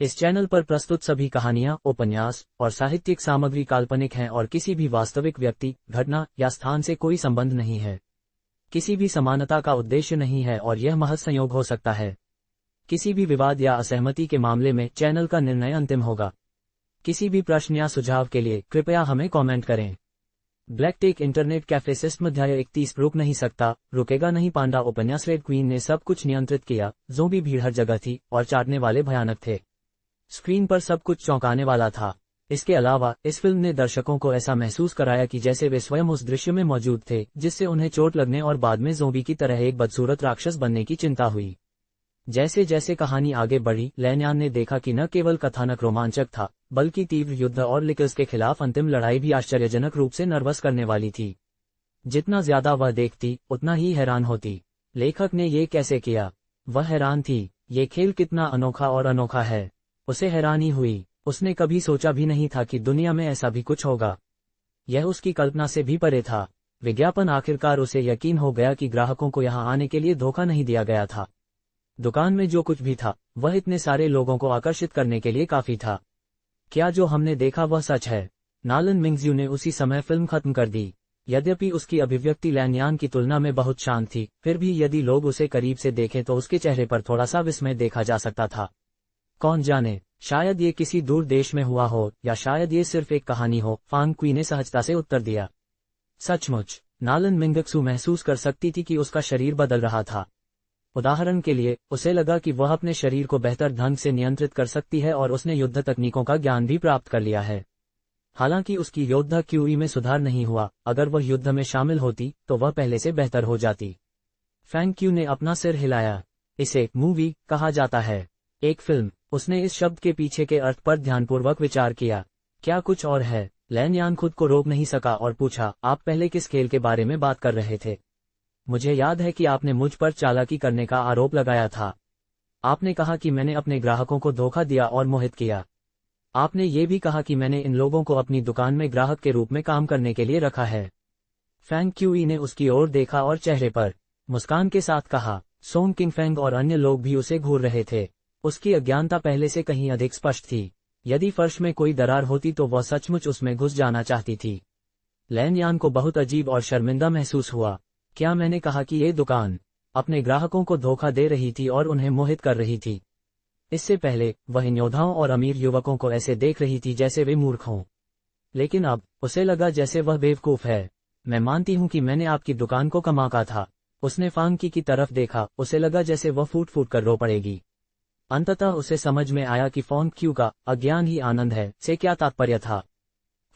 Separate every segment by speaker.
Speaker 1: इस चैनल पर प्रस्तुत सभी कहानियां, उपन्यास और साहित्यिक सामग्री काल्पनिक हैं और किसी भी वास्तविक व्यक्ति, घटना या स्थान से कोई संबंध नहीं है। किसी भी समानता का उद्देश्य नहीं है और यह महज संयोग हो सकता है। किसी भी विवाद या असहमति के मामले में चैनल का निर्णय अंतिम होगा। किसी भी प्रश्न या सुझाव के लिए कृपया हमें कमेंट करें। Black tech internet cafe system अध्याय 31 रुक नहीं सकता, रुकेगा नहीं पांडा उपन्यास। रेड क्वीन ने सब कुछ नियंत्रित किया। ज़ोंबी भीड़ हर जगह थी और चाटने वाले भयानक थे। स्क्रीन पर सब कुछ चौंकाने वाला था। इसके अलावा इस फिल्म ने दर्शकों को ऐसा महसूस कराया कि जैसे वे स्वयं उस दृश्य में मौजूद थे जिससे उन्हें चोट लगने और बाद में ज़ोंबी की तरह एक बदसूरत राक्षस बनने की चिंता हुई। जैसे जैसे कहानी आगे बढ़ी, लैन्यान ने देखा कि न केवल कथानक रोमांचक था, बल्कि तीव्र युद्ध और लिकर्स के खिलाफ अंतिम लड़ाई भी आश्चर्यजनक रूप से नर्वस करने वाली थी। जितना ज्यादा वह देखती, उतना ही हैरान होती। लेखक ने ये कैसे किया? वह हैरान थी। ये खेल कितना अनोखा और अनोखा है। उसे हैरानी हुई। उसने कभी सोचा भी नहीं था कि दुनिया में ऐसा भी कुछ होगा। यह उसकी कल्पना से भी परे था। विज्ञापन आखिरकार उसे यकीन हो गया कि ग्राहकों को यहां आने के लिए धोखा नहीं दिया गया था। दुकान में जो कुछ भी था, वह इतने सारे लोगों को आकर्षित करने के लिए काफी था। क्या जो हमने देखा वह सच है? नालन मिंगज्यू ने उसी समय फिल्म खत्म कर दी। यद्यपि उसकी अभिव्यक्ति लैन्यान की तुलना में बहुत शांत थी, फिर भी यदि लोग उसे करीब से देखें तो उसके चेहरे पर थोड़ा सा विस्मय देखा जा सकता था। कौन जाने, शायद ये किसी दूर देश में हुआ हो या शायद ये सिर्फ एक कहानी हो, फांग क्वी ने सहजता से उत्तर दिया। सचमुच, नालन मिंगक्सू महसूस कर सकती थी कि उसका शरीर बदल रहा था। उदाहरण के लिए, उसे लगा कि वह अपने शरीर को बेहतर ढंग से नियंत्रित कर सकती है और उसने युद्ध तकनीकों का ज्ञान भी प्राप्त कर लिया है। हालांकि उसकी योद्धा क्यूई में सुधार नहीं हुआ। अगर वह युद्ध में शामिल होती तो वह पहले से बेहतर हो जाती। फैंग क्यू ने अपना सिर हिलाया। इसे मूवी कहा जाता है, एक फिल्म। उसने इस शब्द के पीछे के अर्थ पर ध्यानपूर्वक विचार किया। क्या कुछ और है? लैन्यान खुद को रोक नहीं सका और पूछा, आप पहले किस खेल के बारे में बात कर रहे थे? मुझे याद है कि आपने मुझ पर चालाकी करने का आरोप लगाया था। आपने कहा कि मैंने अपने ग्राहकों को धोखा दिया और मोहित किया। आपने ये भी कहा कि मैंने इन लोगों को अपनी दुकान में ग्राहक के रूप में काम करने के लिए रखा है। फैंग क्यूई ने उसकी ओर देखा और चेहरे पर मुस्कान के साथ कहा। सोंग किंगफेंग और अन्य लोग भी उसे घूर रहे थे। उसकी अज्ञानता पहले से कहीं अधिक स्पष्ट थी। यदि फर्श में कोई दरार होती तो वह सचमुच उसमें घुस जाना चाहती थी। लैन्यान को बहुत अजीब और शर्मिंदा महसूस हुआ। क्या मैंने कहा कि ये दुकान अपने ग्राहकों को धोखा दे रही थी और उन्हें मोहित कर रही थी? इससे पहले वह इन योद्धाओं और अमीर युवकों को ऐसे देख रही थी जैसे वे मूर्ख हों। लेकिन अब उसे लगा जैसे वह बेवकूफ है। मैं मानती हूं कि मैंने आपकी दुकान को कमाका था। उसने फांग की तरफ देखा। उसे लगा जैसे वह फूट फूट कर रो पड़ेगी। अंततः उसे समझ में आया कि फॉन्ग क्यू का अज्ञान ही आनंद है से क्या तात्पर्य था।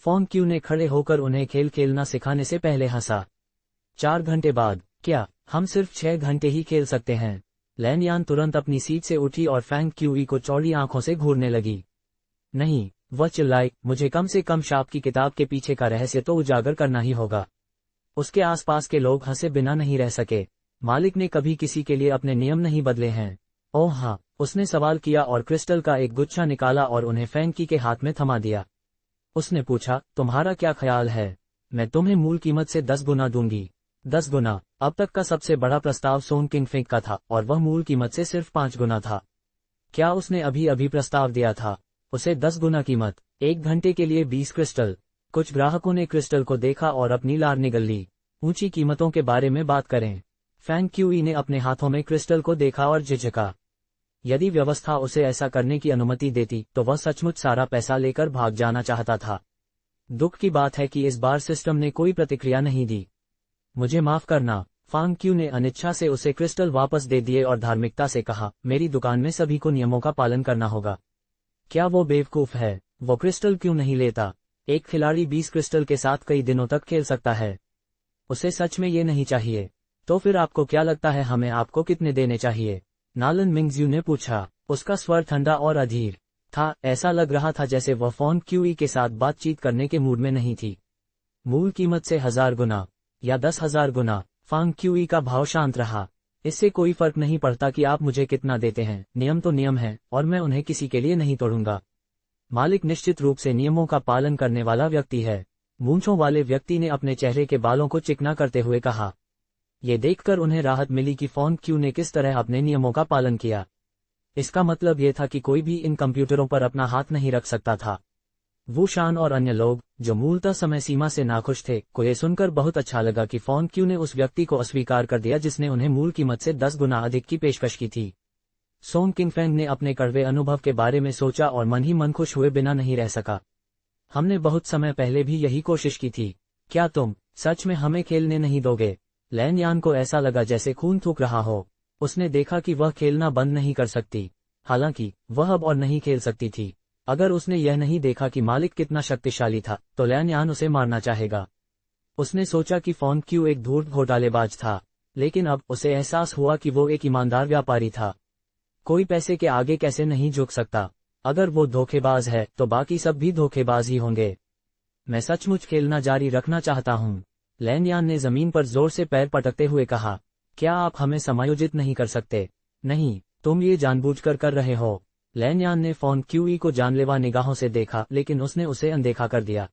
Speaker 1: फॉन्ग क्यू ने खड़े होकर उन्हें खेल खेलना सिखाने से पहले हंसा। 4 घंटे बाद? क्या हम सिर्फ 6 घंटे ही खेल सकते हैं? लैन्यान तुरंत अपनी सीट से उठी और फैंग क्यूई को चौड़ी आंखों से घूरने लगी। नहीं, वह चिल्लाई, मुझे कम से कम शाप की किताब के पीछे का रहस्य तो उजागर करना ही होगा। उसके आसपास के लोग हंसे बिना नहीं रह सके। मालिक ने कभी किसी के लिए अपने नियम नहीं बदले हैं। ओह हाँ, उसने सवाल किया और क्रिस्टल का एक गुच्छा निकाला और उन्हें फैंग के हाथ में थमा दिया। उसने पूछा, तुम्हारा क्या ख्याल है? मैं तुम्हें मूल कीमत से 10 गुना दूंगी। 10 गुना? अब तक का सबसे बड़ा प्रस्ताव सोंग किंगफेंग का था और वह मूल कीमत से सिर्फ 5 गुना था। क्या उसने अभी अभी प्रस्ताव दिया था? उसे 10 गुना कीमत, 1 घंटे के लिए 20 क्रिस्टल। कुछ ग्राहकों ने क्रिस्टल को देखा और अपनी लार निगल ली। ऊंची कीमतों के बारे में बात करें। फैंग क्यूई ने अपने हाथों में क्रिस्टल को देखा और झिझका। यदि व्यवस्था उसे ऐसा करने की अनुमति देती तो वह सचमुच सारा पैसा लेकर भाग जाना चाहता था। दुख की बात है कि इस बार सिस्टम ने कोई प्रतिक्रिया नहीं दी। मुझे माफ करना। फांग क्यू ने अनिच्छा से उसे क्रिस्टल वापस दे दिए और धार्मिकता से कहा, मेरी दुकान में सभी को नियमों का पालन करना होगा। क्या वो बेवकूफ है? वो क्रिस्टल क्यों नहीं लेता? एक खिलाड़ी 20 क्रिस्टल के साथ कई दिनों तक खेल सकता है। उसे सच में ये नहीं चाहिए। तो फिर आपको क्या लगता है हमें आपको कितने देने चाहिए? नालन मिंगज्यू ने पूछा। उसका स्वर ठंडा और अधीर था। ऐसा लग रहा था जैसे वह फॉन्ग क्यूई के साथ बातचीत करने के मूड में नहीं थी। मूल कीमत से 1000 गुना या 10,000 गुना? फांग क्यूई का भाव शांत रहा। इससे कोई फर्क नहीं पड़ता कि आप मुझे कितना देते हैं। नियम तो नियम है और मैं उन्हें किसी के लिए नहीं तोड़ूंगा। मालिक निश्चित रूप से नियमों का पालन करने वाला व्यक्ति है। मूंछों वाले व्यक्ति ने अपने चेहरे के बालों को चिकना करते हुए कहा। ये देखकर उन्हें राहत मिली कि फॉन्ग क्यू ने किस तरह अपने नियमों का पालन किया। इसका मतलब ये था कि कोई भी इन कंप्यूटरों पर अपना हाथ नहीं रख सकता था। वू शान और अन्य लोग, जो मूलतः समय सीमा से नाखुश थे, को ये सुनकर बहुत अच्छा लगा कि फोन क्यू ने उस व्यक्ति को अस्वीकार कर दिया जिसने उन्हें मूल कीमत से 10 गुना अधिक की पेशकश की थी। सोंग किंगफेंग ने अपने कड़वे अनुभव के बारे में सोचा और मन ही मन खुश हुए बिना नहीं रह सका। हमने बहुत समय पहले भी यही कोशिश की थी। क्या तुम सच में हमें खेलने नहीं दोगे? लैन यान को ऐसा लगा जैसे खून थूक रहा हो। उसने देखा कि वह खेलना बंद नहीं कर सकती। हालांकि वह अब और नहीं खेल सकती थी। अगर उसने यह नहीं देखा कि मालिक कितना शक्तिशाली था, तो लैन यान उसे मारना चाहेगा। उसने सोचा कि फोन क्यू एक धूर्त घोटालेबाज था, लेकिन अब उसे एहसास हुआ कि वो एक ईमानदार व्यापारी था। कोई पैसे के आगे कैसे नहीं झुक सकता। अगर वो धोखेबाज है तो बाकी सब भी धोखेबाज ही होंगे। मैं सचमुच खेलना जारी रखना चाहता हूँ। लैन यान ने जमीन पर जोर से पैर पटकते हुए कहा, क्या आप हमें समायोजित नहीं कर सकते? नहीं, तुम ये जानबूझकर कर रहे हो। लैन यान ने फोन क्यूई को जानलेवा निगाहों से देखा, लेकिन उसने उसे अनदेखा कर दिया।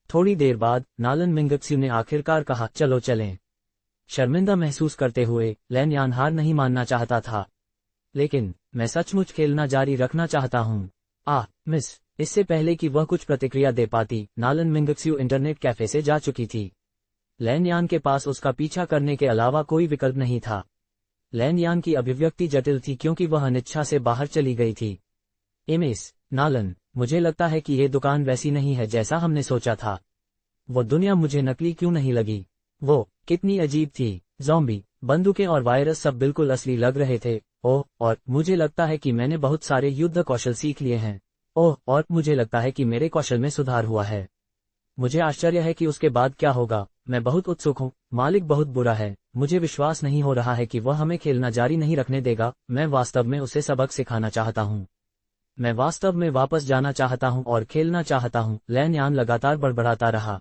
Speaker 1: थोड़ी देर बाद नालन मिंगक्स्यू ने आखिरकार कहा, चलो चलें। शर्मिंदा महसूस करते हुए लैन यान हार नहीं मानना चाहता था। लेकिन मैं सचमुच खेलना जारी रखना चाहता हूँ। मिस। इससे पहले कि वह कुछ प्रतिक्रिया दे पाती, नालन मिंगक्स्यू इंटरनेट कैफे से जा चुकी थी। लैन यान के पास उसका पीछा करने के अलावा कोई विकल्प नहीं था। लैन यान की अभिव्यक्ति जटिल थी क्योंकि वह अनिच्छा से बाहर चली गई थी। मिस नालन, मुझे लगता है कि ये दुकान वैसी नहीं है जैसा हमने सोचा था। वो दुनिया मुझे नकली क्यों नहीं लगी? वो कितनी अजीब थी। ज़ॉम्बी, बंदूकें और वायरस सब बिल्कुल असली लग रहे थे। ओह, और मुझे लगता है कि मैंने बहुत सारे युद्ध कौशल सीख लिए हैं। ओह, और मुझे लगता है कि मेरे कौशल में सुधार हुआ है। मुझे आश्चर्य है कि उसके बाद क्या होगा। मैं बहुत उत्सुक हूँ। मालिक बहुत बुरा है। मुझे विश्वास नहीं हो रहा है कि वह हमें खेलना जारी नहीं रखने देगा। मैं वास्तव में उसे सबक सिखाना चाहता हूँ। मैं वास्तव में वापस जाना चाहता हूँ और खेलना चाहता हूँ। लैन यान लगातार बड़बड़ाता रहा।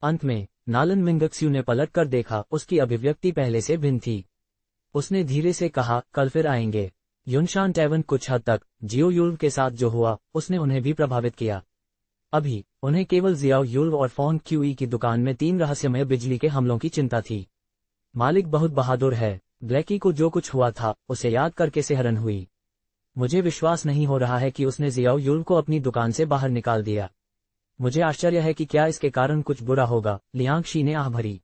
Speaker 1: अंत में नालन मिंगक्स्यू ने पलट कर देखा। उसकी अभिव्यक्ति पहले से भिन्न थी। उसने धीरे से कहा, कल फिर आएंगे। युनशान टैवन कुछ हद तक जियो युल्व के साथ जो हुआ उसने उन्हें भी प्रभावित किया। अभी उन्हें केवल जियाओ युल्व और फोन क्यूई की दुकान में 3 रहस्यमय बिजली के हमलों की चिंता थी। मालिक बहुत बहादुर है। ब्लैकी को जो कुछ हुआ था उसे याद करके सिहरन हुई। मुझे विश्वास नहीं हो रहा है कि उसने जियाओ युल्व को अपनी दुकान से बाहर निकाल दिया। मुझे आश्चर्य है कि क्या इसके कारण कुछ बुरा होगा। लियांगशी ने आह भरी।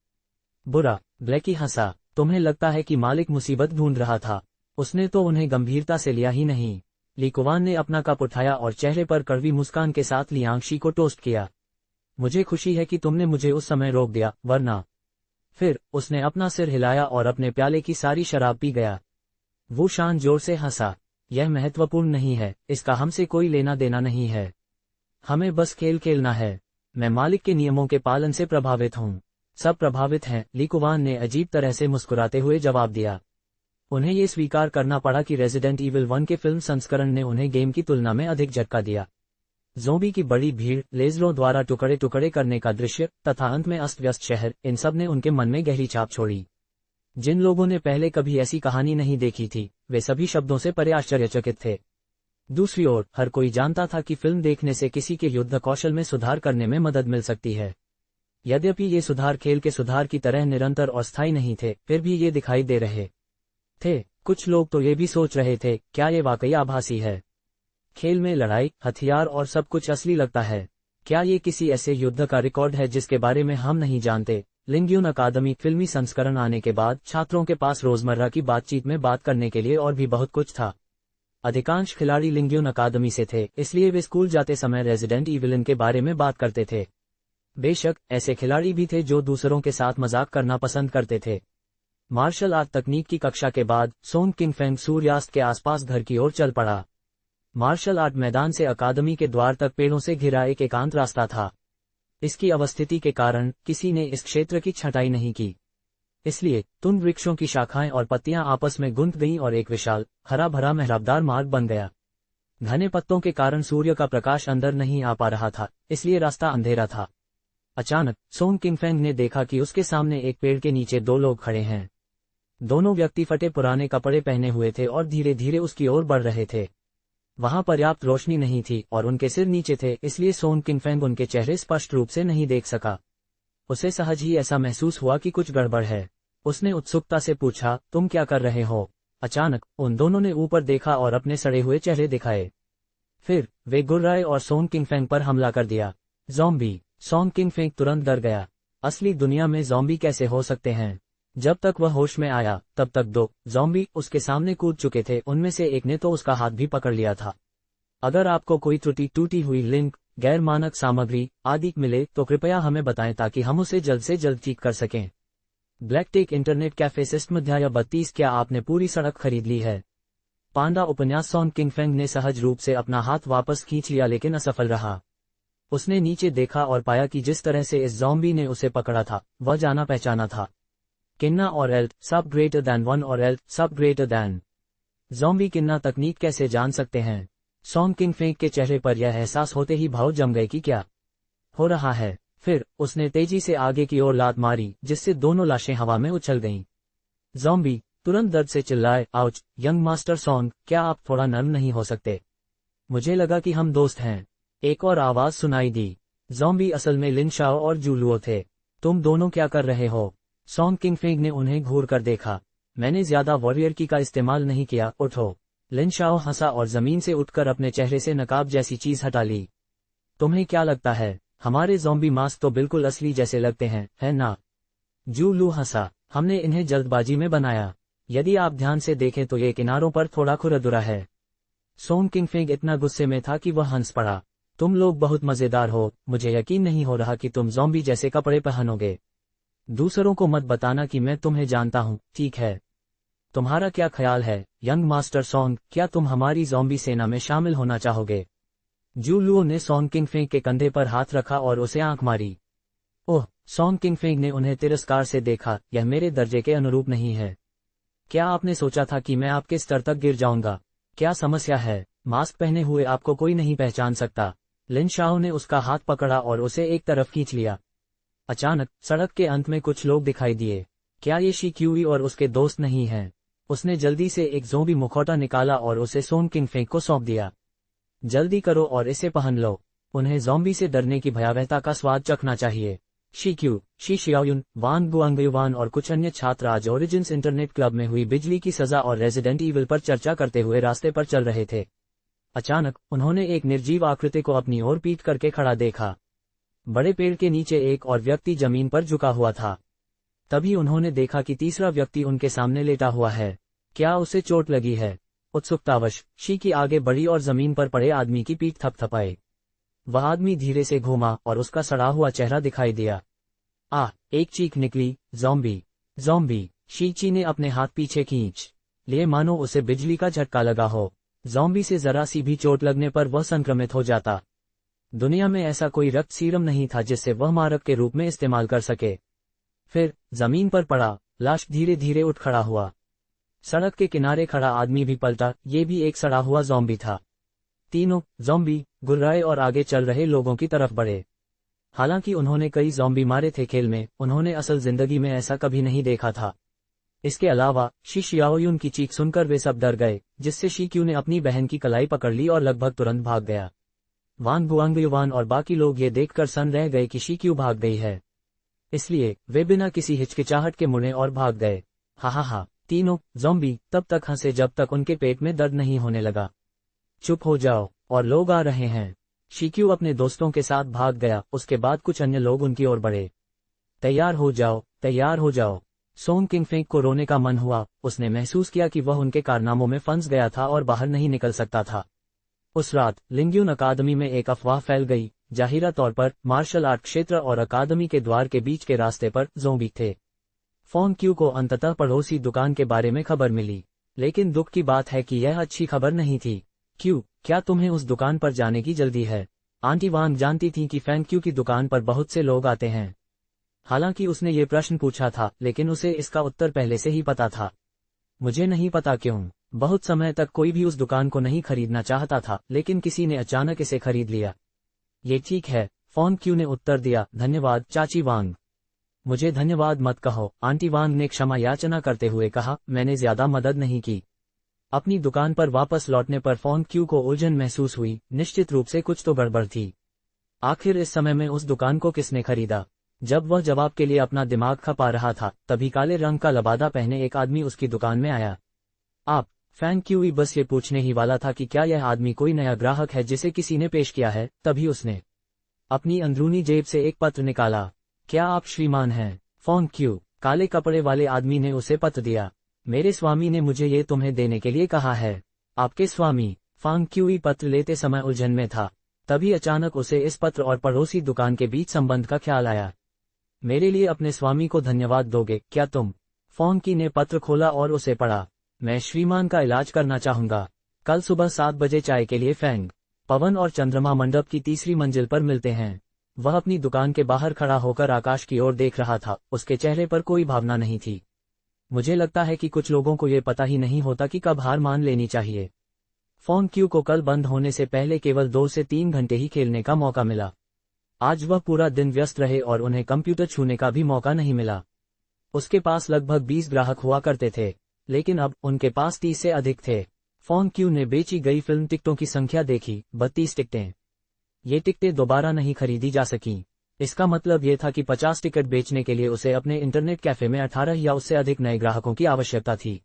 Speaker 1: बुरा? ब्लैकी हंसा। तुम्हें लगता है कि मालिक मुसीबत ढूंढ रहा था? उसने तो उन्हें गंभीरता से लिया ही नहीं। ली कुवान ने अपना कप उठाया और चेहरे पर कड़वी मुस्कान के साथ लियांगशी को टोस्ट किया। मुझे खुशी है कि तुमने मुझे उस समय रोक दिया, वरना। फिर उसने अपना सिर हिलाया और अपने प्याले की सारी शराब पी गया। वो शान जोर से हंसा। यह महत्वपूर्ण नहीं है, इसका हमसे कोई लेना देना नहीं है। हमें बस खेल खेलना है। मैं मालिक के नियमों के पालन से प्रभावित हूँ। सब प्रभावित हैं, ली कुवान ने अजीब तरह से मुस्कुराते हुए जवाब दिया। उन्हें ये स्वीकार करना पड़ा कि रेजिडेंट ईविल 1 के फिल्म संस्करण ने उन्हें गेम की तुलना में अधिक झटका दिया। ज़ोंबी की बड़ी भीड़, लेजरों द्वारा टुकड़े टुकड़े करने का दृश्य तथा अंत में अस्त व्यस्त शहर, इन सब ने उनके मन में गहरी छाप छोड़ी। जिन लोगों ने पहले कभी ऐसी कहानी नहीं देखी थी, वे सभी शब्दों से परे आश्चर्यचकित थे। दूसरी ओर हर कोई जानता था कि फिल्म देखने से किसी के युद्ध कौशल में सुधार करने में मदद मिल सकती है। यद्यपि ये सुधार खेल के सुधार की तरह निरंतर और स्थायी नहीं थे, फिर भी ये दिखाई दे रहे थे। कुछ लोग तो ये भी सोच रहे थे, क्या ये वाकई आभासी है? खेल में लड़ाई, हथियार और सब कुछ असली लगता है। क्या ये किसी ऐसे युद्ध का रिकॉर्ड है जिसके बारे में हम नहीं जानते? लिंग्यून अकादमी फिल्मी संस्करण आने के बाद छात्रों के पास रोजमर्रा की बातचीत में बात करने के लिए और भी बहुत कुछ था। अधिकांश खिलाड़ी लिंग्यून अकादमी से थे, इसलिए वे स्कूल जाते समय रेजिडेंट ईविल के बारे में बात करते थे। बेशक ऐसे खिलाड़ी भी थे जो दूसरों के साथ मजाक करना पसंद करते थे। मार्शल आर्ट तकनीक की कक्षा के बाद सोंग किंगफेंग सूर्यास्त के आसपास घर की ओर चल पड़ा। मार्शल आर्ट मैदान से अकादमी के द्वार तक पेड़ों से घिरा एक एकांत रास्ता था। इसकी अवस्थिति के कारण किसी ने इस क्षेत्र की छंटाई नहीं की, इसलिए तुन वृक्षों की शाखाएं और पत्तियां आपस में गुंथ गईं और एक विशाल हरा भरा मेहराबदार मार्ग बन गया। घने पत्तों के कारण सूर्य का प्रकाश अंदर नहीं आ पा रहा था, इसलिए रास्ता अंधेरा था। अचानक सोंग किंगफेंग ने देखा कि उसके सामने एक पेड़ के नीचे 2 लोग खड़े हैं। दोनों व्यक्ति फटे पुराने कपड़े पहने हुए थे और धीरे धीरे उसकी ओर बढ़ रहे थे। वहां पर्याप्त रोशनी नहीं थी और उनके सिर नीचे थे, इसलिए सोंग किंगफेंग उनके चेहरे स्पष्ट रूप से नहीं देख सका। उसे सहज ही ऐसा महसूस हुआ कि कुछ गड़बड़ है। उसने उत्सुकता से पूछा, तुम क्या कर रहे हो? अचानक उन दोनों ने ऊपर देखा और अपने सड़े हुए चेहरे दिखाए। फिर वे गुर्राए और सोन किंगफेंग पर हमला कर दिया। ज़ॉम्बी। सोन किंगफेंग तुरंत डर गया। असली दुनिया में ज़ॉम्बी कैसे हो सकते हैं? जब तक वह होश में आया तब तक 2 ज़ॉम्बी उसके सामने कूद चुके थे। उनमें से एक ने तो उसका हाथ भी पकड़ लिया था। अगर आपको कोई त्रुटि, टूटी हुई लिंक, गैर मानक सामग्री आदि मिले तो कृपया हमें बताएं ताकि हम उसे जल्द से जल्द ठीक कर सकें। ब्लैकटेक इंटरनेट कैफे सिस्टम अध्याय 32। क्या आपने पूरी सड़क खरीद ली है? पांडा उपन्यास। सोन किंगफेंग ने सहज रूप से अपना हाथ वापस खींच लिया लेकिन असफल रहा। उसने नीचे देखा और पाया कि जिस तरह से इस ज़ॉम्बी ने उसे पकड़ा था वह जाना पहचाना था। किन्ना और एल्ट सब ग्रेटर दैन 1 और एल्ट सब ग्रेटर दैन। ज़ॉम्बी किन्ना तकनीक कैसे जान सकते हैं? सोन किंगफेंग के चेहरे पर यह एहसास होते ही भाव जम गए कि क्या हो रहा है। फिर उसने तेजी से आगे की ओर लात मारी जिससे दोनों लाशें हवा में उछल गईं। ज़ॉम्बी तुरंत दर्द से चिल्लाए, आउच! यंग मास्टर सोन, क्या आप थोड़ा नर्म नहीं हो सकते? मुझे लगा कि हम दोस्त हैं। एक और आवाज सुनाई दी। ज़ॉम्बी असल में लिन शाओ और जूलुओ थे। तुम दोनों क्या कर रहे हो? सोन किंगफेंग ने उन्हें घूर कर देखा। मैंने ज्यादा वॉरियर की का इस्तेमाल नहीं किया, उठो। लिन शाओ हंसा और जमीन से उठकर अपने चेहरे से नकाब जैसी चीज हटा ली। तुम्हें क्या लगता है, हमारे ज़ॉम्बी मास्क तो बिल्कुल असली जैसे लगते हैं, है ना? जूलू हंसा। हमने इन्हें जल्दबाजी में बनाया। यदि आप ध्यान से देखें तो ये किनारों पर थोड़ा खुरदुरा है। सोन किंगफेंग इतना गुस्से में था कि वह हंस पड़ा। तुम लोग बहुत मजेदार हो। मुझे यकीन नहीं हो रहा कि तुम ज़ॉम्बी जैसे कपड़े पहनोगे। दूसरों को मत बताना कि मैं तुम्हें जानता हूं, ठीक है? तुम्हारा क्या ख्याल है यंग मास्टर सोन, क्या तुम हमारी ज़ॉम्बी सेना में शामिल होना चाहोगे? जूलुओ ने सोन किंगफेंग के कंधे पर हाथ रखा और उसे आंख मारी। ओह! सोन किंगफेंग ने उन्हें तिरस्कार से देखा। यह मेरे दर्जे के अनुरूप नहीं है। क्या आपने सोचा था कि मैं आपके स्तर तक गिर जाऊंगा? क्या समस्या है? मास्क पहने हुए आपको कोई नहीं पहचान सकता। लिन शाओ ने उसका हाथ पकड़ा और उसे एक तरफ खींच लिया। अचानक सड़क के अंत में कुछ लोग दिखाई दिए। क्या ये शी और उसके दोस्त नहीं हैं? उसने जल्दी से एक ज़ॉम्बी मुखौटा निकाला और उसे सोन किंगफेंग को सौंप दिया। जल्दी करो और इसे पहन लो। उन्हें ज़ॉम्बी से डरने की भयावहता का स्वाद चखना चाहिए। शी शियाओयुन, वान गुआंगयुवान और कुछ अन्य छात्र आज ओरिजिन्स इंटरनेट क्लब में हुई बिजली की सजा और रेजिडेंट ईविल पर चर्चा करते हुए रास्ते पर चल रहे थे। अचानक उन्होंने एक निर्जीव आकृति को अपनी ओर पीट करके खड़ा देखा। बड़े पेड़ के नीचे एक और व्यक्ति जमीन पर झुका हुआ था। तभी उन्होंने देखा कि तीसरा व्यक्ति उनके सामने लेटा हुआ है। क्या उसे चोट लगी है? उत्सुकतावश शी की आगे बढ़ी और जमीन पर पड़े आदमी की पीठ थपथपाई। वह आदमी धीरे से घूमा और उसका सड़ा हुआ चेहरा दिखाई दिया। एक चीख निकली, ज़ॉम्बी! ज़ॉम्बी! शी ने अपने हाथ पीछे खींच लिए मानो उसे बिजली का झटका लगा हो। ज़ॉम्बी से जरा सी भी चोट लगने पर वह संक्रमित हो जाता। दुनिया में ऐसा कोई रक्त सीरम नहीं था जिससे वह मारक के रूप में इस्तेमाल कर सके। फिर जमीन पर पड़ा, लाश धीरे धीरे उठ खड़ा हुआ। सड़क के किनारे खड़ा आदमी भी पलटा, ये भी एक सड़ा हुआ ज़ॉम्बी था। तीनों ज़ॉम्बी गुर्राए और आगे चल रहे लोगों की तरफ बढ़े। हालांकि उन्होंने कई ज़ॉम्बी मारे थे खेल में, उन्होंने असल जिंदगी में ऐसा कभी नहीं देखा था। इसके अलावा शी शियाओयुन की चीख सुनकर वे सब डर गए, जिससे शी क्यू ने अपनी बहन की कलाई पकड़ ली और लगभग तुरंत भाग गया। वान गुआंगयुवान और बाकी लोग ये देखकर सन्न रह गए कि शी क्यू भाग गई है। इसलिए वे बिना किसी हिचकिचाहट के मुड़े और भाग गए। हा। तीनों ज़ॉम्बी तब तक हंसे जब तक उनके पेट में दर्द नहीं होने लगा। चुप हो जाओ, और लोग आ रहे हैं। शी क्यू अपने दोस्तों के साथ भाग गया। उसके बाद कुछ अन्य लोग उनकी ओर बढ़े। तैयार हो जाओ, तैयार हो जाओ। सोन किंगफेंग को रोने का मन हुआ। उसने महसूस किया कि वह उनके कारनामों में फंस गया था और बाहर नहीं निकल सकता था। उस रात लिंग्यून अकादमी में एक अफवाह फैल गई। जाहिरा तौर पर मार्शल आर्ट क्षेत्र और अकादमी के द्वार के बीच के रास्ते पर ज़ॉम्बी थे। फोन क्यू को अंततः पड़ोसी दुकान के बारे में खबर मिली, लेकिन दुख की बात है कि यह अच्छी खबर नहीं थी। क्यू, क्या तुम्हें उस दुकान पर जाने की जल्दी है? आंटी वांग जानती थी कि फैन क्यू की दुकान पर बहुत से लोग आते हैं। हालांकि उसने ये प्रश्न पूछा था, लेकिन उसे इसका उत्तर पहले से ही पता था। मुझे नहीं पता क्यों। बहुत समय तक कोई भी उस दुकान को नहीं खरीदना चाहता था, लेकिन किसी ने अचानक इसे खरीद लिया। ये ठीक है, फोन क्यू ने उत्तर दिया। धन्यवाद चाची वांग। मुझे धन्यवाद मत कहो, आंटी वांग ने क्षमा याचना करते हुए कहा। मैंने ज्यादा मदद नहीं की। अपनी दुकान पर वापस लौटने पर फोन क्यू को उलझन महसूस हुई। निश्चित रूप से कुछ तो गड़बड़ थी। आखिर इस समय में उस दुकान को किसने खरीदा? जब वह जवाब के लिए अपना दिमाग खपा रहा था, तभी काले रंग का लबादा पहने एक आदमी उसकी दुकान में आया। आप फैंग क्यूई बस ये पूछने ही वाला था कि क्या यह आदमी कोई नया ग्राहक है जिसे किसी ने पेश किया है, तभी उसने अपनी अंदरूनी जेब से एक पत्र निकाला। क्या आप श्रीमान हैं? फॉन्ग क्यू, काले कपड़े वाले आदमी ने उसे पत्र दिया। मेरे स्वामी ने मुझे ये तुम्हें देने के लिए कहा है। आपके स्वामी? फॉन्ग क्यूई पत्र लेते समय उलझन में था। तभी अचानक उसे इस पत्र और पड़ोसी दुकान के बीच संबंध का ख्याल आया। मेरे लिए अपने स्वामी को धन्यवाद दोगे क्या तुम? फॉन्ग की ने पत्र खोला और उसे पढ़ा। मैं श्रीमान का इलाज करना चाहूंगा। कल सुबह 7 बजे चाय के लिए फैंग, पवन और चंद्रमा मंडप की तीसरी मंजिल पर मिलते हैं। वह अपनी दुकान के बाहर खड़ा होकर आकाश की ओर देख रहा था। उसके चेहरे पर कोई भावना नहीं थी। मुझे लगता है कि कुछ लोगों को ये पता ही नहीं होता कि कब हार मान लेनी चाहिए। फॉन्ग क्यू को कल बंद होने से पहले केवल 2 से 3 घंटे ही खेलने का मौका मिला। आज वह पूरा दिन व्यस्त रहे और उन्हें कंप्यूटर छूने का भी मौका नहीं मिला। उसके पास लगभग 20 ग्राहक हुआ करते थे, लेकिन अब उनके पास 30 से अधिक थे। फॉन्ग क्यू ने बेची गई फिल्म टिकटों की संख्या देखी, 32 टिकटें। ये टिकटें दोबारा नहीं खरीदी जा सकीं। इसका मतलब ये था कि 50 टिकट बेचने के लिए उसे अपने इंटरनेट कैफे में 18 या उससे अधिक नए ग्राहकों की आवश्यकता थी।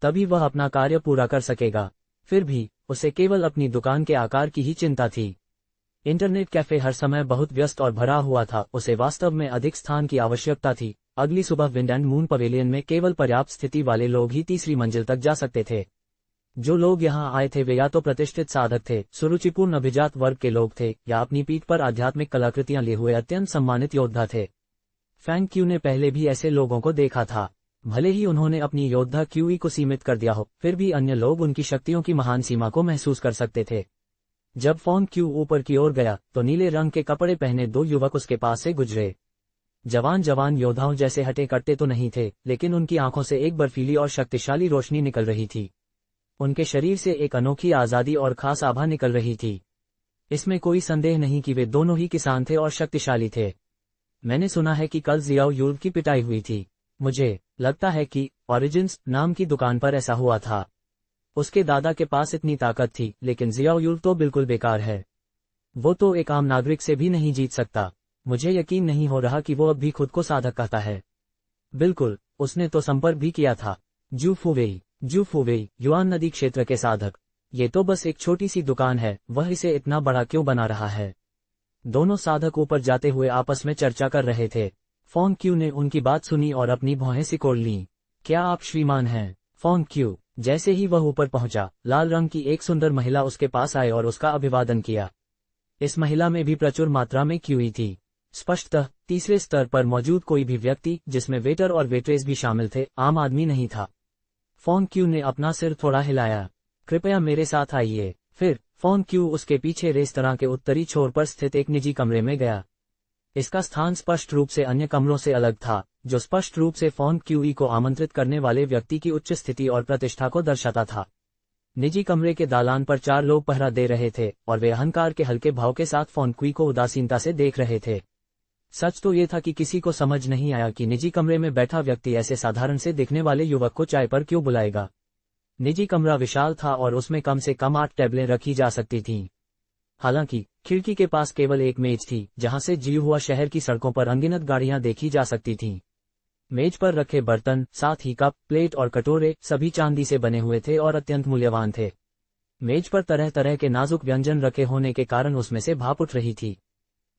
Speaker 1: तभी वह अपना कार्य पूरा कर सकेगा। फिर भी उसे केवल अपनी दुकान के आकार की ही चिंता थी। इंटरनेट कैफे हर समय बहुत व्यस्त और भरा हुआ था। उसे वास्तव में अधिक स्थान की आवश्यकता थी। अगली सुबह विंड एंड मून पवेलियन में केवल पर्याप्त स्थिति वाले लोग ही तीसरी मंजिल तक जा सकते थे। जो लोग यहाँ आए थे वे या तो प्रतिष्ठित साधक थे, सुरुचिपूर्ण अभिजात वर्ग के लोग थे, या अपनी पीठ पर आध्यात्मिक कलाकृतियां लिए हुए अत्यंत सम्मानित योद्धा थे। फैंग क्यू ने पहले भी ऐसे लोगों को देखा था। भले ही उन्होंने अपनी योद्धा क्यूई को सीमित कर दिया हो, फिर भी अन्य लोग उनकी शक्तियों की महान सीमा को महसूस कर सकते थे। जब फॉन्ग क्यू ऊपर की ओर गया तो नीले रंग के कपड़े पहने 2 युवक उसके पास से गुजरे। जवान योद्धाओं जैसे हटे कटते तो नहीं थे, लेकिन उनकी आंखों से एक बर्फीली और शक्तिशाली रोशनी निकल रही थी। उनके शरीर से एक अनोखी आजादी और खास आभा निकल रही थी। इसमें कोई संदेह नहीं कि वे दोनों ही किसान थे और शक्तिशाली थे। मैंने सुना है कि कल जियाओ यूल की पिटाई हुई थी। मुझे लगता है कि ओरिजिन्स नाम की दुकान पर ऐसा हुआ था। उसके दादा के पास इतनी ताकत थी, लेकिन जियाओ यूल तो बिल्कुल बेकार है। वो तो एक आम नागरिक से भी नहीं जीत सकता। मुझे यकीन नहीं हो रहा कि वो अब भी खुद को साधक कहता है। बिल्कुल, उसने तो संपर्क भी किया था। जू फुवेई, युआन नदी क्षेत्र के साधक। ये तो बस एक छोटी सी दुकान है, वह इसे इतना बड़ा क्यों बना रहा है? दोनों साधक ऊपर जाते हुए आपस में चर्चा कर रहे थे। फॉन्ग क्यू ने उनकी बात सुनी और अपनी भौहें सिकोड़ लीं। क्या आप श्रीमान हैं? फॉन्ग क्यू। जैसे ही वह ऊपर पहुंचा, लाल रंग की एक सुंदर महिला उसके पास आई और उसका अभिवादन किया। इस महिला में भी प्रचुर मात्रा में क्यूई थी। स्पष्टतः तीसरे स्तर पर मौजूद कोई भी व्यक्ति, जिसमें वेटर और वेट्रेस भी शामिल थे, आम आदमी नहीं था। फॉन्ग क्यू ने अपना सिर थोड़ा हिलाया। कृपया मेरे साथ आइए। फिर फॉन्ग क्यू उसके पीछे रेस्तरां के उत्तरी छोर पर स्थित एक निजी कमरे में गया। इसका स्थान स्पष्ट रूप से अन्य कमरों से अलग था, जो स्पष्ट रूप से फॉन्ग क्यूई को आमंत्रित करने वाले व्यक्ति की उच्च स्थिति और प्रतिष्ठा को दर्शाता था। निजी कमरे के दालान पर 4 लोग पहरा दे रहे थे और वे अहंकार के हल्के भाव के साथ फॉन्ग क्यूई को उदासीनता से देख रहे थे। सच तो ये था कि किसी को समझ नहीं आया कि निजी कमरे में बैठा व्यक्ति ऐसे साधारण से दिखने वाले युवक को चाय पर क्यों बुलाएगा। निजी कमरा विशाल था और उसमें कम से कम 8 टेबलें रखी जा सकती थीं। हालांकि खिड़की के पास केवल एक मेज थी, जहां से जियुहुआ शहर की सड़कों पर अनगिनत गाड़ियां देखी जा सकती थीं। मेज पर रखे बर्तन, साथ ही कप, प्लेट और कटोरे सभी चांदी से बने हुए थे और अत्यंत मूल्यवान थे। मेज पर तरह तरह के नाजुक व्यंजन रखे होने के कारण उसमें से भाप उठ रही थी।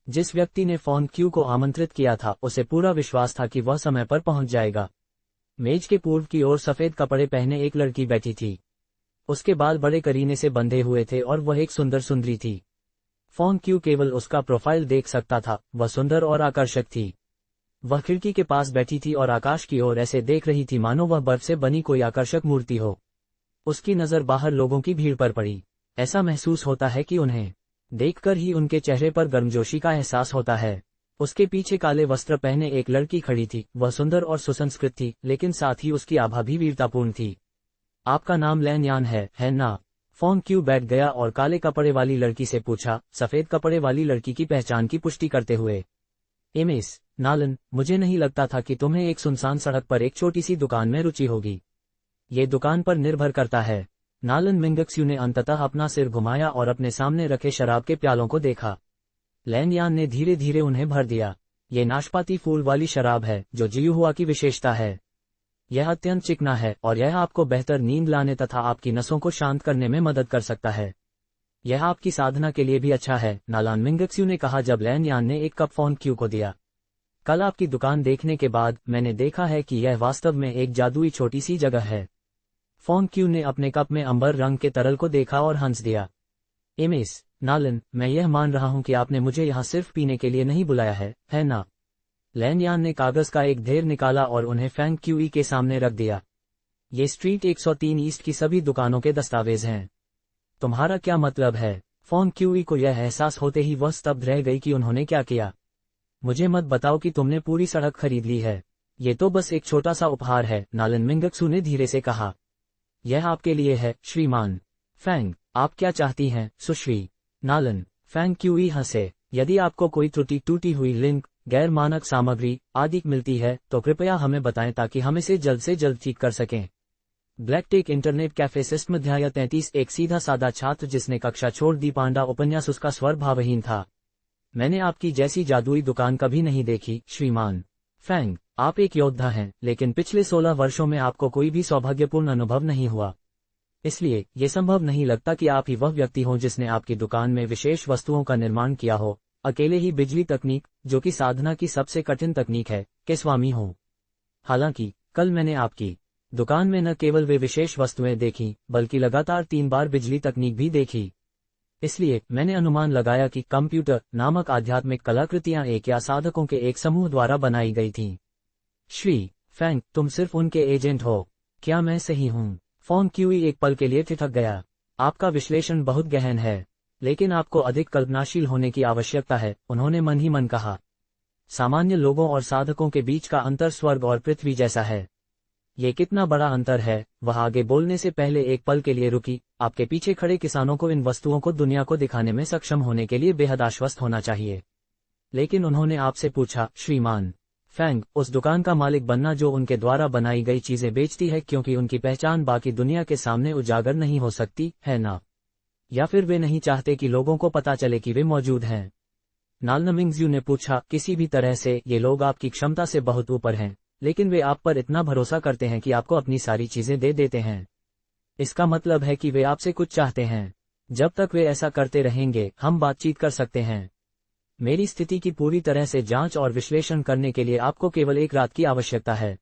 Speaker 1: जिस व्यक्ति ने फॉन्ग क्यू को आमंत्रित किया था, उसे पूरा विश्वास था कि वह समय पर पहुंच जाएगा। मेज के पूर्व की ओर सफेद कपड़े पहने एक लड़की बैठी थी। उसके बाल बड़े करीने से बंधे हुए थे और वह एक सुंदर सुंदरी थी। फॉन्ग क्यू केवल उसका प्रोफाइल देख सकता था। वह सुंदर और आकर्षक थी। वह खिड़की के पास बैठी थी और आकाश की ओर ऐसे देख रही थी मानो वह बर्फ से बनी कोई आकर्षक मूर्ति हो। उसकी नजर बाहर लोगों की भीड़ पर पड़ी। ऐसा महसूस होता है कि उन्हें देखकर ही उनके चेहरे पर गर्मजोशी का एहसास होता है। उसके पीछे काले वस्त्र पहने एक लड़की खड़ी थी। वह सुंदर और सुसंस्कृत थी, लेकिन साथ ही उसकी आभा भी वीरतापूर्ण थी। आपका नाम लैन यान है ना? फॉन्ग क्यू बैठ गया और काले कपड़े वाली लड़की से पूछा, सफेद कपड़े वाली लड़की की पहचान की पुष्टि करते हुए। एमिस नालन, मुझे नहीं लगता था कि तुम्हें एक सुनसान सड़क पर एक छोटी सी दुकान में रुचि होगी। ये दुकान पर निर्भर करता है। नालन मिंगक्स्यू ने अंततः अपना सिर घुमाया और अपने सामने रखे शराब के प्यालों को देखा। लैन यान ने धीरे धीरे उन्हें भर दिया। ये नाशपाती फूल वाली शराब है, जो जियुहुआ की विशेषता है। यह अत्यंत चिकना है और यह आपको बेहतर नींद लाने तथा आपकी नसों को शांत करने में मदद कर सकता है। यह आपकी साधना के लिए भी अच्छा है, नालान मिंगक्सू ने कहा जब लैन यान ने एक कप फोन क्यू को दिया। कल आपकी दुकान देखने के बाद मैंने देखा है कि यह वास्तव में एक जादुई छोटी सी जगह है। फोन क्यू ने अपने कप में अंबर रंग के तरल को देखा और हंस दिया। एमिस, नालन, मैं यह मान रहा हूं कि आपने मुझे यहां सिर्फ पीने के लिए नहीं बुलाया है ना? लैन यान ने कागज का एक ढेर निकाला और उन्हें फैंग क्यूई के सामने रख दिया। ये स्ट्रीट 103 ईस्ट की सभी दुकानों के दस्तावेज हैं। तुम्हारा क्या मतलब है? फोन क्यूई को यह एहसास होते ही वह स्तब्ध रह गई कि उन्होंने क्या किया। मुझे मत बताओ कि तुमने पूरी सड़क खरीद ली है। ये तो बस एक छोटा सा उपहार है, नालन मिंगक्सू ने धीरे से कहा। यह आपके लिए है, श्रीमान फैंग। आप क्या चाहती हैं, सुश्री? नालन। फैंग क्यूई हंसे। यदि आपको कोई त्रुटि, टूटी हुई लिंक, गैर मानक सामग्री आदि मिलती है तो कृपया हमें बताएं ताकि हम इसे जल्द से जल्द ठीक कर सकें। ब्लैकटेक इंटरनेट कैफे सिस्टम अध्याय 33। एक सीधा सादा छात्र जिसने कक्षा छोड़ दी। पांडा उपन्यास। उसका स्वर भावहीन था। मैंने आपकी जैसी जादुई दुकान कभी नहीं देखी, श्रीमान फैंग। आप एक योद्धा हैं, लेकिन पिछले 16 वर्षों में आपको कोई भी सौभाग्यपूर्ण अनुभव नहीं हुआ। इसलिए ये संभव नहीं लगता कि आप ही वह व्यक्ति हों जिसने आपकी दुकान में विशेष वस्तुओं का निर्माण किया हो, अकेले ही बिजली तकनीक, जो कि साधना की सबसे कठिन तकनीक है, के स्वामी हो। हालांकि कल मैंने आपकी दुकान में न केवल वे विशेष वस्तुएं देखीं, बल्कि लगातार 3 बार बिजली तकनीक भी देखी। इसलिए मैंने अनुमान लगाया कि कंप्यूटर नामक आध्यात्मिक कलाकृतियां एक या साधकों के एक समूह द्वारा बनाई गई थीं। श्री फैंग, तुम सिर्फ उनके एजेंट हो। क्या मैं सही हूं? फोन क्यूई एक पल के लिए ठिठक गया। आपका विश्लेषण बहुत गहन है, लेकिन आपको अधिक कल्पनाशील होने की आवश्यकता है, उन्होंने मन ही मन कहा। सामान्य लोगों और साधकों के बीच का अंतर स्वर्ग और पृथ्वी जैसा है। ये कितना बड़ा अंतर है? वह आगे बोलने से पहले एक पल के लिए रुकी। आपके पीछे खड़े किसानों को इन वस्तुओं को दुनिया को दिखाने में सक्षम होने के लिए बेहद आश्वस्त होना चाहिए। लेकिन उन्होंने आपसे पूछा, श्रीमान फैंग, उस दुकान का मालिक बनना जो उनके द्वारा बनाई गई चीजें बेचती है क्योंकि उनकी पहचान बाकी दुनिया के सामने उजागर नहीं हो सकती है ना? या फिर वे नहीं चाहते कि लोगों को पता चले कि वे मौजूद हैं? नालन मिंगक्सू ने पूछा। किसी भी तरह से ये लोग आपकी क्षमता से बहुत ऊपर हैं, लेकिन वे आप पर इतना भरोसा करते हैं कि आपको अपनी सारी चीजें दे देते हैं। इसका मतलब है कि वे आपसे कुछ चाहते हैं। जब तक वे ऐसा करते रहेंगे, हम बातचीत कर सकते हैं। मेरी स्थिति की पूरी तरह से जांच और विश्लेषण करने के लिए आपको केवल एक रात की आवश्यकता है।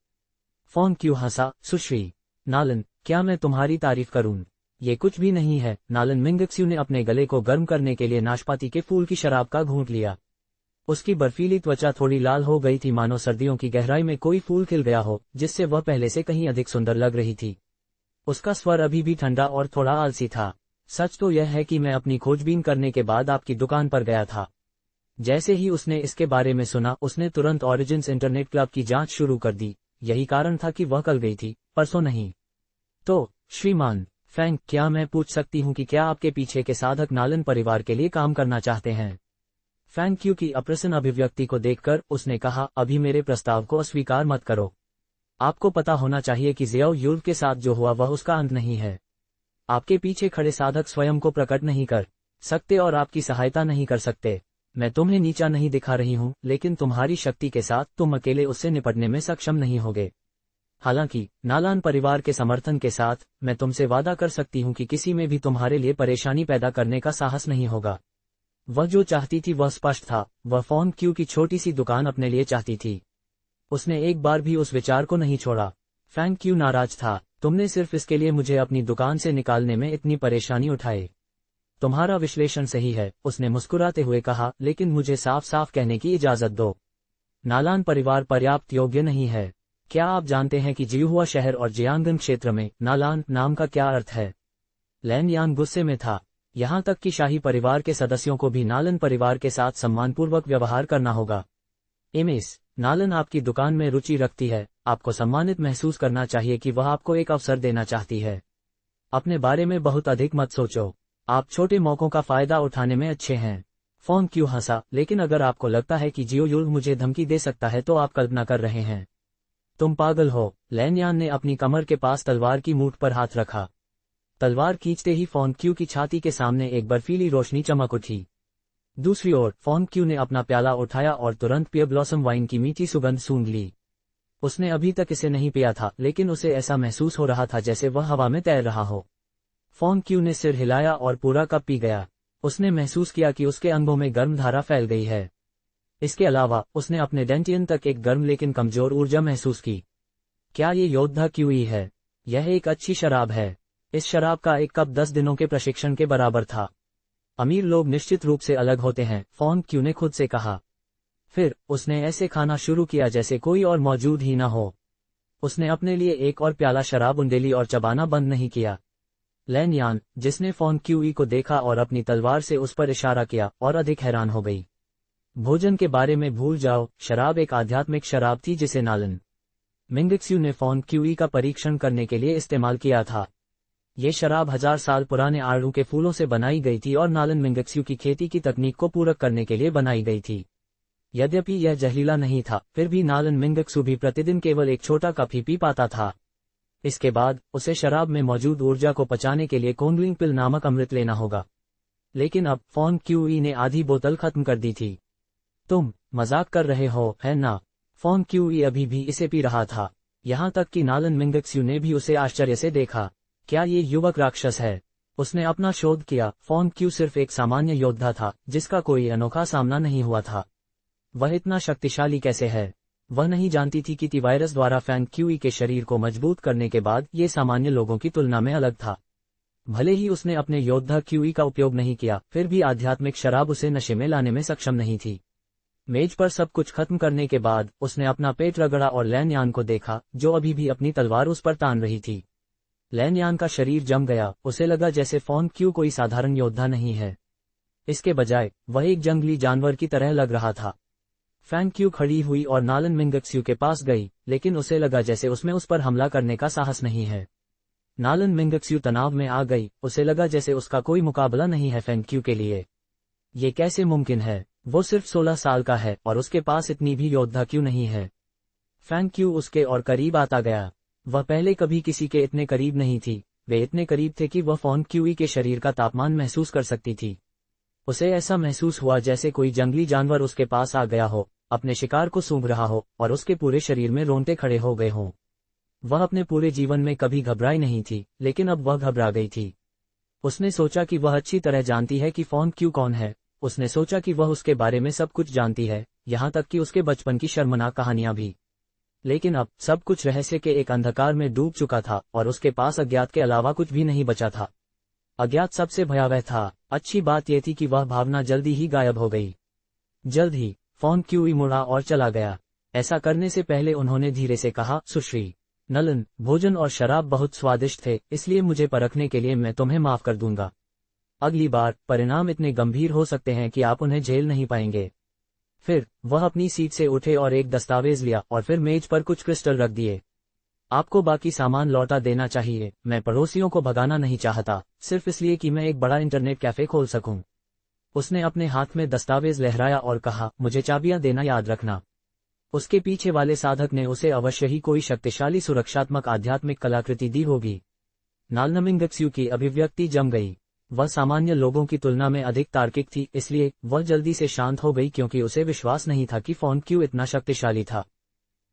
Speaker 1: फोन क्यों हंसा। सुश्री नालन, क्या मैं तुम्हारी तारीफ करूं? ये कुछ भी नहीं है। नालन मिंगक्सू ने अपने गले को गर्म करने के लिए नाशपाती के फूल की शराब का घूंट लिया। उसकी बर्फीली त्वचा थोड़ी लाल हो गई थी, मानो सर्दियों की गहराई में कोई फूल खिल गया हो, जिससे वह पहले से कहीं अधिक सुंदर लग रही थी। उसका स्वर अभी भी ठंडा और थोड़ा आलसी था। सच तो यह है कि मैं अपनी खोजबीन करने के बाद आपकी दुकान पर गया था। जैसे ही उसने इसके बारे में सुना, उसने तुरंत ओरिजिन्स इंटरनेट क्लब की जांच शुरू कर दी। यही कारण था कि वह कल गई थी, परसों नहीं। तो श्रीमान फैंग, क्या मैं पूछ सकती हूं कि क्या आपके पीछे के साधक नालन परिवार के लिए काम करना चाहते हैं? फैंग क्यू की अप्रसन्न अभिव्यक्ति को देखकर उसने कहा, अभी मेरे प्रस्ताव को अस्वीकार मत करो। आपको पता होना चाहिए कि ज़ियाओ युल्फ के साथ जो हुआ वह उसका अंत नहीं है। आपके पीछे खड़े साधक स्वयं को प्रकट नहीं कर सकते और आपकी सहायता नहीं कर सकते। मैं तुम्हें नीचा नहीं दिखा रही हूं, लेकिन तुम्हारी शक्ति के साथ तुम अकेले उससे निपटने में सक्षम नहीं होगे। हालांकि नालान परिवार के समर्थन के साथ मैं तुमसे वादा कर सकती हूं कि किसी में भी तुम्हारे लिए परेशानी पैदा करने का साहस नहीं होगा। वह जो चाहती थी वह स्पष्ट था। वह फोन क्यू की छोटी सी दुकान अपने लिए चाहती थी। उसने एक बार भी उस विचार को नहीं छोड़ा। फैंग क्यू नाराज था। तुमने सिर्फ इसके लिए मुझे अपनी दुकान से निकालने में इतनी परेशानी उठाई। तुम्हारा विश्लेषण सही है, उसने मुस्कुराते हुए कहा, लेकिन मुझे साफ साफ कहने की इजाजत दो। नालान परिवार पर्याप्त योग्य नहीं है। क्या आप जानते हैं कि जियुहुआ शहर और जियांगन क्षेत्र में नालान नाम का क्या अर्थ है? लैन यान गुस्से में था। यहां तक कि शाही परिवार के सदस्यों को भी नालन परिवार के साथ सम्मानपूर्वक व्यवहार करना होगा। एमिस, नालन आपकी दुकान में रुचि रखती है। आपको सम्मानित महसूस करना चाहिए कि वह आपको एक अवसर देना चाहती है। अपने बारे में बहुत अधिक मत सोचो। आप छोटे मौकों का फायदा उठाने में अच्छे हैं। फोन क्यों हंसा, लेकिन अगर आपको लगता है कि जियो युल्फ मुझे धमकी दे सकता है तो आप कल्पना कर रहे हैं। तुम पागल हो। लैन यान ने अपनी कमर के पास तलवार की मूठ पर हाथ रखा। तलवार खींचते ही फोन क्यू की छाती के सामने एक बर्फीली रोशनी चमक उठी। दूसरी ओर फोन क्यू ने अपना प्याला उठाया और तुरंत पियर ब्लॉसम वाइन की मीठी सुगंध सूंघ ली। उसने अभी तक इसे नहीं पिया था, लेकिन उसे ऐसा महसूस हो रहा था जैसे वह हवा में तैर रहा हो। फोन क्यू ने सिर हिलाया और पूरा कप पी गया। उसने महसूस किया कि उसके अंगों में गर्म धारा फैल गई है। इसके अलावा उसने अपने डेंटियन तक एक गर्म लेकिन कमजोर ऊर्जा महसूस की। क्या ये योद्धा क्यूई है? यह एक अच्छी शराब है। इस शराब का एक कप 10 दिनों के प्रशिक्षण के बराबर था। अमीर लोग निश्चित रूप से अलग होते हैं, फोन क्यू ने खुद से कहा। फिर उसने ऐसे खाना शुरू किया जैसे कोई और मौजूद ही न हो। उसने अपने लिए एक और प्याला शराब उंडेली और चबाना बंद नहीं किया। लैन यान, जिसने फोन क्यूई को देखा और अपनी तलवार से उस पर इशारा किया, और अधिक हैरान हो गई। भोजन के बारे में भूल जाओ, शराब एक आध्यात्मिक शराब थी जिसे नालन मिंगक्स्यू ने फोन क्यूई का परीक्षण करने के लिए इस्तेमाल किया था। ये शराब 1000 साल पुराने आड़ू के फूलों से बनाई गई थी और नालन मिंगक्स्यू की खेती की तकनीक को पूरक करने के लिए बनाई गई थी। यद्यपि यह जहरीला नहीं था, फिर भी नालन मिंगक्स्यू भी प्रतिदिन केवल एक छोटा कप ही पी पाता था। इसके बाद उसे शराब में मौजूद ऊर्जा को पचाने के लिए कोंगलिंग पिल नामक अमृत लेना होगा। लेकिन अब फोन क्यूई ने आधी बोतल खत्म कर दी थी। तुम मजाक कर रहे हो, है ना? फोन क्यूई अभी भी इसे पी रहा था। यहाँ तक कि नालन मिंगक्स्यू ने भी उसे आश्चर्य से देखा। क्या ये युवक राक्षस है? उसने अपना शोध किया। फोन क्यू सिर्फ एक सामान्य योद्धा था, जिसका कोई अनोखा सामना नहीं हुआ था। वह इतना शक्तिशाली कैसे है? वह नहीं जानती थी कि वायरस द्वारा फैन क्यूई के शरीर को मजबूत करने के बाद ये सामान्य लोगों की तुलना में अलग था। भले ही उसने अपने योद्धा क्यूई का उपयोग नहीं किया, फिर भी आध्यात्मिक शराब उसे नशे में लाने में सक्षम नहीं थी। मेज पर सब कुछ खत्म करने के बाद उसने अपना पेट रगड़ा और लैन यान को देखा, जो अभी भी अपनी तलवार उस पर तान रही थी। लैन यान का शरीर जम गया। उसे लगा जैसे फोन क्यू कोई साधारण योद्धा नहीं है। इसके बजाय वह एक जंगली जानवर की तरह लग रहा था। फैन क्यू खड़ी हुई और नालन मिंगक्स्यू के पास गई, लेकिन उसे लगा जैसे उसमें उस पर हमला करने का साहस नहीं है। नालन मिंगक्स्यू तनाव में आ गई। उसे लगा जैसे उसका कोई मुकाबला नहीं है फैन क्यू के लिए। ये कैसे मुमकिन है? वो सिर्फ 16 साल का है और उसके पास इतनी भी योद्धा क्यों नहीं है? फैन क्यू उसके और करीब आता गया। वह पहले कभी किसी के इतने करीब नहीं थी। वे इतने करीब थे कि वह फोन क्यूई के शरीर का तापमान महसूस कर सकती थी। उसे ऐसा महसूस हुआ जैसे कोई जंगली जानवर उसके पास आ गया हो, अपने शिकार को सूंघ रहा हो और उसके पूरे शरीर में रोंगटे खड़े हो गए हों। वह अपने पूरे जीवन में कभी घबराई नहीं थी, लेकिन अब वह घबरा गई थी। उसने सोचा कि वह अच्छी तरह जानती है कि फोन क्यू कौन है। उसने सोचा कि वह उसके बारे में सब कुछ जानती है, यहाँ तक कि उसके बचपन की शर्मनाक कहानियां भी। लेकिन अब सब कुछ रहस्य के एक अंधकार में डूब चुका था और उसके पास अज्ञात के अलावा कुछ भी नहीं बचा था। अज्ञात सबसे भयावह था। अच्छी बात यह थी कि वह भावना जल्दी ही गायब हो गई। जल्द ही फोन क्यूई मुड़ा और चला गया। ऐसा करने से पहले उन्होंने धीरे से कहा, सुश्री नलन, भोजन और शराब बहुत स्वादिष्ट थे, इसलिए मुझे परखने के लिए मैं तुम्हें माफ कर दूंगा। अगली बार परिणाम इतने गंभीर हो सकते हैं कि आप उन्हें झेल नहीं पाएंगे। फिर वह अपनी सीट से उठे और एक दस्तावेज लिया और फिर मेज पर कुछ क्रिस्टल रख दिए। आपको बाकी सामान लौटा देना चाहिए। मैं पड़ोसियों को भगाना नहीं चाहता, सिर्फ इसलिए कि मैं एक बड़ा इंटरनेट कैफे खोल सकूं। उसने अपने हाथ में दस्तावेज लहराया और कहा, मुझे चाबियां देना याद रखना। उसके पीछे वाले साधक ने उसे अवश्य ही कोई शक्तिशाली सुरक्षात्मक आध्यात्मिक कलाकृति दी होगी। नालन मिंगक्स्यू की अभिव्यक्ति जम गई। वह सामान्य लोगों की तुलना में अधिक तार्किक थी, इसलिए वह जल्दी से शांत हो गई क्योंकि उसे विश्वास नहीं था कि फोन क्यू इतना शक्तिशाली था।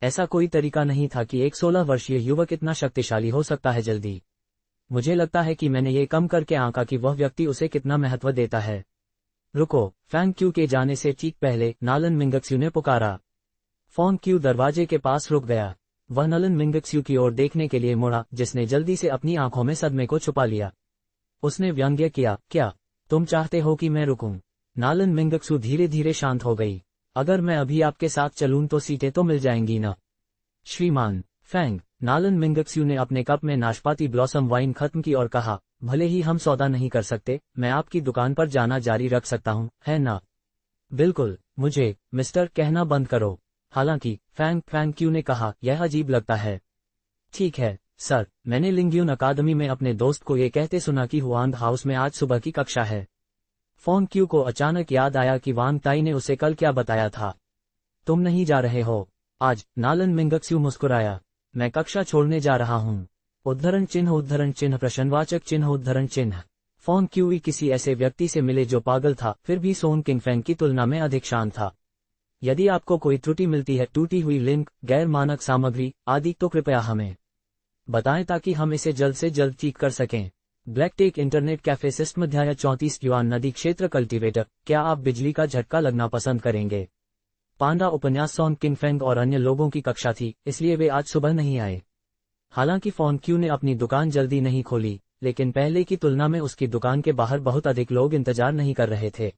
Speaker 1: ऐसा कोई तरीका नहीं था कि एक 16 वर्षीय युवक इतना शक्तिशाली हो सकता है जल्दी। मुझे लगता है कि मैंने ये कम करके आंका कि वह व्यक्ति उसे कितना महत्व देता है। रुको, फैन क्यू के जाने से ठीक पहले नालन मिंगक्स्यू ने पुकारा। फोन क्यू दरवाजे के पास रुक गया। वह नलन मिंगक्स्यू की ओर देखने के लिए मुड़ा, जिसने जल्दी से अपनी आंखों में सदमे को छुपा लिया। उसने व्यंग्य किया, क्या तुम चाहते हो कि मैं रुकूं? नालन मिंगक्स्यू धीरे धीरे शांत हो गई। अगर मैं अभी आपके साथ चलूं तो सीटें तो मिल जाएंगी ना? श्रीमान फैंग, नालन मिंगक्स्यू ने अपने कप में नाशपाती ब्लॉसम वाइन खत्म की और कहा, भले ही हम सौदा नहीं कर सकते, मैं आपकी दुकान पर जाना जारी रख सकता हूं, है ना? बिल्कुल, मुझे मिस्टर कहना बंद करो। हालांकि फैंग क्यू ने कहा, यह अजीब लगता है। ठीक है सर, मैंने लिंग्यून अकादमी में अपने दोस्त को ये कहते सुना कि हुआंग हाउस में आज सुबह की कक्षा है। फोन क्यू को अचानक याद आया कि वांग ताई ने उसे कल क्या बताया था। तुम नहीं जा रहे हो आज? नालन मिंगक्स्यू मुस्कुराया, मैं कक्षा छोड़ने जा रहा हूँ। उद्धरण चिन्ह प्रश्नवाचक चिन्ह उद्धरण चिन्ह। फोन क्यूई किसी ऐसे व्यक्ति से मिले जो पागल था, फिर भी सोन किंग फैंग की तुलना में अधिक शांत था। यदि आपको कोई त्रुटि मिलती है, टूटी हुई लिंक, गैर मानक सामग्री आदि, तो कृपया हमें बताएं ताकि हम इसे जल्द से जल्द ठीक कर सकें। ब्लैकटेक इंटरनेट कैफे सिस्टम अध्याय 34 युआन नदी क्षेत्र कल्टीवेटर। क्या आप बिजली का झटका लगना पसंद करेंगे? पांडा उपन्यास सॉन किंगफेंग और अन्य लोगों की कक्षा थी, इसलिए वे आज सुबह नहीं आए। हालांकि फोन क्यू ने अपनी दुकान जल्दी नहीं खोली, लेकिन पहले की तुलना में उसकी दुकान के बाहर बहुत अधिक लोग इंतजार नहीं कर रहे थे।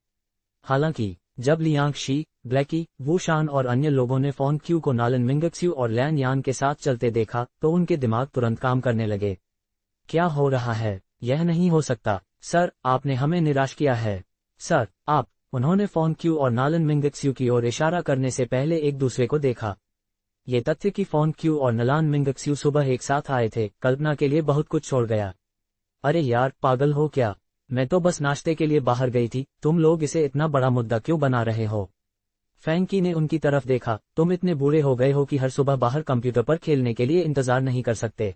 Speaker 1: हालांकि जब लियांग शी, ब्लैकी, वू शान और अन्य लोगों ने फोन क्यू को नालन मिंगक्स्यू और लैन यान के साथ चलते देखा तो उनके दिमाग तुरंत काम करने लगे। क्या हो रहा है? यह नहीं हो सकता। सर, आपने हमें निराश किया है। सर, आप। उन्होंने फोन क्यू और नालन मिंगक्स्यू की ओर इशारा करने से पहले एक दूसरे को देखा। ये तथ्य कि फोन क्यू और नलान मिंगक्स्यू सुबह एक साथ आए थे, कल्पना के लिए बहुत कुछ छोड़ गया। अरे यार, पागल हो क्या? मैं तो बस नाश्ते के लिए बाहर गई थी, तुम लोग इसे इतना बड़ा मुद्दा क्यों बना रहे हो? फैंकी ने उनकी तरफ देखा। तुम इतने बूढ़े हो गए हो कि हर सुबह बाहर कंप्यूटर पर खेलने के लिए इंतजार नहीं कर सकते।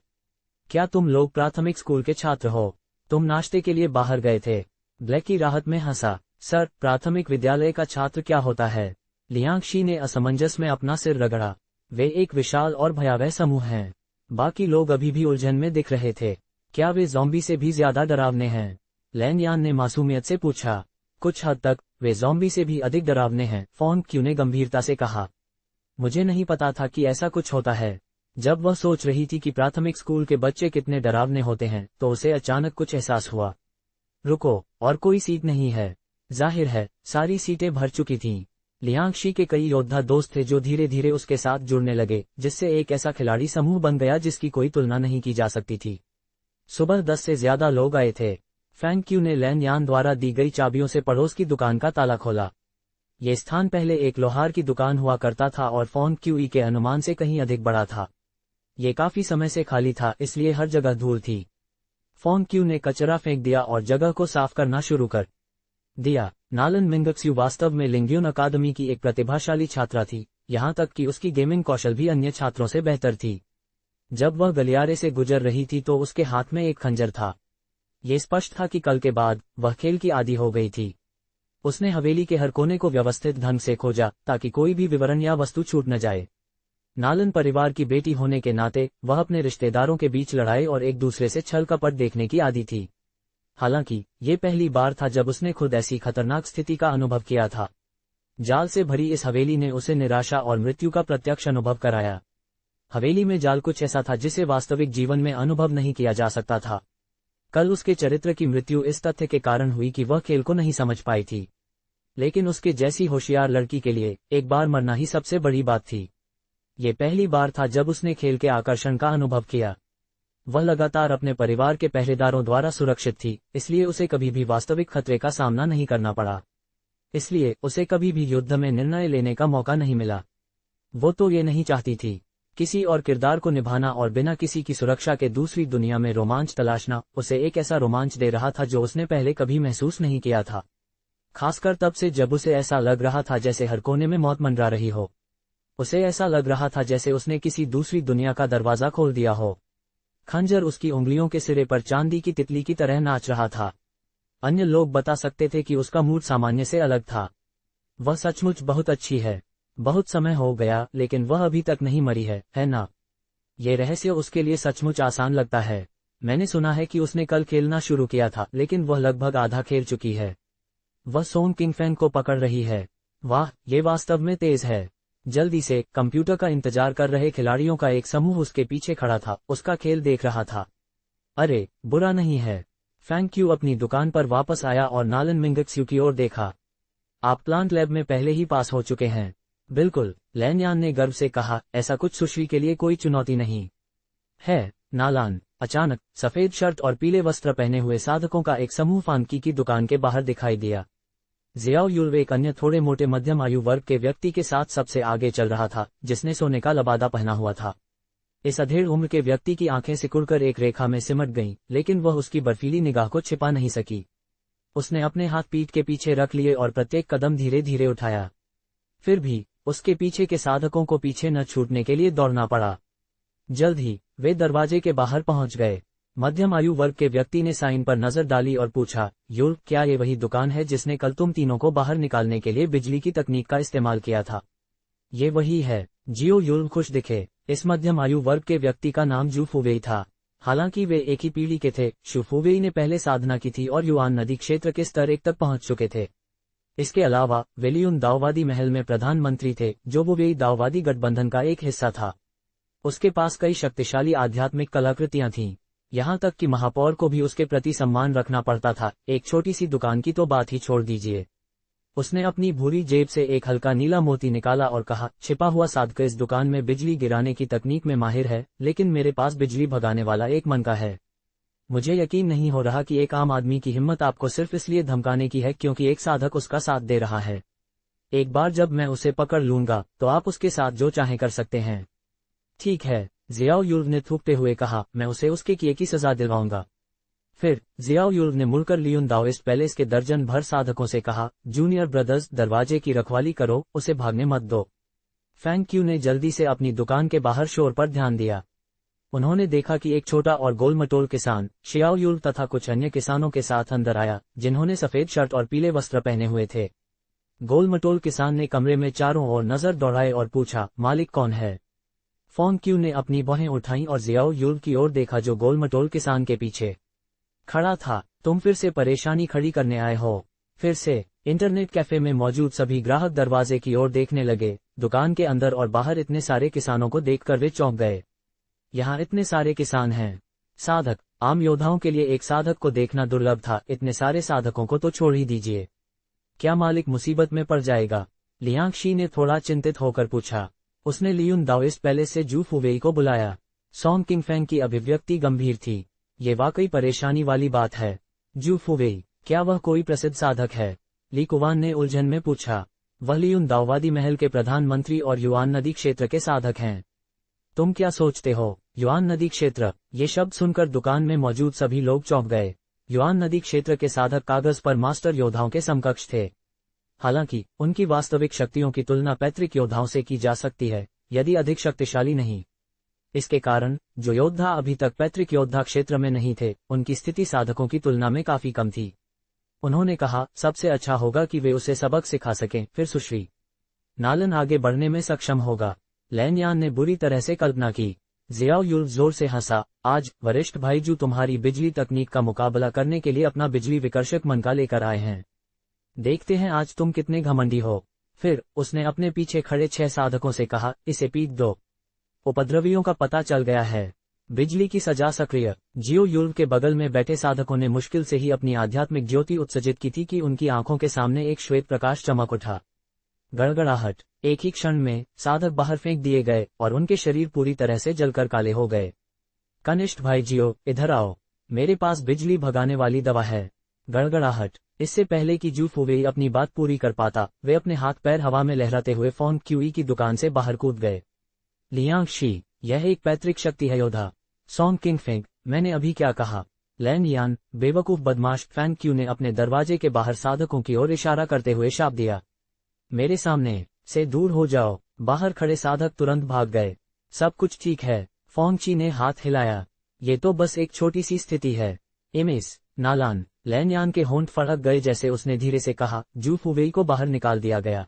Speaker 1: क्या तुम लोग प्राथमिक स्कूल के छात्र हो? तुम नाश्ते के लिए बाहर गए थे। ब्लैकी राहत में हंसा। सर, प्राथमिक विद्यालय का छात्र क्या होता है? लियांग शी ने असमंजस में अपना सिर रगड़ा। वे एक विशाल और भयावह समूह हैं। बाकी लोग अभी भी उलझन में दिख रहे थे। क्या वे ज़ॉम्बी से भी ज्यादा डरावने हैं? लैन यान ने मासूमियत से पूछा। कुछ हद तक वे ज़ॉम्बी से भी अधिक डरावने हैं, फोन क्यू ने गंभीरता से कहा। मुझे नहीं पता था कि ऐसा कुछ होता है। जब वह सोच रही थी कि प्राथमिक स्कूल के बच्चे कितने डरावने होते हैं, तो उसे अचानक कुछ एहसास हुआ। रुको, और कोई सीट नहीं है। जाहिर है, सारी सीटें भर चुकी थीं। लियांग शी के कई योद्धा दोस्त थे जो धीरे धीरे उसके साथ जुड़ने लगे, जिससे एक ऐसा खिलाड़ी समूह बन गया जिसकी कोई तुलना नहीं की जा सकती थी। सुबह 10 से ज्यादा लोग आए थे। फैंग क्यू ने लैन यान द्वारा दी गई चाबियों से पड़ोस की दुकान का ताला खोला। ये स्थान पहले एक लोहार की दुकान हुआ करता था और फोन क्यू के अनुमान से कहीं अधिक बड़ा था। ये काफी समय से खाली था, इसलिए हर जगह धूल थी। फोन क्यू ने कचरा फेंक दिया और जगह को साफ करना शुरू कर दिया। नालन मिंगक्स्यू वास्तव में लिंग्यून अकादमी की एक प्रतिभाशाली छात्रा थी, यहाँ तक कि उसकी गेमिंग कौशल भी अन्य छात्रों से बेहतर थी। जब वह गलियारे से गुजर रही थी तो उसके हाथ में एक खंजर था। ये स्पष्ट था कि कल के बाद वह खेल की आदी हो गई थी। उसने हवेली के हर कोने को व्यवस्थित ढंग से खोजा ताकि कोई भी विवरण या वस्तु छूट न जाए। नालन परिवार की बेटी होने के नाते वह अपने रिश्तेदारों के बीच लड़ाई और एक दूसरे से छल कपट देखने की आदी थी। हालांकि ये पहली बार था जब उसने खुद ऐसी खतरनाक स्थिति का अनुभव किया था। जाल से भरी इस हवेली ने उसे निराशा और मृत्यु का प्रत्यक्ष अनुभव कराया। हवेली में जाल कुछ ऐसा था जिसे वास्तविक जीवन में अनुभव नहीं किया जा सकता था। कल उसके चरित्र की मृत्यु इस तथ्य के कारण हुई कि वह खेल को नहीं समझ पाई थी, लेकिन उसके जैसी होशियार लड़की के लिए एक बार मरना ही सबसे बड़ी बात थी। ये पहली बार था जब उसने खेल के आकर्षण का अनुभव किया। वह लगातार अपने परिवार के पहरेदारों द्वारा सुरक्षित थी, इसलिए उसे कभी भी वास्तविक खतरे का सामना नहीं करना पड़ा। इसलिए उसे कभी भी युद्ध में निर्णय लेने का मौका नहीं मिला। वो तो ये नहीं चाहती थी। किसी और किरदार को निभाना और बिना किसी की सुरक्षा के दूसरी दुनिया में रोमांच तलाशना उसे एक ऐसा रोमांच दे रहा था जो उसने पहले कभी महसूस नहीं किया था। खासकर तब से जब उसे ऐसा लग रहा था जैसे हर कोने में मौत मंडरा रही हो। उसे ऐसा लग रहा था जैसे उसने किसी दूसरी दुनिया का दरवाजा खोल दिया हो। खंजर उसकी उंगलियों के सिरे पर चांदी की तितली की तरह नाच रहा था। अन्य लोग बता सकते थे कि उसका मूड सामान्य से अलग था। वह सचमुच बहुत अच्छी है। बहुत समय हो गया, लेकिन वह अभी तक नहीं मरी है ना? ये रहस्य उसके लिए सचमुच आसान लगता है। मैंने सुना है कि उसने कल खेलना शुरू किया था, लेकिन वह लगभग आधा खेल चुकी है। वह सोन किंगफेंग को पकड़ रही है। वाह, ये वास्तव में तेज है। जल्दी से कंप्यूटर का इंतजार कर रहे खिलाड़ियों का एक समूह उसके पीछे खड़ा था, उसका खेल देख रहा था। अरे, बुरा नहीं है। फैंग क्यू अपनी दुकान पर वापस आया और नालन मिंगक्स्यू की ओर देखा। आप प्लांट लैब में पहले ही पास हो चुके हैं। बिल्कुल, लैन यान ने गर्व से कहा। ऐसा कुछ सुश्री के लिए कोई चुनौती नहीं है। नालान। अचानक सफेद शर्ट और पीले वस्त्र पहने हुए साधकों का एक समूह फांकी की दुकान के बाहर दिखाई दिया। जियाओ युल एक अन्य थोड़े मोटे मध्यम आयु वर्ग के व्यक्ति के साथ सबसे आगे चल रहा था, जिसने सोने का लबादा पहना हुआ था। इस अधेड़ उम्र के व्यक्ति की आंखें सिकुड़कर एक रेखा में सिमट गईं, लेकिन वह उसकी बर्फीली निगाह को छिपा नहीं सकी। उसने अपने हाथ पीठ के पीछे रख लिए और प्रत्येक कदम धीरे धीरे उठाया। फिर भी उसके पीछे के साधकों को पीछे न छूटने के लिए दौड़ना पड़ा। जल्द ही वे दरवाजे के बाहर पहुंच गए। मध्यम आयु वर्ग के व्यक्ति ने साइन पर नजर डाली और पूछा, युल, क्या ये वही दुकान है जिसने कल तुम तीनों को बाहर निकालने के लिए बिजली की तकनीक का इस्तेमाल किया था? ये वही है। जियो युल्व खुश दिखे। इस मध्यम आयु वर्ग के व्यक्ति का नाम जू फुवेई था। हालांकि वे एक ही पीढ़ी के थे। शू फुवेई ने पहले साधना की थी और युआन नदी क्षेत्र के स्तर 1 तक पहुंच चुके थे। इसके अलावा वे लियुन दाओवादी महल में प्रधानमंत्री थे, जो वुवेई दाओवादी गठबंधन का एक हिस्सा था। उसके पास कई शक्तिशाली आध्यात्मिक कलाकृतियां थीं। यहां तक कि महापौर को भी उसके प्रति सम्मान रखना पड़ता था। एक छोटी सी दुकान की तो बात ही छोड़ दीजिए। उसने अपनी भूरी जेब से एक हल्का नीला मोती निकाला और कहा, छिपा हुआ साधक इस दुकान में बिजली गिराने की तकनीक में माहिर है, लेकिन मेरे पास बिजली भगाने वाला एक मनका है। मुझे यकीन नहीं हो रहा कि एक आम आदमी की हिम्मत आपको सिर्फ इसलिए धमकाने की है क्योंकि एक साधक उसका साथ दे रहा है। एक बार जब मैं उसे पकड़ लूंगा तो आप उसके साथ जो चाहें कर सकते हैं। ठीक है, जियाओ युल्व ने थूकते हुए कहा, मैं उसे उसके किए की सजा दिलवाऊंगा। फिर जियाओ युल्व ने मुड़कर लियुन दाओइस्ट पैलेस के दर्जन भर साधकों से कहा, जूनियर ब्रदर्स, दरवाजे की रखवाली करो, उसे भागने मत दो। फैंग क्यू ने जल्दी से अपनी दुकान के बाहर शोर पर ध्यान दिया। उन्होंने देखा कि एक छोटा और गोलमटोल किसान शियाओ युल्व तथा कुछ अन्य किसानों के साथ अंदर आया, जिन्होंने सफेद शर्ट और पीले वस्त्र पहने हुए थे। गोलमटोल किसान ने कमरे में चारों ओर नजर दौड़ाए और पूछा, मालिक कौन है? फॉन्ग क्यू ने अपनी बाहें उठाईं और जियाओ युल्व की ओर देखा, जो गोलमटोल किसान के पीछे खड़ा था। तुम फिर से परेशानी खड़ी करने आए हो? फिर से? इंटरनेट कैफे में मौजूद सभी ग्राहक दरवाजे की ओर देखने लगे। दुकान के अंदर और बाहर इतने सारे किसानों को देखकर वे चौंक गए। यहाँ इतने सारे किसान हैं। साधक, आम योद्धाओं के लिए एक साधक को देखना दुर्लभ था, इतने सारे साधकों को तो छोड़ ही दीजिए। क्या मालिक मुसीबत में पड़ जाएगा? लियांग शी ने थोड़ा चिंतित होकर पूछा। उसने लियुन दाओइस्ट पैलेस से जू फुवेई को बुलाया। सॉन्ग किंगफेंग की अभिव्यक्ति गंभीर थी। ये वाकई परेशानी वाली बात है। जू फुवेई, क्या वह कोई प्रसिद्ध साधक है? ली कुवान ने उलझन में पूछा। वह लियुन दाओवादी महल के प्रधानमंत्री और युआन नदी क्षेत्र के साधक हैं। तुम क्या सोचते हो? युआन नदी क्षेत्र? ये शब्द सुनकर दुकान में मौजूद सभी लोग चौंक गए। युआन नदी क्षेत्र के साधक कागज पर मास्टर योद्धाओं के समकक्ष थे। हालांकि उनकी वास्तविक शक्तियों की तुलना पैतृक योद्धाओं से की जा सकती है, यदि अधिक शक्तिशाली नहीं। इसके कारण जो योद्धा अभी तक पैतृक योद्धा क्षेत्र में नहीं थे, उनकी स्थिति साधकों की तुलना में काफी कम थी। उन्होंने कहा, सबसे अच्छा होगा कि वे उसे सबक सिखा सकें, फिर सुश्री नालन आगे बढ़ने में सक्षम होगा। लैन यान ने बुरी तरह से कल्पना की। जियाओ युल्व जोर से हंसा। आज वरिष्ठ भाई जू तुम्हारी बिजली तकनीक का मुकाबला करने के लिए अपना बिजली विकर्षक मनका लेकर आए हैं। देखते हैं आज तुम कितने घमंडी हो। फिर उसने अपने पीछे खड़े 6 साधकों से कहा, इसे पीट दो। उपद्रवियों का पता चल गया है। बिजली की सजा सक्रिय। जियो युल्व के बगल में बैठे साधकों ने मुश्किल से ही अपनी आध्यात्मिक ज्योति उत्सर्जित की थी कि उनकी आंखों के सामने एक श्वेत प्रकाश चमक उठा। गड़गड़ाहट। एक ही क्षण में साधक बाहर फेंक दिए गए और उनके शरीर पूरी तरह से जलकर काले हो गए। कनिष्ठ भाई जियो, इधर आओ, मेरे पास बिजली भगाने वाली दवा है। गड़गड़ाहट। इससे पहले कि जू फुवेई अपनी बात पूरी कर पाता, वे अपने हाथ पैर हवा में लहराते हुए फॉन्ग क्यूई की दुकान से बाहर कूद गए। लियांग शी, यह एक पैतृक शक्ति है योद्धा। सॉन्ग किंगफेंग, मैंने अभी क्या कहा? लैन यान, बेवकूफ बदमाश। फैंग क्यू ने अपने दरवाजे के बाहर साधकों की ओर इशारा करते हुए शाप दिया, मेरे सामने से दूर हो जाओ। बाहर खड़े साधक तुरंत भाग गए। सब कुछ ठीक है। फॉन्ग ची ने हाथ हिलाया। ये तो बस एक छोटी सी स्थिति है। इमेस नालान। लैन यान के होंठ फड़क गए जैसे उसने धीरे से कहा, जू फुवेई को बाहर निकाल दिया गया।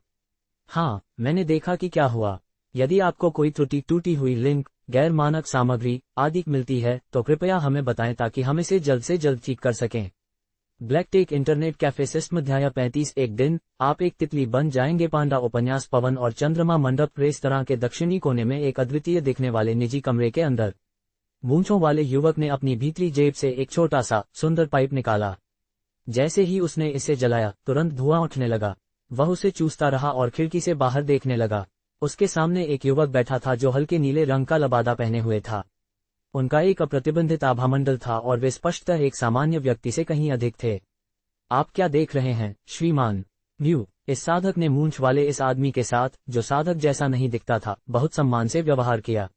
Speaker 1: हाँ, मैंने देखा कि क्या हुआ। यदि आपको कोई त्रुटि, टूटी हुई लिंक, गैर मानक सामग्री आदि मिलती है तो कृपया हमें बताएं ताकि हम इसे जल्द से जल्द ठीक कर सकें। Black tech internet cafe system अध्याय 35। एक दिन आप एक तितली बन जाएंगे। पांडा उपन्यास। पवन और चंद्रमा मंडप रेस्तरां के दक्षिणी कोने में एक अद्वितीय दिखने वाले निजी कमरे के अंदर मूंछों वाले युवक ने अपनी भीतरी जेब से एक छोटा सा सुंदर पाइप निकाला। जैसे ही उसने इसे जलाया, तुरंत धुआं उठने लगा। वह उसे चूसता रहा और खिड़की से बाहर देखने लगा। उसके सामने एक युवक बैठा था जो हल्के नीले रंग का लबादा पहने हुए था। उनका एक अप्रतिबंधित आभामंडल था और वे स्पष्टतः एक सामान्य व्यक्ति से कहीं अधिक थे। आप क्या देख रहे हैं, श्रीमान? म्यू। इस साधक ने मूंछ वाले इस आदमी के साथ, जो साधक जैसा नहीं दिखता था, बहुत सम्मान से व्यवहार किया।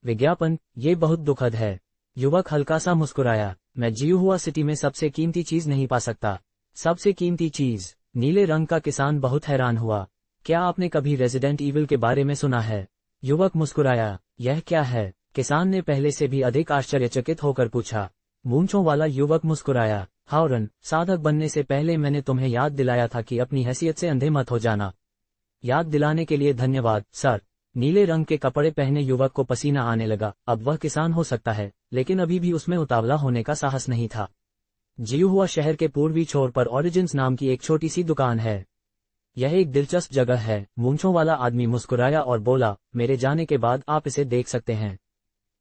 Speaker 1: विज्ञापन, ये बहुत दुखद है। युवक हल्का सा मुस्कुराया। मैं जियुहुआ सिटी में सबसे कीमती चीज नहीं पा सकता। सबसे कीमती चीज? नीले रंग का किसान बहुत हैरान हुआ। क्या आपने कभी रेजिडेंट ईविल के बारे में सुना है? युवक मुस्कुराया। यह क्या है? किसान ने पहले से भी अधिक आश्चर्यचकित होकर पूछा। मूंछों वाला युवक मुस्कुराया। हाउरन, साधक बनने से पहले मैंने तुम्हें याद दिलाया था कि अपनी हैसियत से अंधे मत हो जाना। याद दिलाने के लिए धन्यवाद, सर। नीले रंग के कपड़े पहने युवक को पसीना आने लगा। अब वह किसान हो सकता है, लेकिन अभी भी उसमें उतावला होने का साहस नहीं था। जियुहुआ शहर के पूर्वी छोर पर ओरिजिन्स नाम की एक छोटी सी दुकान है। यह एक दिलचस्प जगह है। मूंछों वाला आदमी मुस्कुराया और बोला, मेरे जाने के बाद आप इसे देख सकते हैं।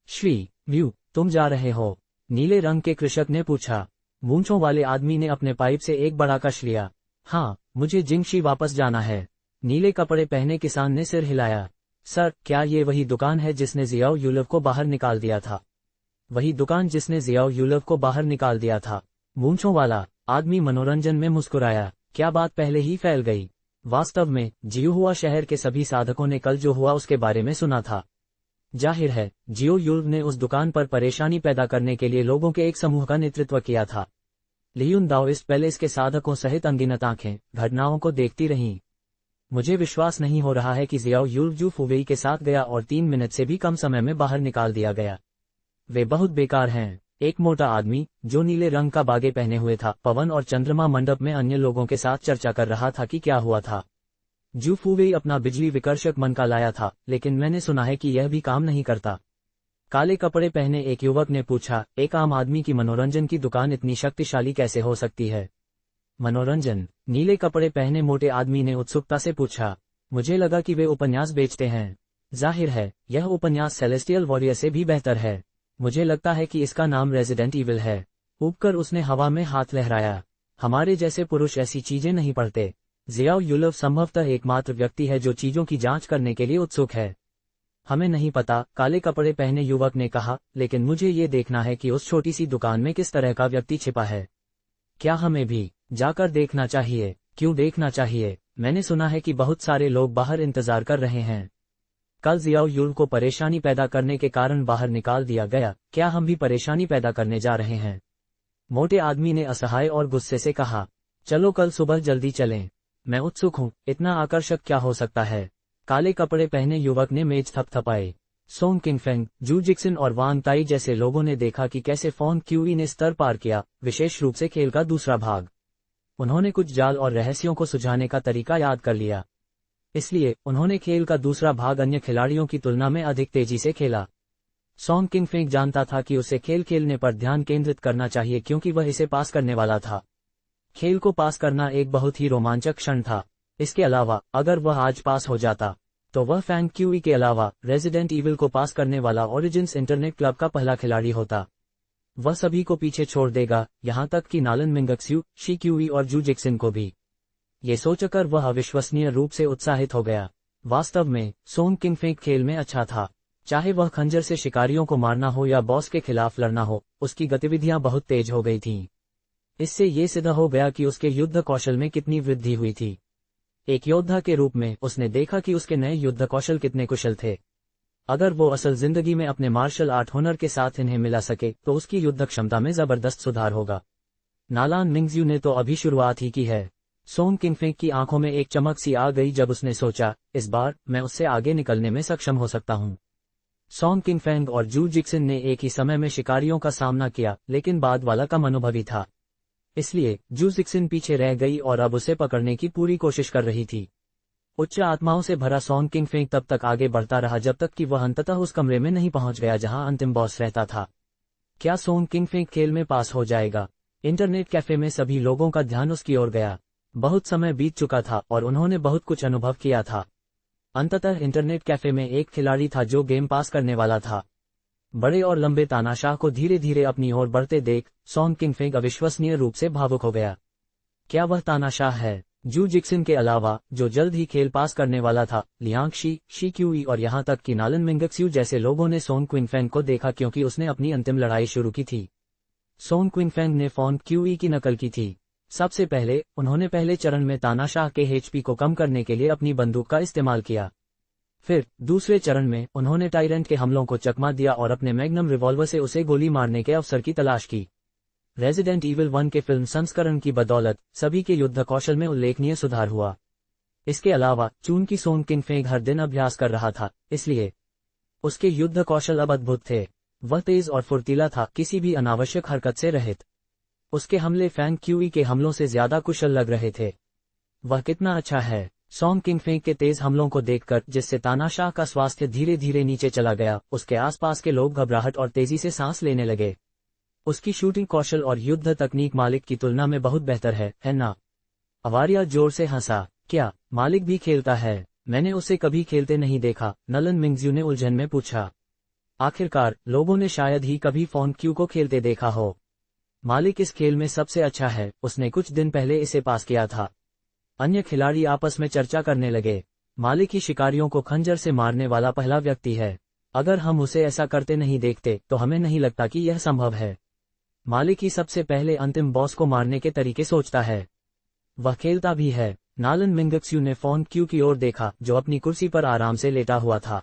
Speaker 1: श्री व्यू, तुम जा रहे हो? नीले रंग के कृषक ने पूछा। मूंछों वाले आदमी ने अपने पाइप से एक बड़ा कश लिया। हाँ, मुझे जिंगशी वापस जाना है। नीले कपड़े पहने किसान ने सिर हिलाया। सर, क्या ये वही दुकान है जिसने जियाओ यूलव को बाहर निकाल दिया था? वही दुकान जिसने जियाओ यूलव को बाहर निकाल दिया था। मूंछों वाला आदमी मनोरंजन में मुस्कुराया। क्या बात पहले ही फैल गई? वास्तव में जियुहुआ शहर के सभी साधकों ने कल जो हुआ उसके बारे में सुना था। जाहिर है, जियो यूल्व ने उस दुकान पर परेशानी पैदा करने के लिए लोगों के एक समूह का नेतृत्व किया था। लियुन दाओइस्ट पैलेस के साधकों सहित अनगिनत आंखें घटनाओं को देखती रहीं। मुझे विश्वास नहीं हो रहा है कि जियाओ यूल्व जू फुवेई के साथ गया और 3 मिनट से भी कम समय में बाहर निकाल दिया गया। वे बहुत बेकार हैं। एक मोटा आदमी, जो नीले रंग का बागे पहने हुए था, पवन और चंद्रमा मंडप में अन्य लोगों के साथ चर्चा कर रहा था कि क्या हुआ था। जू फुवेई अपना बिजली विकर्षक मन का लाया था, लेकिन मैंने सुना है कि यह भी काम नहीं करता। काले कपड़े पहने एक युवक ने पूछा, एक आम आदमी की मनोरंजन की दुकान इतनी शक्तिशाली कैसे हो सकती है? मनोरंजन? नीले कपड़े पहने मोटे आदमी ने उत्सुकता से पूछा। मुझे लगा कि वे उपन्यास बेचते हैं। जाहिर है, यह उपन्यास सेलेस्टियल वॉरियर से भी बेहतर है। मुझे लगता है कि इसका नाम रेजिडेंट ईविल है। ऊबकर उसने हवा में हाथ लहराया। हमारे जैसे पुरुष ऐसी चीजें नहीं पढ़ते। जियाओ यूलव संभवतः एकमात्र व्यक्ति है जो चीजों की जांच करने के लिए उत्सुक है। हमें नहीं पता, काले कपड़े पहने युवक ने कहा, लेकिन मुझे ये देखना है कि उस छोटी सी दुकान में किस तरह का व्यक्ति छिपा है। क्या हमें भी जाकर देखना चाहिए? क्यों देखना चाहिए? मैंने सुना है कि बहुत सारे लोग बाहर इंतजार कर रहे हैं। कल जियाओ यूल्व को परेशानी पैदा करने के कारण बाहर निकाल दिया गया। क्या हम भी परेशानी पैदा करने जा रहे हैं? मोटे आदमी ने असहाय और गुस्से से कहा। चलो कल सुबह जल्दी चलें। मैं उत्सुक हूँ, इतना आकर्षक क्या हो सकता है? काले कपड़े पहने युवक ने मेज थपथपाए। सोंग किंगफेंग, जू जिक्सन और वांग ताई जैसे लोगों ने देखा कि कैसे फोन क्यूई ने स्तर पार किया, विशेष रूप से खेल का दूसरा भाग। उन्होंने कुछ जाल और रहस्यों को सुझाने का तरीका याद कर लिया। इसलिए उन्होंने खेल का दूसरा भाग अन्य खिलाड़ियों की तुलना में अधिक तेजी से खेला। सोंग किंगफेंग जानता था कि उसे खेल खेलने पर ध्यान केंद्रित करना चाहिए क्योंकि वह इसे पास करने वाला था। खेल को पास करना एक बहुत ही रोमांचक क्षण था। इसके अलावा, अगर वह आज पास हो जाता, तो वह फैंग क्यूई के अलावा रेजिडेंट ईविल को पास करने वाला ओरिजिन्स इंटरनेट क्लब का पहला खिलाड़ी होता। वह सभी को पीछे छोड़ देगा, यहां तक कि नालन मिंगक्स्यू, शी क्यूई और जू जिक्सन को भी। ये सोचकर वह अविश्वसनीय रूप से उत्साहित हो गया। वास्तव में सोंग किंगफेंग खेल में अच्छा था। चाहे वह खंजर से शिकारियों को मारना हो या बॉस के खिलाफ लड़ना हो, उसकी गतिविधियां बहुत तेज हो गई थीं। इससे ये सिद्ध हो गया कि उसके युद्ध कौशल में कितनी वृद्धि हुई थी। एक योद्धा के रूप में उसने देखा कि उसके नए युद्ध कौशल कितने कुशल थे। अगर वो असल जिंदगी में अपने मार्शल आर्ट हुनर के साथ इन्हें मिला सके तो उसकी युद्ध क्षमता में जबरदस्त सुधार होगा। नालान मिंगज्यू ने तो अभी शुरुआत ही की है। सोंग किंगफेंग की आंखों में एक चमक सी आ गई जब उसने सोचा, इस बार मैं उससे आगे निकलने में सक्षम हो सकता हूँ। सोंग किंगफेंग और जू जिक्सन ने एक ही समय में शिकारियों का सामना किया, लेकिन बाद वाला कम अनुभवी था। इसलिए जू जिक्सन पीछे रह गई और अब उसे पकड़ने की पूरी कोशिश कर रही थी। उच्च आत्माओं से भरा सोंग किंगफेंग तब तक आगे बढ़ता रहा जब तक कि वह अंततः उस कमरे में नहीं पहुंच गया जहां अंतिम बॉस रहता था। क्या सोंग किंगफेंग खेल में पास हो जाएगा? इंटरनेट कैफे में सभी लोगों का ध्यान उसकी ओर गया। बहुत समय बीत चुका था और उन्होंने बहुत कुछ अनुभव किया था। अंततः इंटरनेट कैफे में एक खिलाड़ी था जो गेम पास करने वाला था। बड़े और लंबे तानाशाह को धीरे धीरे अपनी ओर बढ़ते देख सोंग किंगफेंग अविश्वसनीय रूप से भावुक हो गया। क्या वह तानाशाह है? जू जिक्सन के अलावा, जो जल्द ही खेल पास करने वाला था, लियांगशी, शी क्यूई और यहां तक कि नालन मिंगक्स्यू जैसे लोगों ने सोंग किंगफेंग को देखा क्योंकि उसने अपनी अंतिम लड़ाई शुरू की थी। सोंग किंगफेंग ने फोन क्यूई की नकल की थी। सबसे पहले उन्होंने पहले चरण में तानाशाह के एचपी को कम करने के लिए अपनी बंदूक का इस्तेमाल किया। फिर दूसरे चरण में उन्होंने टायरेंट के हमलों को चकमा दिया और अपने मैग्नम रिवॉल्वर से उसे गोली मारने के अवसर की तलाश की। रेजिडेंट ईविल 1 के फिल्म संस्करण की बदौलत सभी के युद्ध कौशल में उल्लेखनीय सुधार हुआ। इसके अलावा चूंकि सोंग किंगफेंग हर दिन अभ्यास कर रहा था, इसलिए उसके युद्ध कौशल अब अद्भुत थे। वह तेज और फुर्तीला था, किसी भी अनावश्यक हरकत से रहित। उसके हमले फैंग क्यूई के हमलों से ज्यादा कुशल लग रहे थे। वह कितना अच्छा है! सोंग किंगफेंग के तेज हमलों को देखकर, जिससे तानाशाह का स्वास्थ्य धीरे धीरे नीचे चला गया, उसके आसपास के लोग घबराहट और तेजी से सांस लेने लगे। उसकी शूटिंग कौशल और युद्ध तकनीक मालिक की तुलना में बहुत बेहतर है ना? अवारिया जोर से हंसा। क्या मालिक भी खेलता है? मैंने उसे कभी खेलते नहीं देखा, नलन मिंगज्यू ने उलझन में पूछा। आखिरकार लोगों ने शायद ही कभी फोन क्यू को खेलते देखा हो। मालिक इस खेल में सबसे अच्छा है, उसने कुछ दिन पहले इसे पास किया था। अन्य खिलाड़ी आपस में चर्चा करने लगे। मालिक ही शिकारियों को खंजर से मारने वाला पहला व्यक्ति है। अगर हम उसे ऐसा करते नहीं देखते तो हमें नहीं लगता कि यह संभव है। मालिक ही सबसे पहले अंतिम बॉस को मारने के तरीके सोचता है। वह खेलता भी है। नालन मिंगक्स्यू ने फोन क्यू की ओर देखा, जो अपनी कुर्सी पर आराम से लेटा हुआ था।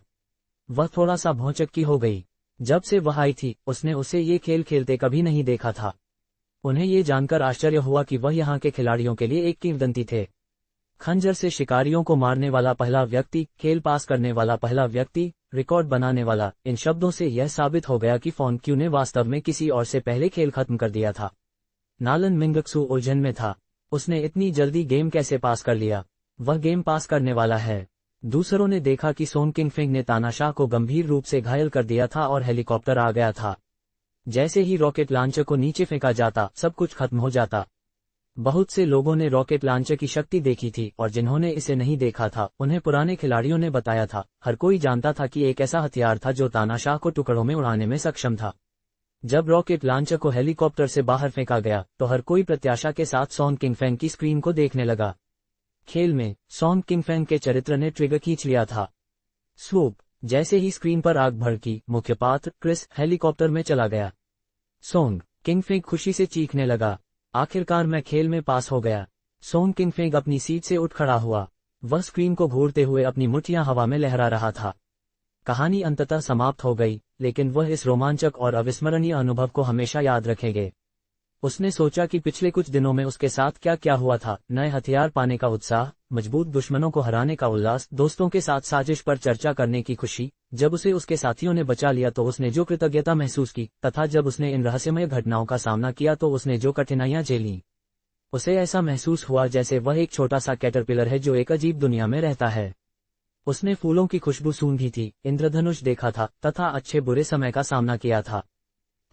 Speaker 1: वह थोड़ा सा भौचक्की हो गई। जब से वह आई थी, उसने उसे ये खेल खेलते कभी नहीं देखा था। उन्हें ये जानकर आश्चर्य हुआ कि वह यहाँ के खिलाड़ियों के लिए एक किंवदंती थे। खंजर से शिकारियों को मारने वाला पहला व्यक्ति, खेल पास करने वाला पहला व्यक्ति, रिकॉर्ड बनाने वाला। इन शब्दों से यह साबित हो गया कि फोन क्यू ने वास्तव में किसी और से पहले खेल खत्म कर दिया था। नालन मिंगक्सू उलझन में था। उसने इतनी जल्दी गेम कैसे पास कर लिया? वह गेम पास करने वाला है। दूसरों ने देखा कि सोंग किंगफेंग ने तानाशाह को गंभीर रूप से घायल कर दिया था और हेलीकॉप्टर आ गया था। जैसे ही रॉकेट लॉन्चर को नीचे फेंका जाता, सब कुछ खत्म हो जाता। बहुत से लोगों ने रॉकेट लॉन्चर की शक्ति देखी थी, और जिन्होंने इसे नहीं देखा था, उन्हें पुराने खिलाड़ियों ने बताया था। हर कोई जानता था कि एक ऐसा हथियार था जो तानाशाह को टुकड़ों में उड़ाने में सक्षम था। जब रॉकेट लॉन्चर को हेलीकॉप्टर से बाहर फेंका गया, तो हर कोई प्रत्याशा के साथ सोंग किंगफेंग की स्क्रीन को देखने लगा। खेल में सोंग किंगफेंग के चरित्र ने ट्रिगर खींच लिया था। स्वूप। जैसे ही स्क्रीन पर आग भड़की, मुख्य पात्र क्रिस हेलीकॉप्टर में चला गया। सोंग किंगफेंग खुशी से चीखने लगा, आखिरकार मैं खेल में पास हो गया। सोंग किंगफेंग अपनी सीट से उठ खड़ा हुआ। वह स्क्रीन को घूरते हुए अपनी मुट्ठियां हवा में लहरा रहा था। कहानी अंततः समाप्त हो गई, लेकिन वह इस रोमांचक और अविस्मरणीय अनुभव को हमेशा याद रखेंगे। उसने सोचा कि पिछले कुछ दिनों में उसके साथ क्या क्या हुआ था। नए हथियार पाने का उत्साह, मजबूत दुश्मनों को हराने का उल्लास, दोस्तों के साथ साजिश पर चर्चा करने की खुशी। जब उसे उसके साथियों ने बचा लिया तो उसने जो कृतज्ञता महसूस की, तथा जब उसने इन रहस्यमय घटनाओं का सामना किया तो उसने जो कठिनाइयां झेलीं, उसे ऐसा महसूस हुआ जैसे वह एक छोटा सा कैटरपिलर है जो एक अजीब दुनिया में रहता है। उसने फूलों की खुशबू सूंघी थी, इंद्रधनुष देखा था, तथा अच्छे बुरे समय का सामना किया था।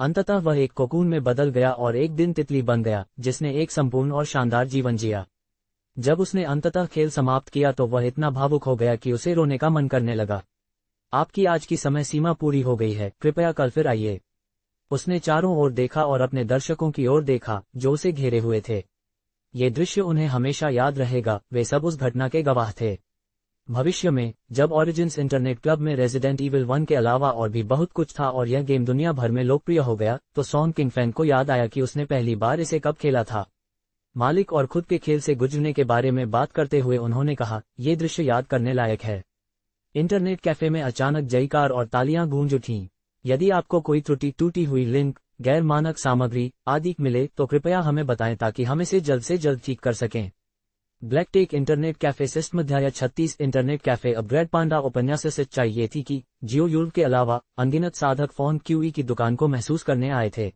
Speaker 1: अंततः वह एक कोकून में बदल गया और एक दिन तितली बन गया, जिसने एक संपूर्ण और शानदार जीवन जिया। जब उसने अंततः खेल समाप्त किया तो वह इतना भावुक हो गया कि उसे रोने का मन करने लगा। आपकी आज की समय सीमा पूरी हो गई है, कृपया कल फिर आइए। उसने चारों ओर देखा और अपने दर्शकों की ओर देखा, जो उसे घेरे हुए थे। ये दृश्य उन्हें हमेशा याद रहेगा, वे सब उस घटना के गवाह थे। भविष्य में, जब ओरिजिन्स इंटरनेट क्लब में रेजिडेंट ईविल 1 के अलावा और भी बहुत कुछ था और यह गेम दुनिया भर में लोकप्रिय हो गया, तो सोंग किंगफेंग को याद आया कि उसने पहली बार इसे कब खेला था। मालिक और खुद के खेल से गुजरने के बारे में बात करते हुए उन्होंने कहा, ये दृश्य याद करने लायक है। इंटरनेट कैफे में अचानक जयकार और तालियां गूंज उठीं। यदि आपको कोई त्रुटि, टूटी हुई लिंक, गैर मानक सामग्री आदि मिले तो कृपया हमें बताएं ताकि हम इसे जल्द से जल्द ठीक कर सकें। ब्लैकटेक इंटरनेट कैफे सिस्टम अध्याय 36 इंटरनेट कैफे अपग्रेड पांडा उपन्यास से सच्चाई ये थी कि जियो यूल्व के अलावा अनगिनत साधक फोन क्यूई की दुकान को महसूस करने आए थे।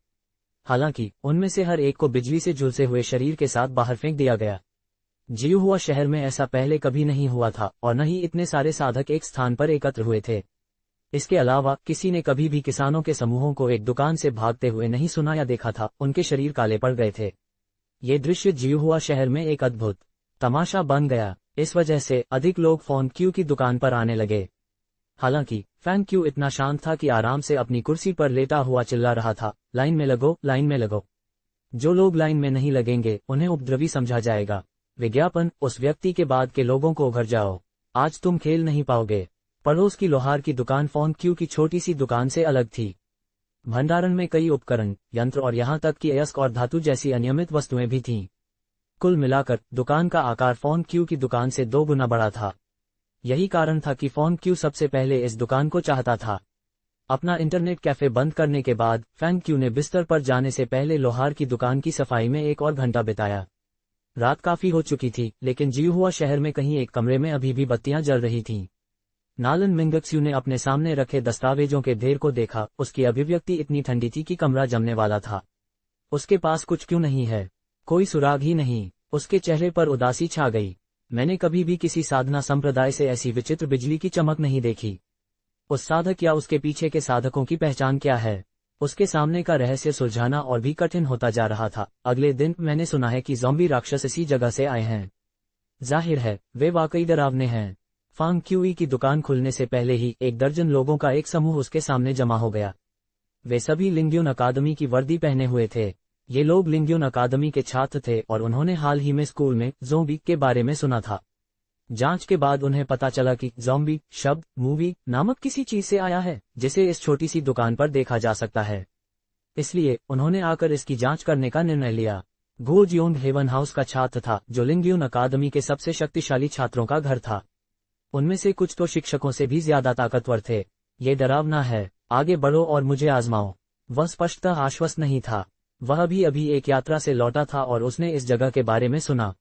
Speaker 1: हालांकि उनमें से हर एक को बिजली से झुलसे हुए शरीर के साथ बाहर फेंक दिया गया। जियो हुआ शहर में ऐसा पहले कभी नहीं हुआ था, और न ही इतने सारे साधक एक स्थान पर एकत्र हुए थे। इसके अलावा किसी ने कभी भी किसानों के समूहों को एक दुकान से भागते हुए नहीं सुना या देखा था। उनके शरीर काले पड़ गए थे। ये दृश्य जियो हुआ शहर में एक अद्भुत तमाशा बन गया। इस वजह से अधिक लोग फोन क्यू की दुकान पर आने लगे। हालांकि फैन क्यू इतना शांत था कि आराम से अपनी कुर्सी पर लेटा हुआ चिल्ला रहा था, लाइन में लगो, लाइन में लगो। जो लोग लाइन में नहीं लगेंगे उन्हें उपद्रवी समझा जाएगा। विज्ञापन, उस व्यक्ति के बाद के लोगों को घर जाओ, आज तुम खेल नहीं पाओगे। पड़ोस की लोहार की दुकान फोन क्यू की छोटी सी दुकान से अलग थी। भंडारण में कई उपकरण, यंत्र और यहाँ तक कि अयस्क और धातु जैसी अनियमित वस्तुएं भी थीं। कुल मिलाकर दुकान का आकार फोन क्यू की दुकान से 2 गुना बड़ा था। यही कारण था कि फोन क्यू सबसे पहले इस दुकान को चाहता था। अपना इंटरनेट कैफे बंद करने के बाद फैन क्यू ने बिस्तर पर जाने से पहले लोहार की दुकान की सफाई में 1 और घंटा बिताया। रात काफी हो चुकी थी, लेकिन जियो हुआ शहर में कहीं एक कमरे में अभी भी बत्तियां जल रही थीं। नालन मिंगक्स्यू ने अपने सामने रखे दस्तावेजों के ढेर को देखा। उसकी अभिव्यक्ति इतनी ठंडी थी कि कमरा जमने वाला था। उसके पास कुछ क्यों नहीं है? कोई सुराग ही नहीं। उसके चेहरे पर उदासी छा गई। मैंने कभी भी किसी साधना संप्रदाय से ऐसी विचित्र बिजली की चमक नहीं देखी। उस साधक या उसके पीछे के साधकों की पहचान क्या है? उसके सामने का रहस्य सुलझाना और भी कठिन होता जा रहा था। अगले दिन मैंने सुना है कि ज़ॉम्बी राक्षस इसी जगह से आए हैं। जाहिर है वे वाकई डरावने हैं। फांग क्यूई की दुकान खुलने से पहले ही 1 दर्जन लोगों का एक समूह उसके सामने जमा हो गया। वे सभी लिंग्यून अकादमी की वर्दी पहने हुए थे। ये लोग लिंग्यून अकादमी के छात्र थे और उन्होंने हाल ही में स्कूल में ज़ॉम्बी के बारे में सुना था। जांच के बाद उन्हें पता चला कि ज़ॉम्बी शब्द मूवी नामक किसी चीज से आया है जिसे इस छोटी सी दुकान पर देखा जा सकता है। इसलिए उन्होंने आकर इसकी जांच करने का निर्णय लिया। गो जियोंग हेवन हाउस का छात्र था जो लिंग्यून अकादमी के सबसे शक्तिशाली छात्रों का घर था। उनमें से कुछ तो शिक्षकों से भी ज्यादा ताकतवर थे। ये डरावना है, आगे बढ़ो और मुझे आजमाओ। वह स्पष्टतः आश्वस्त नहीं था। वह भी अभी एक यात्रा से लौटा था और उसने इस जगह के बारे में सुना।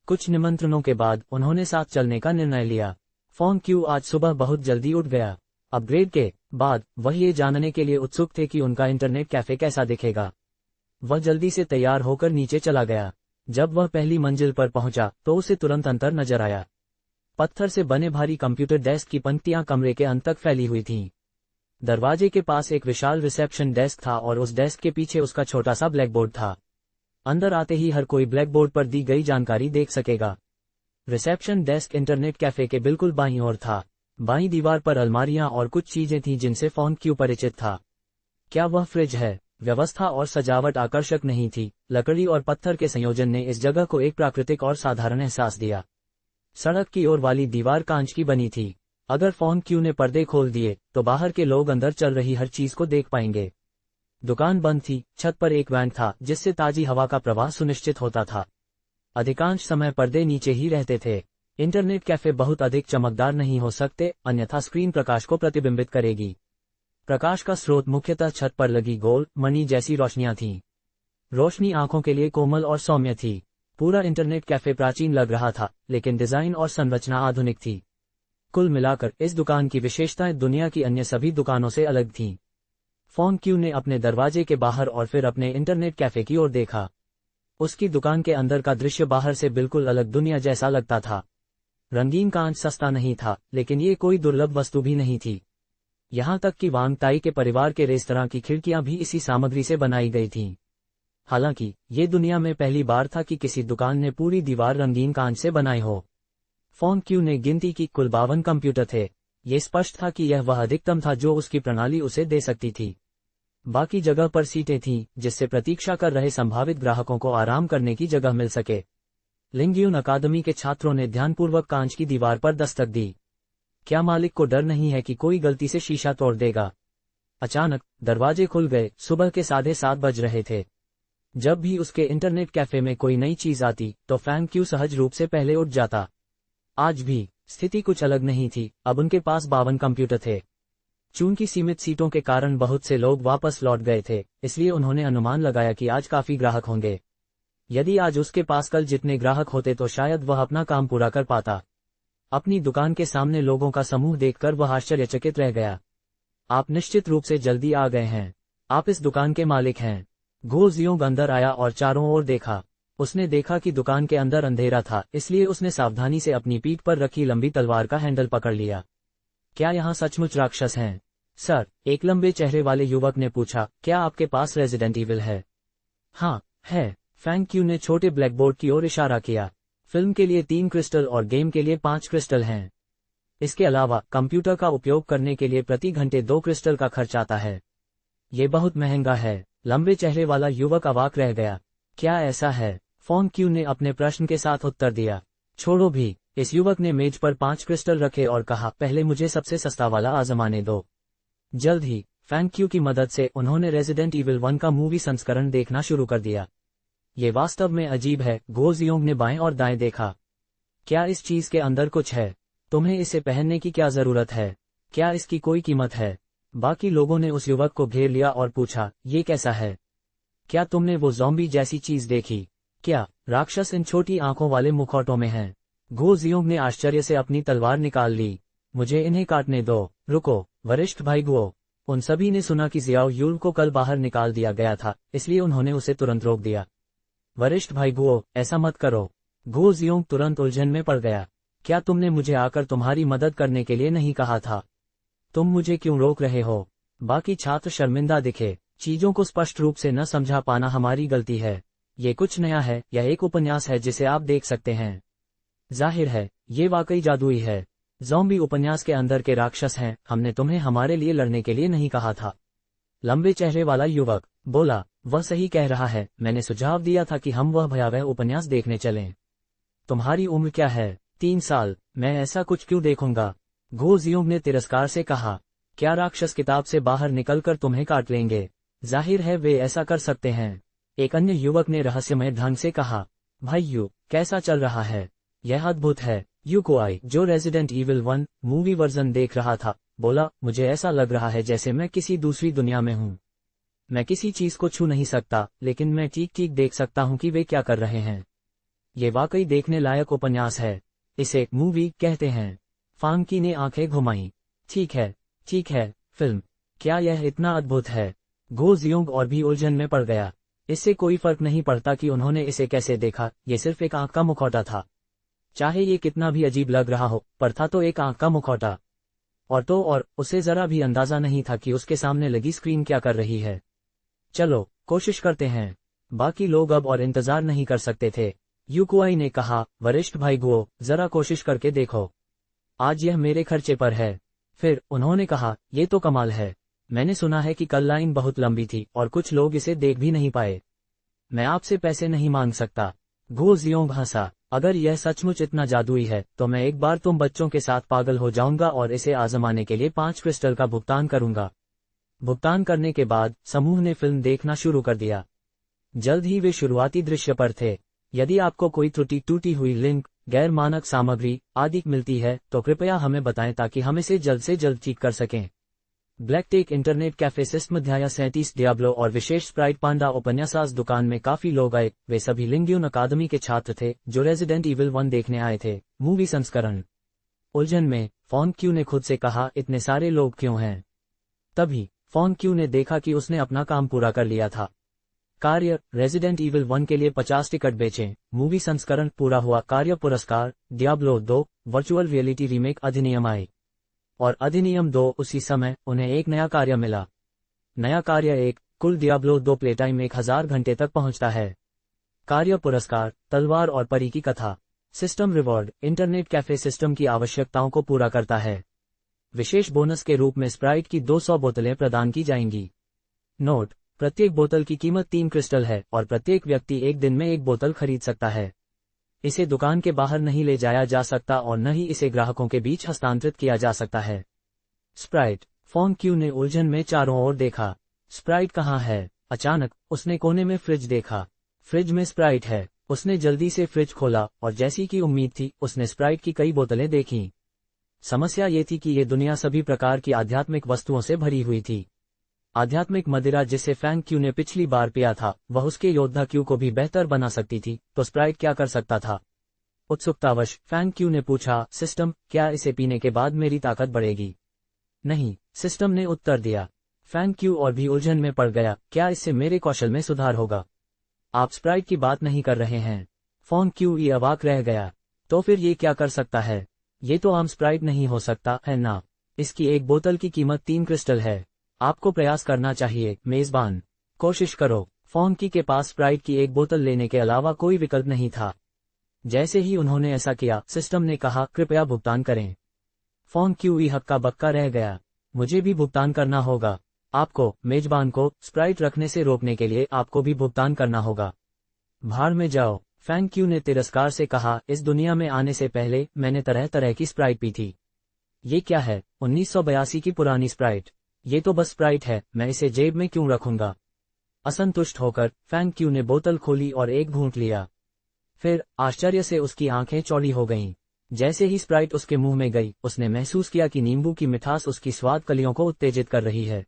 Speaker 1: कुछ निमंत्रणों के बाद उन्होंने साथ चलने का निर्णय लिया। फॉन्ग क्यू आज सुबह बहुत जल्दी उठ गया। अपग्रेड के बाद वह ये जानने के लिए उत्सुक थे कि उनका इंटरनेट कैफे कैसा दिखेगा। वह जल्दी से तैयार होकर नीचे चला गया। जब वह पहली मंजिल पर पहुंचा तो उसे तुरंत अंतर नजर आया। पत्थर से बने भारी कंप्यूटर डेस्क की पंक्तियां कमरे के अंत तक फैली हुई थीं। दरवाजे के पास एक विशाल रिसेप्शन डेस्क था और उस डेस्क के पीछे उसका छोटा सा ब्लैकबोर्ड था। अंदर आते ही हर कोई ब्लैकबोर्ड पर दी गई जानकारी देख सकेगा। रिसेप्शन डेस्क इंटरनेट कैफे के बिल्कुल बाईं ओर था। बाईं दीवार पर अलमारियां और कुछ चीजें थीं जिनसे फॉन्ग क्यू परिचित था। क्या वह फ्रिज है? व्यवस्था और सजावट आकर्षक नहीं थी। लकड़ी और पत्थर के संयोजन ने इस जगह को एक प्राकृतिक और साधारण एहसास दिया। सड़क की ओर वाली दीवार कांच की बनी थी। अगर फॉन्ग क्यू ने पर्दे खोल दिए तो बाहर के लोग अंदर चल रही हर चीज को देख पाएंगे। दुकान बंद थी। छत पर एक वैंट था जिससे ताजी हवा का प्रवाह सुनिश्चित होता था। अधिकांश समय पर्दे नीचे ही रहते थे। इंटरनेट कैफे बहुत अधिक चमकदार नहीं हो सकते, अन्यथा स्क्रीन प्रकाश को प्रतिबिंबित करेगी। प्रकाश का स्रोत मुख्यतः छत पर लगी गोल मणि जैसी रोशनियां थीं। रोशनी आंखों के लिए कोमल और सौम्य थी। पूरा इंटरनेट कैफे प्राचीन लग रहा था, लेकिन डिजाइन और संरचना आधुनिक थी। कुल मिलाकर इस दुकान की विशेषताएं दुनिया की अन्य सभी दुकानों से अलग थीं। फॉन्ग क्यू ने अपने दरवाजे के बाहर और फिर अपने इंटरनेट कैफे की ओर देखा। उसकी दुकान के अंदर का दृश्य बाहर से बिल्कुल अलग दुनिया जैसा लगता था। रंगीन कांच सस्ता नहीं था, लेकिन ये कोई दुर्लभ वस्तु भी नहीं थी। यहाँ तक कि वांग ताई के परिवार के रेस्तरां की खिड़कियां भी इसी सामग्री से बनाई गई थीं। हालांकि ये दुनिया में पहली बार था कि किसी दुकान ने पूरी दीवार रंगीन कांच से बनाई हो। फॉन्ग क्यू ने गिनती की कुल 52 कंप्यूटर थे। ये स्पष्ट था कि यह वह अधिकतम था जो उसकी प्रणाली उसे दे सकती थी। बाकी जगह पर सीटें थीं जिससे प्रतीक्षा कर रहे संभावित ग्राहकों को आराम करने की जगह मिल सके। लिंग्यून अकादमी के छात्रों ने ध्यानपूर्वक कांच की दीवार पर दस्तक दी। क्या मालिक को डर नहीं है कि कोई गलती से शीशा तोड़ देगा? अचानक दरवाजे खुल गए। सुबह के 7:30 बज रहे थे। जब भी उसके इंटरनेट कैफे में कोई नई चीज आती तो फैंग क्यू सहज रूप से पहले उठ जाता। आज भी स्थिति कुछ अलग नहीं थी। अब उनके पास 52 कंप्यूटर थे। चूंकि सीमित सीटों के कारण बहुत से लोग वापस लौट गए थे, इसलिए उन्होंने अनुमान लगाया कि आज काफी ग्राहक होंगे। यदि आज उसके पास कल जितने ग्राहक होते तो शायद वह अपना काम पूरा कर पाता। अपनी दुकान के सामने लोगों का समूह देखकर वह आश्चर्यचकित रह गया। आप निश्चित रूप से जल्दी आ गए हैं। आप इस दुकान के मालिक हैं। गो जियोंग अंदर आया और चारों ओर देखा। उसने देखा कि दुकान के अंदर अंधेरा था, इसलिए उसने सावधानी से अपनी पीठ पर रखी लंबी तलवार का हैंडल पकड़ लिया। क्या यहाँ सचमुच राक्षस हैं? सर, एक लंबे चेहरे वाले युवक ने पूछा, क्या आपके पास रेजिडेंट ईविल है? हाँ, है। फैंग क्यू ने छोटे ब्लैकबोर्ड की ओर इशारा किया। फिल्म के लिए 3 क्रिस्टल और गेम के लिए 5 क्रिस्टल हैं। इसके अलावा कंप्यूटर का उपयोग करने के लिए प्रति घंटे 2 क्रिस्टल का खर्च आता है। ये बहुत महंगा है। लंबे चेहरे वाला युवक अवाक रह गया। क्या ऐसा है? फॉन्ग क्यू ने अपने प्रश्न के साथ उत्तर दिया। छोड़ो भी। इस युवक ने मेज पर 5 क्रिस्टल रखे और कहा, पहले मुझे सबसे सस्ता वाला आजमाने दो। जल्द ही फैंग क्यू की मदद से उन्होंने रेजिडेंट ईविल 1 का मूवी संस्करण देखना शुरू कर दिया। ये वास्तव में अजीब है। गो जियोंग ने बाएं और दाएं देखा। क्या इस चीज के अंदर कुछ है? तुम्हें इसे पहनने की क्या जरूरत है? क्या इसकी कोई कीमत है? बाकी लोगों ने उस युवक को घेर लिया और पूछा, ये कैसा है? क्या तुमने वो ज़ॉम्बी जैसी चीज देखी? क्या राक्षस इन छोटी आंखों वाले मुखौटों में हैं? गो जियोंग ने आश्चर्य से अपनी तलवार निकाल ली। मुझे इन्हें काटने दो। रुको, वरिष्ठ भाई गुओ। उन सभी ने सुना कि जियाओ यूल को कल बाहर निकाल दिया गया था, इसलिए उन्होंने उसे तुरंत रोक दिया। वरिष्ठ भाई गुओ, ऐसा मत करो। गो जियोंग तुरंत उलझन में पड़ गया। क्या तुमने मुझे आकर तुम्हारी मदद करने के लिए नहीं कहा था? तुम मुझे क्यों रोक रहे हो? बाकी छात्र शर्मिंदा दिखे। चीजों को स्पष्ट रूप से न समझा पाना हमारी गलती है। ये कुछ नया है, यह एक उपन्यास है जिसे आप देख सकते हैं। जाहिर है, ये वाकई जादुई है। ज़ॉम्बी उपन्यास के अंदर के राक्षस हैं, हमने तुम्हें हमारे लिए लड़ने के लिए नहीं कहा था। लंबे चेहरे वाला युवक बोला, वह सही कह रहा है, मैंने सुझाव दिया था कि हम वह भयावह उपन्यास देखने चलें। तुम्हारी उम्र क्या है? 3 साल। मैं ऐसा कुछ क्यों देखूंगा? गो जियोंग ने तिरस्कार से कहा। क्या राक्षस किताब से बाहर निकलकर तुम्हें काट लेंगे? जाहिर है वे ऐसा कर सकते हैं। एक अन्य युवक ने रहस्यमय ढंग से कहा। भाइयों, कैसा चल रहा है? यह अद्भुत है। यूकोआई, जो रेजिडेंट ईविल 1 मूवी वर्जन देख रहा था, बोला, मुझे ऐसा लग रहा है जैसे मैं किसी दूसरी दुनिया में हूँ। मैं किसी चीज को छू नहीं सकता, लेकिन मैं ठीक ठीक देख सकता हूँ कि वे क्या कर रहे हैं। ये वाकई देखने लायक उपन्यास है। इसे मूवी कहते हैं। फांकी ने आंखें घुमाई। ठीक है, फिल्म। क्या यह इतना अद्भुत है? गो जियोंग और भी उलझन में पड़ गया। इससे कोई फर्क नहीं पड़ता कि उन्होंने इसे कैसे देखा, ये सिर्फ एक आंख का मुखौटा था। चाहे ये कितना भी अजीब लग रहा हो, पर था तो एक आंख का मुखौटा। और उसे जरा भी अंदाजा नहीं था कि उसके सामने लगी स्क्रीन क्या कर रही है। चलो, कोशिश करते हैं। बाकी लोग अब और इंतजार नहीं कर सकते थे। यूकोआई ने कहा, वरिष्ठ भाई गुओ, जरा कोशिश करके देखो। आज यह मेरे खर्चे पर है। फिर उन्होंने कहा, ये तो कमाल है। मैंने सुना है कि कल लाइन बहुत लंबी थी और कुछ लोग इसे देख भी नहीं पाए। मैं आपसे पैसे नहीं मांग सकता। गो जियोंग हंसा। अगर यह सचमुच इतना जादुई है, तो मैं एक बार तुम बच्चों के साथ पागल हो जाऊंगा और इसे आजमाने के लिए 5 क्रिस्टल का भुगतान करूंगा। भुगतान करने के बाद समूह ने फिल्म देखना शुरू कर दिया। जल्द ही वे शुरुआती दृश्य पर थे। यदि आपको कोई त्रुटि, टूटी हुई लिंक, गैर मानक सामग्री आदि मिलती है, तो कृपया हमें बताएं ताकि हम इसे जल्द से जल्द ठीक कर सकें। ब्लैकटेक इंटरनेट कैफे सिस्टम अध्याय 37 डियाब्लो और विशेष स्प्राइट पांडा उपन्यासास दुकान में काफी लोग आए। वे सभी लिंग्यून अकादमी के छात्र थे जो रेजिडेंट ईविल 1 देखने आए थे। मूवी संस्करण। उलझन में फॉन क्यू ने खुद से कहा, इतने सारे लोग क्यों हैं? तभी फॉन क्यू ने देखा कि उसने अपना काम पूरा कर लिया था। कार्य, रेजिडेंट ईविल 1 के लिए 50 टिकट बेचें। मूवी संस्करण पूरा हुआ। कार्य पुरस्कार, डियाब्लो 2 वर्चुअल रियलिटी रीमेक अधिनियम आई। और अधिनियम 2 उसी समय उन्हें एक नया कार्य मिला। नया कार्य 1, कुल डियाब्लो 2 प्लेटाइम 1000 घंटे तक पहुंचता है। कार्य पुरस्कार, तलवार और परी की कथा। System reward, internet cafe system की आवश्यकताओं को पूरा करता है। विशेष बोनस के रूप में स्प्राइट की 200 बोतलें प्रदान की जाएंगी। नोट, प्रत्येक बोतल की कीमत 3 क्रिस्टल है और प्रत्येक व्यक्ति एक दिन में एक बोतल खरीद सकता है। इसे दुकान के बाहर नहीं ले जाया जा सकता और न ही इसे ग्राहकों के बीच हस्तांतरित किया जा सकता है। स्प्राइट। फॉन क्यू ने उलझन में चारों ओर देखा। स्प्राइट कहाँ है? अचानक उसने कोने में फ्रिज देखा। फ्रिज में स्प्राइट है। उसने जल्दी से फ्रिज खोला और जैसी की उम्मीद थी, उसने स्प्राइट की कई बोतलें देखीं। समस्या ये थी कि ये दुनिया सभी प्रकार की आध्यात्मिक वस्तुओं से भरी हुई थी। आध्यात्मिक मदिरा जिसे फैंग क्यू ने पिछली बार पिया था, वह उसके योद्धा क्यू को भी बेहतर बना सकती थी, तो स्प्राइट क्या कर सकता था? उत्सुकतावश फैंग क्यू ने पूछा, सिस्टम, क्या इसे पीने के बाद मेरी ताकत बढ़ेगी? नहीं, सिस्टम ने उत्तर दिया। फैंग क्यू और भी उलझन में पड़ गया, क्या इससे मेरे कौशल में सुधार होगा? आप स्प्राइट की बात नहीं कर रहे हैं। फॉन क्यू ही अवाक रह गया। तो फिर ये क्या कर सकता है? ये तो आम स्प्राइट नहीं हो सकता है ना। इसकी एक बोतल की कीमत 3 क्रिस्टल है। आपको प्रयास करना चाहिए, मेजबान। कोशिश करो। फॉन्की के पास स्प्राइट की एक बोतल लेने के अलावा कोई विकल्प नहीं था। जैसे ही उन्होंने ऐसा किया, सिस्टम ने कहा, कृपया भुगतान करें। फॉन क्यू ही हक्का बक्का रह गया। मुझे भी भुगतान करना होगा। आपको, मेजबान को, स्प्राइट रखने से रोकने के लिए आपको भी भुगतान करना होगा। भाड़ में जाओ, फैंग क्यू ने तिरस्कार से कहा, इस दुनिया में आने से पहले मैंने तरह तरह की स्प्राइट पी थी। ये क्या है? 1982 की पुरानी स्प्राइट। ये तो बस स्प्राइट है, मैं इसे जेब में क्यों रखूंगा? असंतुष्ट होकर फैंग क्यू ने बोतल खोली और एक घूंट लिया। फिर आश्चर्य से उसकी आंखें चौड़ी हो गईं। जैसे ही स्प्राइट उसके मुंह में गई, उसने महसूस किया कि नींबू की मिठास उसकी स्वाद कलियों को उत्तेजित कर रही है।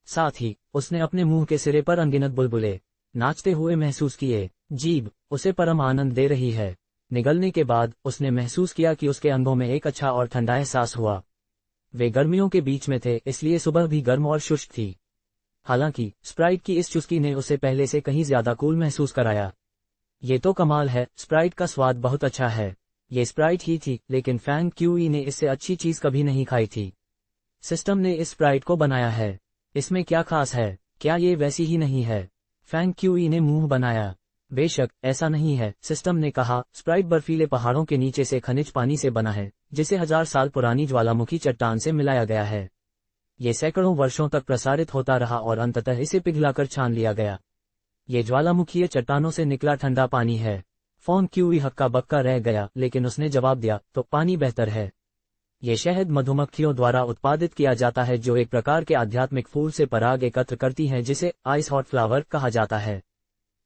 Speaker 1: साथ ही उसने अपने मुंह के सिरे पर अनगिनत बुलबुले नाचते हुए महसूस किए। जीभ उसे परम आनंद दे रही है। निगलने के बाद उसने महसूस किया कि उसके अंगों में एक अच्छा और ठंडा एहसास हुआ। वे गर्मियों के बीच में थे, इसलिए सुबह भी गर्म और शुष्क थी। हालांकि स्प्राइट की इस चुस्की ने उसे पहले से कहीं ज्यादा कूल महसूस कराया। ये तो कमाल है, स्प्राइट का स्वाद बहुत अच्छा है। ये स्प्राइट ही थी, लेकिन फैंग क्यूई ने इससे अच्छी चीज कभी नहीं खाई थी। सिस्टम ने इस स्प्राइट को बनाया है, इसमें क्या खास है, क्या ये वैसी ही नहीं है? फैंग क्यूई ने मुंह बनाया। बेशक ऐसा नहीं है, सिस्टम ने कहा। स्प्राइट बर्फीले पहाड़ों के नीचे से खनिज पानी से बना है, जिसे 1000 साल पुरानी ज्वालामुखी चट्टान से मिलाया गया है। ये सैकड़ों वर्षों तक प्रसारित होता रहा और अंततः इसे पिघलाकर छान लिया गया। ये ज्वालामुखीय चट्टानों से निकला ठंडा पानी है। फॉन्ग क्यूई हक्का बक्का रह गया, लेकिन उसने जवाब दिया, तो पानी बेहतर है। ये शहद मधुमक्खियों द्वारा उत्पादित किया जाता है, जो एक प्रकार के आध्यात्मिक फूल से पराग एकत्र करती हैं, जिसे आइस हॉट फ्लावर कहा जाता है।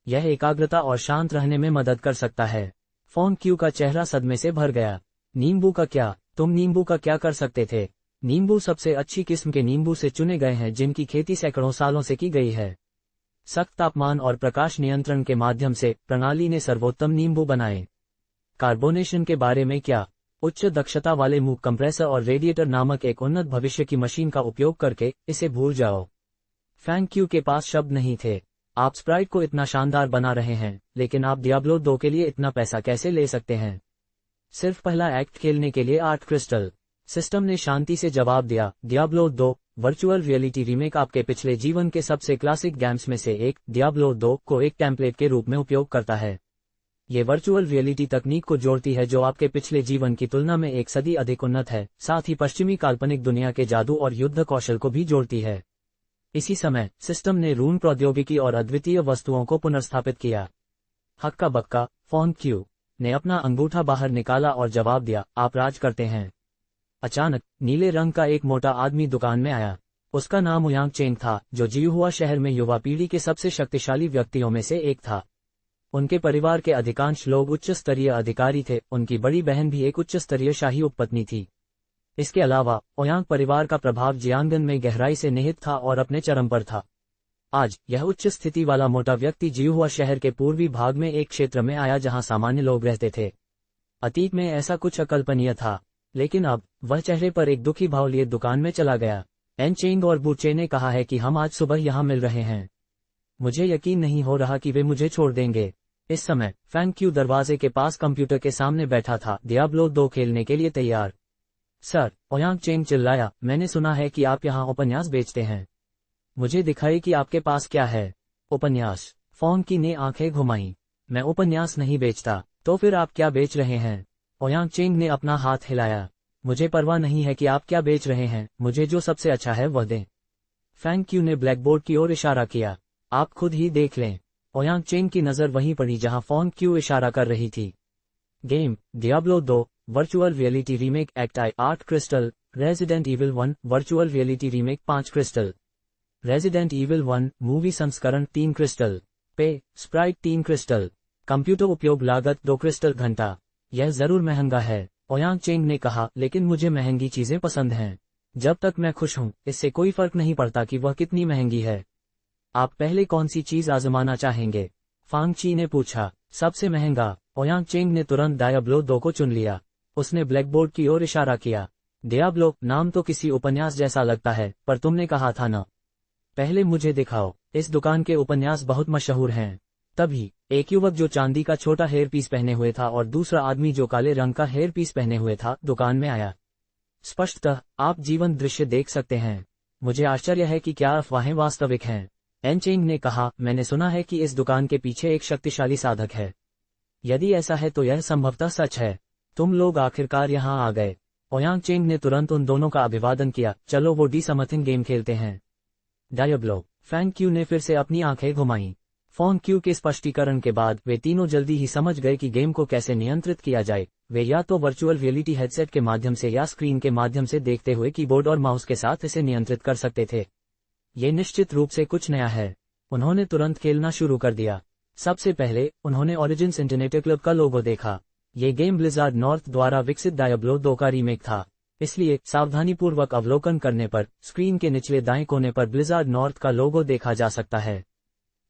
Speaker 1: यह एकाग्रता और शांत रहने में मदद कर सकता है। फॉन्ग क्यू का चेहरा सदमे से भर गया। नींबू का क्या? तुम नींबू का क्या कर सकते थे? नींबू सबसे अच्छी किस्म के नींबू से चुने गए हैं, जिनकी खेती सैकड़ों सालों से की गई है। सख्त तापमान और प्रकाश नियंत्रण के माध्यम से प्रणाली ने सर्वोत्तम नींबू बनाए। कार्बोनेशन के बारे में क्या? उच्च दक्षता वाले मूव कंप्रेसर और रेडिएटर नामक एक उन्नत भविष्य की मशीन का उपयोग करके इसे भूल जाओ। फैंग क्यू के पास शब्द नहीं थे। आप स्प्राइट को इतना शानदार बना रहे हैं, लेकिन आप डियाब्लो 2 के लिए इतना पैसा कैसे ले सकते हैं? सिर्फ पहला एक्ट खेलने के लिए 8 क्रिस्टल। सिस्टम ने शांति से जवाब दिया। डियाब्लो 2 वर्चुअल रियलिटी रीमेक आपके पिछले जीवन के सबसे क्लासिक गेम्स में से एक, डियाब्लो 2 को एक टेम्पलेट के रूप में उपयोग करता है। ये वर्चुअल रियलिटी तकनीक को जोड़ती है, जो आपके पिछले जीवन की तुलना में एक सदी अधिक उन्नत है, साथ ही पश्चिमी काल्पनिक दुनिया के जादू और युद्ध कौशल को भी जोड़ती है। इसी समय सिस्टम ने रून प्रौद्योगिकी और अद्वितीय वस्तुओं को पुनर्स्थापित किया। हक्का बक्का, फॉन्ग क्यू ने अपना अंगूठा बाहर निकाला और जवाब दिया, आप राज करते हैं। अचानक नीले रंग का एक मोटा आदमी दुकान में आया। उसका नाम ओयांग चेंग था, जो जियुहुआ शहर में युवा पीढ़ी के सबसे शक्तिशाली व्यक्तियों में से एक था। उनके परिवार के अधिकांश लोग उच्च स्तरीय अधिकारी थे। उनकी बड़ी बहन भी एक उच्च स्तरीय शाही उपपत्नी थी। इसके अलावा ओयांग परिवार का प्रभाव जियांगन में गहराई से निहित था और अपने चरम पर था। आज यह उच्च स्थिति वाला मोटा व्यक्ति जियुहुआ शहर के पूर्वी भाग में एक क्षेत्र में आया, जहां सामान्य लोग रहते थे। अतीत में ऐसा कुछ अकल्पनीय था, लेकिन अब वह चेहरे पर एक दुखी भाव लिए दुकान में चला गया। एन चेंग और बूचे ने कहा है कि हम आज सुबह यहाँ मिल रहे हैं। मुझे यकीन नहीं हो रहा कि वे मुझे छोड़ देंगे। इस समय फैंग क्यू दरवाजे के पास कंप्यूटर के सामने बैठा था, डियाब्लो 2 खेलने के लिए तैयार। सर, ओयांग चेंग चिल्लाया, मैंने सुना है कि आप यहाँ उपन्यास बेचते हैं। मुझे दिखाइए कि आपके पास क्या है। उपन्यास? फॉन्ग की ने आंखें घुमाई। मैं उपन्यास नहीं बेचता। तो फिर आप क्या बेच रहे हैं? ओयांग चेंग ने अपना हाथ हिलाया। मुझे परवाह नहीं है कि आप क्या बेच रहे हैं, मुझे जो सबसे अच्छा है वह दें। फैंग क्यू ने ब्लैकबोर्ड की ओर इशारा किया। आप खुद ही देख लें। ओयांग चेंग की नजर वहीं पड़ी जहां फॉन्ग क्यू इशारा कर रही थी। Game Diablo 2 virtual reality remake act I 8 crystal. Resident Evil 1 virtual reality remake 5 crystal. Resident Evil 1 movie संस्करण 3 क्रिस्टल। पे स्प्राइट 3 क्रिस्टल। कंप्यूटर उपयोग लागत 2 क्रिस्टल घंटा। यह जरूर महंगा है, ओयांग चेंग ने कहा, लेकिन मुझे महंगी चीजें पसंद हैं। जब तक मैं खुश हूं, इससे कोई फर्क नहीं पड़ता कि वह कितनी महंगी है। आप पहले कौन सी चीज आजमाना चाहेंगे? फांग ची ने पूछा। सबसे महंगा। ओयांग चेंग ने तुरंत डियाब्लो 2 को चुन लिया। उसने ब्लैकबोर्ड की ओर इशारा किया। डियाब्लो नाम तो किसी उपन्यास जैसा लगता है, पर तुमने कहा था ना। पहले मुझे दिखाओ। इस दुकान के उपन्यास बहुत मशहूर हैं। तभी एक युवक जो चांदी का छोटा हेयर पीस पहने हुए था और दूसरा आदमी जो काले रंग का हेयर पीस पहने हुए था, दुकान में आया। स्पष्टतः आप जीवन दृश्य देख सकते हैं। मुझे आश्चर्य है कि क्या अफवाहें वास्तविक हैं। एन चेंग ने कहा, मैंने सुना है कि इस दुकान के पीछे एक शक्तिशाली साधक है। यदि ऐसा है तो यह संभवतः सच है। तुम लोग आखिरकार यहाँ आ गए। ओयांग चेंग ने तुरंत उन दोनों का अभिवादन किया। चलो वो डी समथिंग गेम खेलते हैं। डियाब्लो। फैंग क्यू ने फिर से अपनी आंखें घुमाईं। फॉन्ग क्यू के स्पष्टीकरण के बाद वे तीनों जल्दी ही समझ गए कि गेम को कैसे नियंत्रित किया जाए। वे या तो वर्चुअल रियलिटी हेडसेट के माध्यम से या स्क्रीन के माध्यम से देखते हुए कीबोर्ड और माउस के साथ इसे नियंत्रित कर सकते थे। ये निश्चित रूप से कुछ नया है। उन्होंने तुरंत खेलना शुरू कर दिया। सबसे पहले उन्होंने ओरिजिन्स इंटरनेट क्लब का लोगो देखा। ये गेम ब्लिजार्ड नॉर्थ द्वारा विकसित डियाब्लो 2 का रीमेक था। इसलिए सावधानीपूर्वक अवलोकन करने पर स्क्रीन के निचले दाएं कोने पर ब्लिजार्ड नॉर्थ का लोगो देखा जा सकता है।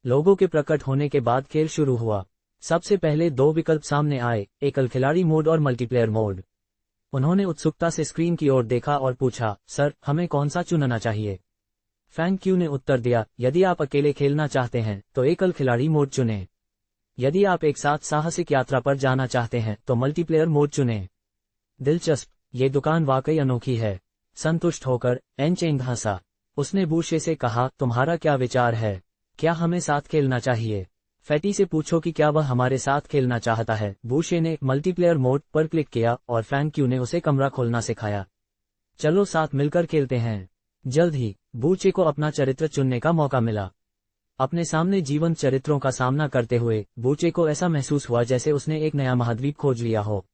Speaker 1: लोगो के प्रकट होने के बाद खेल शुरू हुआ। सबसे पहले 2 विकल्प सामने आए, एकल खिलाड़ी मोड और मल्टीप्लेयर मोड। उन्होंने उत्सुकता से स्क्रीन की ओर देखा और पूछा, सर, हमें कौन सा चुनना चाहिए? फैंग क्यू ने उत्तर दिया, यदि आप अकेले खेलना चाहते हैं तो एकल खिलाड़ी मोड चुनें। यदि आप एक साथ साहसिक यात्रा पर जाना चाहते हैं तो मल्टीप्लेयर मोड चुनें। दिलचस्प, ये दुकान वाकई अनोखी है। संतुष्ट होकर एन चेंग हंसा। उसने बूशे से कहा, तुम्हारा क्या विचार है? क्या हमें साथ खेलना चाहिए? फैटी से पूछो कि क्या वह हमारे साथ खेलना चाहता है। बूशे ने मल्टीप्लेयर मोड पर क्लिक किया और फैंग क्यू ने उसे कमरा खोलना सिखाया। चलो साथ मिलकर खेलते हैं। जल्द ही बूचे को अपना चरित्र चुनने का मौका मिला। अपने सामने जीवंत चरित्रों का सामना करते हुए बूचे को ऐसा महसूस हुआ जैसे उसने एक नया महाद्वीप खोज लिया हो।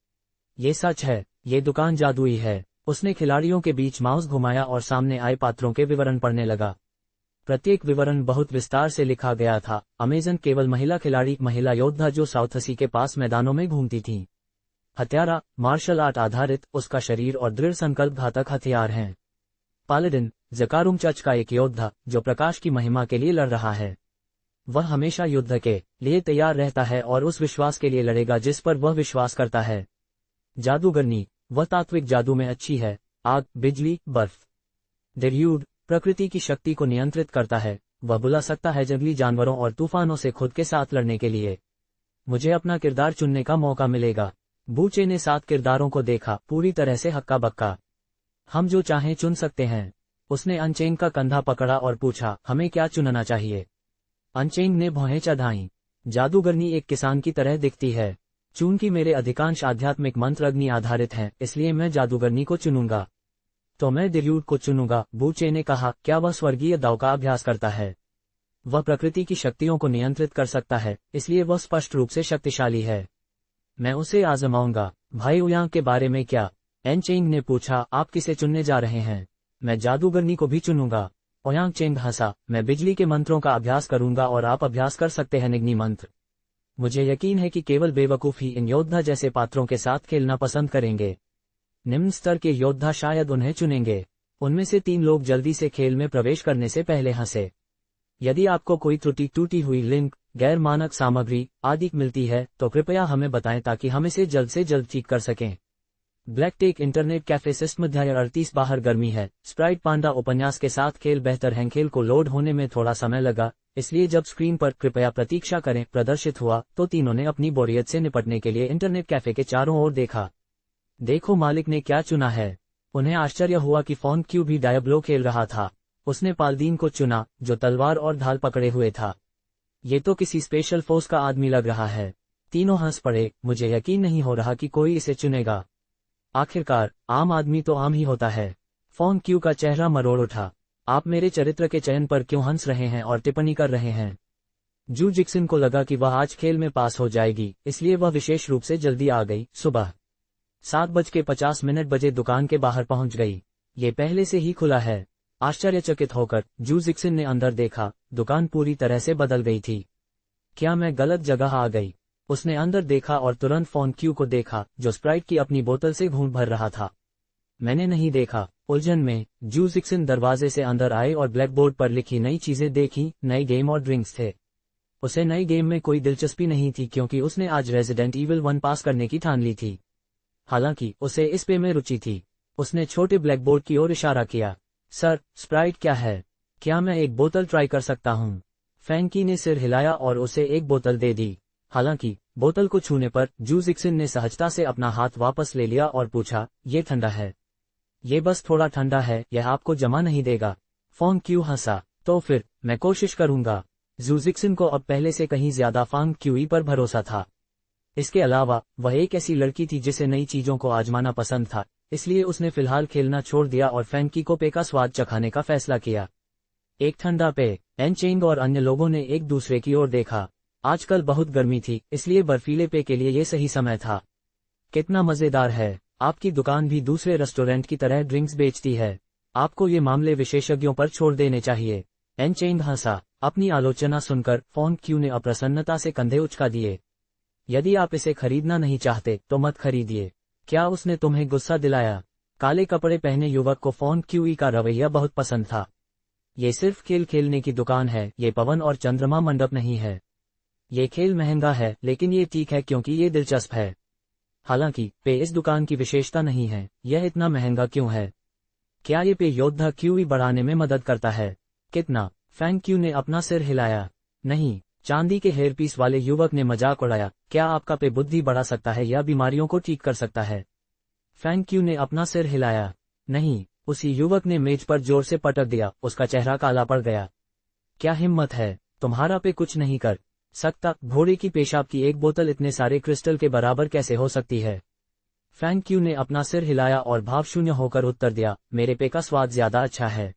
Speaker 1: ये सच है, ये दुकान जादुई है। उसने खिलाड़ियों के बीच माउस घुमाया और सामने आए पात्रों के विवरण पढ़ने लगा। प्रत्येक विवरण बहुत विस्तार से लिखा गया था। अमेजन केवल महिला खिलाड़ी, महिला योद्धा जो साउथसी के पास मैदानों में घूमती थीं। हत्यारा, मार्शल आर्ट आधारित, उसका शरीर और दृढ़ संकल्प घातक हथियार हैं। पालेडिन, जकारुम चर्च का एक योद्धा जो प्रकाश की महिमा के लिए लड़ रहा है। वह हमेशा युद्ध के लिए तैयार रहता है और उस विश्वास के लिए लड़ेगा जिस पर वह विश्वास करता है। जादूगरनी, वह तात्विक जादू में अच्छी है। आग, बिजली, बर्फ। डेर्यूड, प्रकृति की शक्ति को नियंत्रित करता है। वह बुला सकता है जंगली जानवरों और तूफानों से खुद के साथ लड़ने के लिए। मुझे अपना किरदार चुनने का मौका मिलेगा। बूचे ने 7 किरदारों को देखा, पूरी तरह से हक्का बक्का। हम जो चाहें चुन सकते हैं। उसने अनचेंग का कंधा पकड़ा और पूछा, हमें क्या चुनना चाहिए? अनचेंग ने भौहें चढ़ाईं। जादूगरनी एक किसान की तरह दिखती है। चूंकि मेरे अधिकांश आध्यात्मिक मंत्र अग्नि आधारित हैं, इसलिए मैं जादूगरनी को चुनूंगा। तो मैं डेर्यूड को चुनूंगा। बूचे ने कहा, क्या वह स्वर्गीय दाव का अभ्यास करता है? वह प्रकृति की शक्तियों को नियंत्रित कर सकता है, इसलिए वह स्पष्ट रूप से शक्तिशाली है। मैं उसे आजमाऊंगा। भाई उयांग के बारे में क्या? एन चेंग ने पूछा, आप किसे चुनने जा रहे हैं? मैं जादूगरनी को भी चुनूंगा। ओयांग चेंग हंसा, मैं बिजली के मंत्रों का अभ्यास करूंगा और आप अभ्यास कर सकते हैं निग्नि मंत्र। मुझे यकीन है कि केवल बेवकूफ ही इन योद्धा जैसे पात्रों के साथ खेलना पसंद करेंगे। निम्न स्तर के योद्धा शायद उन्हें चुनेंगे। उनमें से 3 लोग जल्दी से खेल में प्रवेश करने से पहले हंसे। यदि आपको कोई त्रुटि, टूटी हुई लिंक, गैर मानक सामग्री आदि मिलती है तो कृपया हमें बताएं ताकि हम इसे जल्द से जल्द ठीक कर सकें। Black tech internet cafe system अध्याय 38 बाहर गर्मी है। स्प्राइट पांडा उपन्यास के साथ खेल बेहतर है। खेल को लोड होने में थोड़ा समय लगा, इसलिए जब स्क्रीन पर कृपया प्रतीक्षा करें प्रदर्शित हुआ तो तीनों ने अपनी बोरियत से निपटने के लिए इंटरनेट कैफे के चारों ओर देखा। देखो मालिक ने क्या चुना है। उन्हें आश्चर्य हुआ कि फोन क्यू भी डायब्लो खेल रहा था। उसने पालदीन को चुना जो तलवार और ढाल पकड़े हुए था। ये तो किसी स्पेशल फोर्स का आदमी लग रहा है। तीनों हंस पड़े। मुझे यकीन नहीं हो रहा कि कोई इसे चुनेगा। आखिरकार आम आदमी तो आम ही होता है। फोन क्यू का चेहरा मरोड़ उठा। आप मेरे चरित्र के चयन पर क्यों हंस रहे हैं और टिप्पणी कर रहे हैं? जू जिक्सन को लगा कि वह आज खेल में पास हो जाएगी, इसलिए वह विशेष रूप से जल्दी आ गई। सुबह 7:50 बजे दुकान के बाहर पहुंच गई। ये पहले से ही खुला है। आश्चर्यचकित होकर जू जिक्सन ने अंदर देखा। दुकान पूरी तरह से बदल गई थी। क्या मैं गलत जगह आ गई? उसने अंदर देखा और तुरंत फोन क्यू को देखा जो स्प्राइट की अपनी बोतल से घूंट भर रहा था। मैंने नहीं देखा। उलझन में जू जिक्सन दरवाजे से अंदर आए और ब्लैकबोर्ड पर लिखी नई चीजें देखी। नए गेम और ड्रिंक्स थे। उसे नए गेम में कोई दिलचस्पी नहीं थी क्योंकि उसने आज रेजिडेंट ईविल 1 पास करने की ठान ली थी। हालांकि उसे इस पे में रुचि थी। उसने छोटे ब्लैकबोर्ड की ओर इशारा किया। सर, स्प्राइट क्या है? क्या मैं एक बोतल ट्राई कर सकता हूँ? फैंकी ने सिर हिलाया और उसे एक बोतल दे दी। हालांकि बोतल को छूने पर जू जिक्सन ने सहजता से अपना हाथ वापस ले लिया और पूछा, ये ठंडा है? ये बस थोड़ा ठंडा है, यह आपको जमा नहीं देगा। फोन क्यू हंसा। तो फिर मैं कोशिश करूंगा। जू जिक्सन को अब पहले से कहीं ज्यादा फांग क्यूई पर भरोसा था। इसके अलावा वह एक ऐसी लड़की थी जिसे नई चीजों को आजमाना पसंद था, इसलिए उसने फिलहाल खेलना छोड़ दिया और फैंकी को पे का स्वाद चखाने का फैसला किया। एक ठंडा पे। एन चेंग और अन्य लोगों ने एक दूसरे की ओर देखा। आजकल बहुत गर्मी थी, इसलिए बर्फीले पे के लिए ये सही समय था। कितना मजेदार है। आपकी दुकान भी दूसरे रेस्टोरेंट की तरह ड्रिंक्स बेचती है। आपको ये मामले विशेषज्ञों पर छोड़ देने चाहिए। एन चेंग हंसा। अपनी आलोचना सुनकर फोन क्यू ने अप्रसन्नता से कंधे उचका दिए। यदि आप इसे खरीदना नहीं चाहते तो मत खरीदिए। क्या उसने तुम्हें गुस्सा दिलाया? काले कपड़े पहने युवक को फोन क्यूई का रवैया बहुत पसंद था। ये सिर्फ खेल खेलने की दुकान है, ये पवन और चंद्रमा मंडप नहीं है। ये खेल महंगा है, लेकिन ये ठीक है क्योंकि ये दिलचस्प है। हालांकि पे इस दुकान की विशेषता नहीं है। यह इतना महंगा क्यों है? क्या ये पे योद्धा क्यूई बढ़ाने में मदद करता है? कितना? फैंग क्यू ने अपना सिर हिलाया। नहीं, चांदी के हेयरपीस वाले युवक ने मजाक उड़ाया, क्या आपका पे बुद्धि बढ़ा सकता है या बीमारियों को ठीक कर सकता है? फैंग क्यू ने अपना सिर हिलाया। नहीं, उसी युवक ने मेज पर जोर से पटक दिया, उसका चेहरा काला पड़ गया। क्या हिम्मत है, तुम्हारा पे कुछ नहीं कर सकता? घोड़े की पेशाब की एक बोतल इतने सारे क्रिस्टल के बराबर कैसे हो सकती है? फैंग क्यू ने अपना सिर हिलाया और भावशून्य होकर उत्तर दिया, मेरे पे का स्वाद ज्यादा अच्छा है।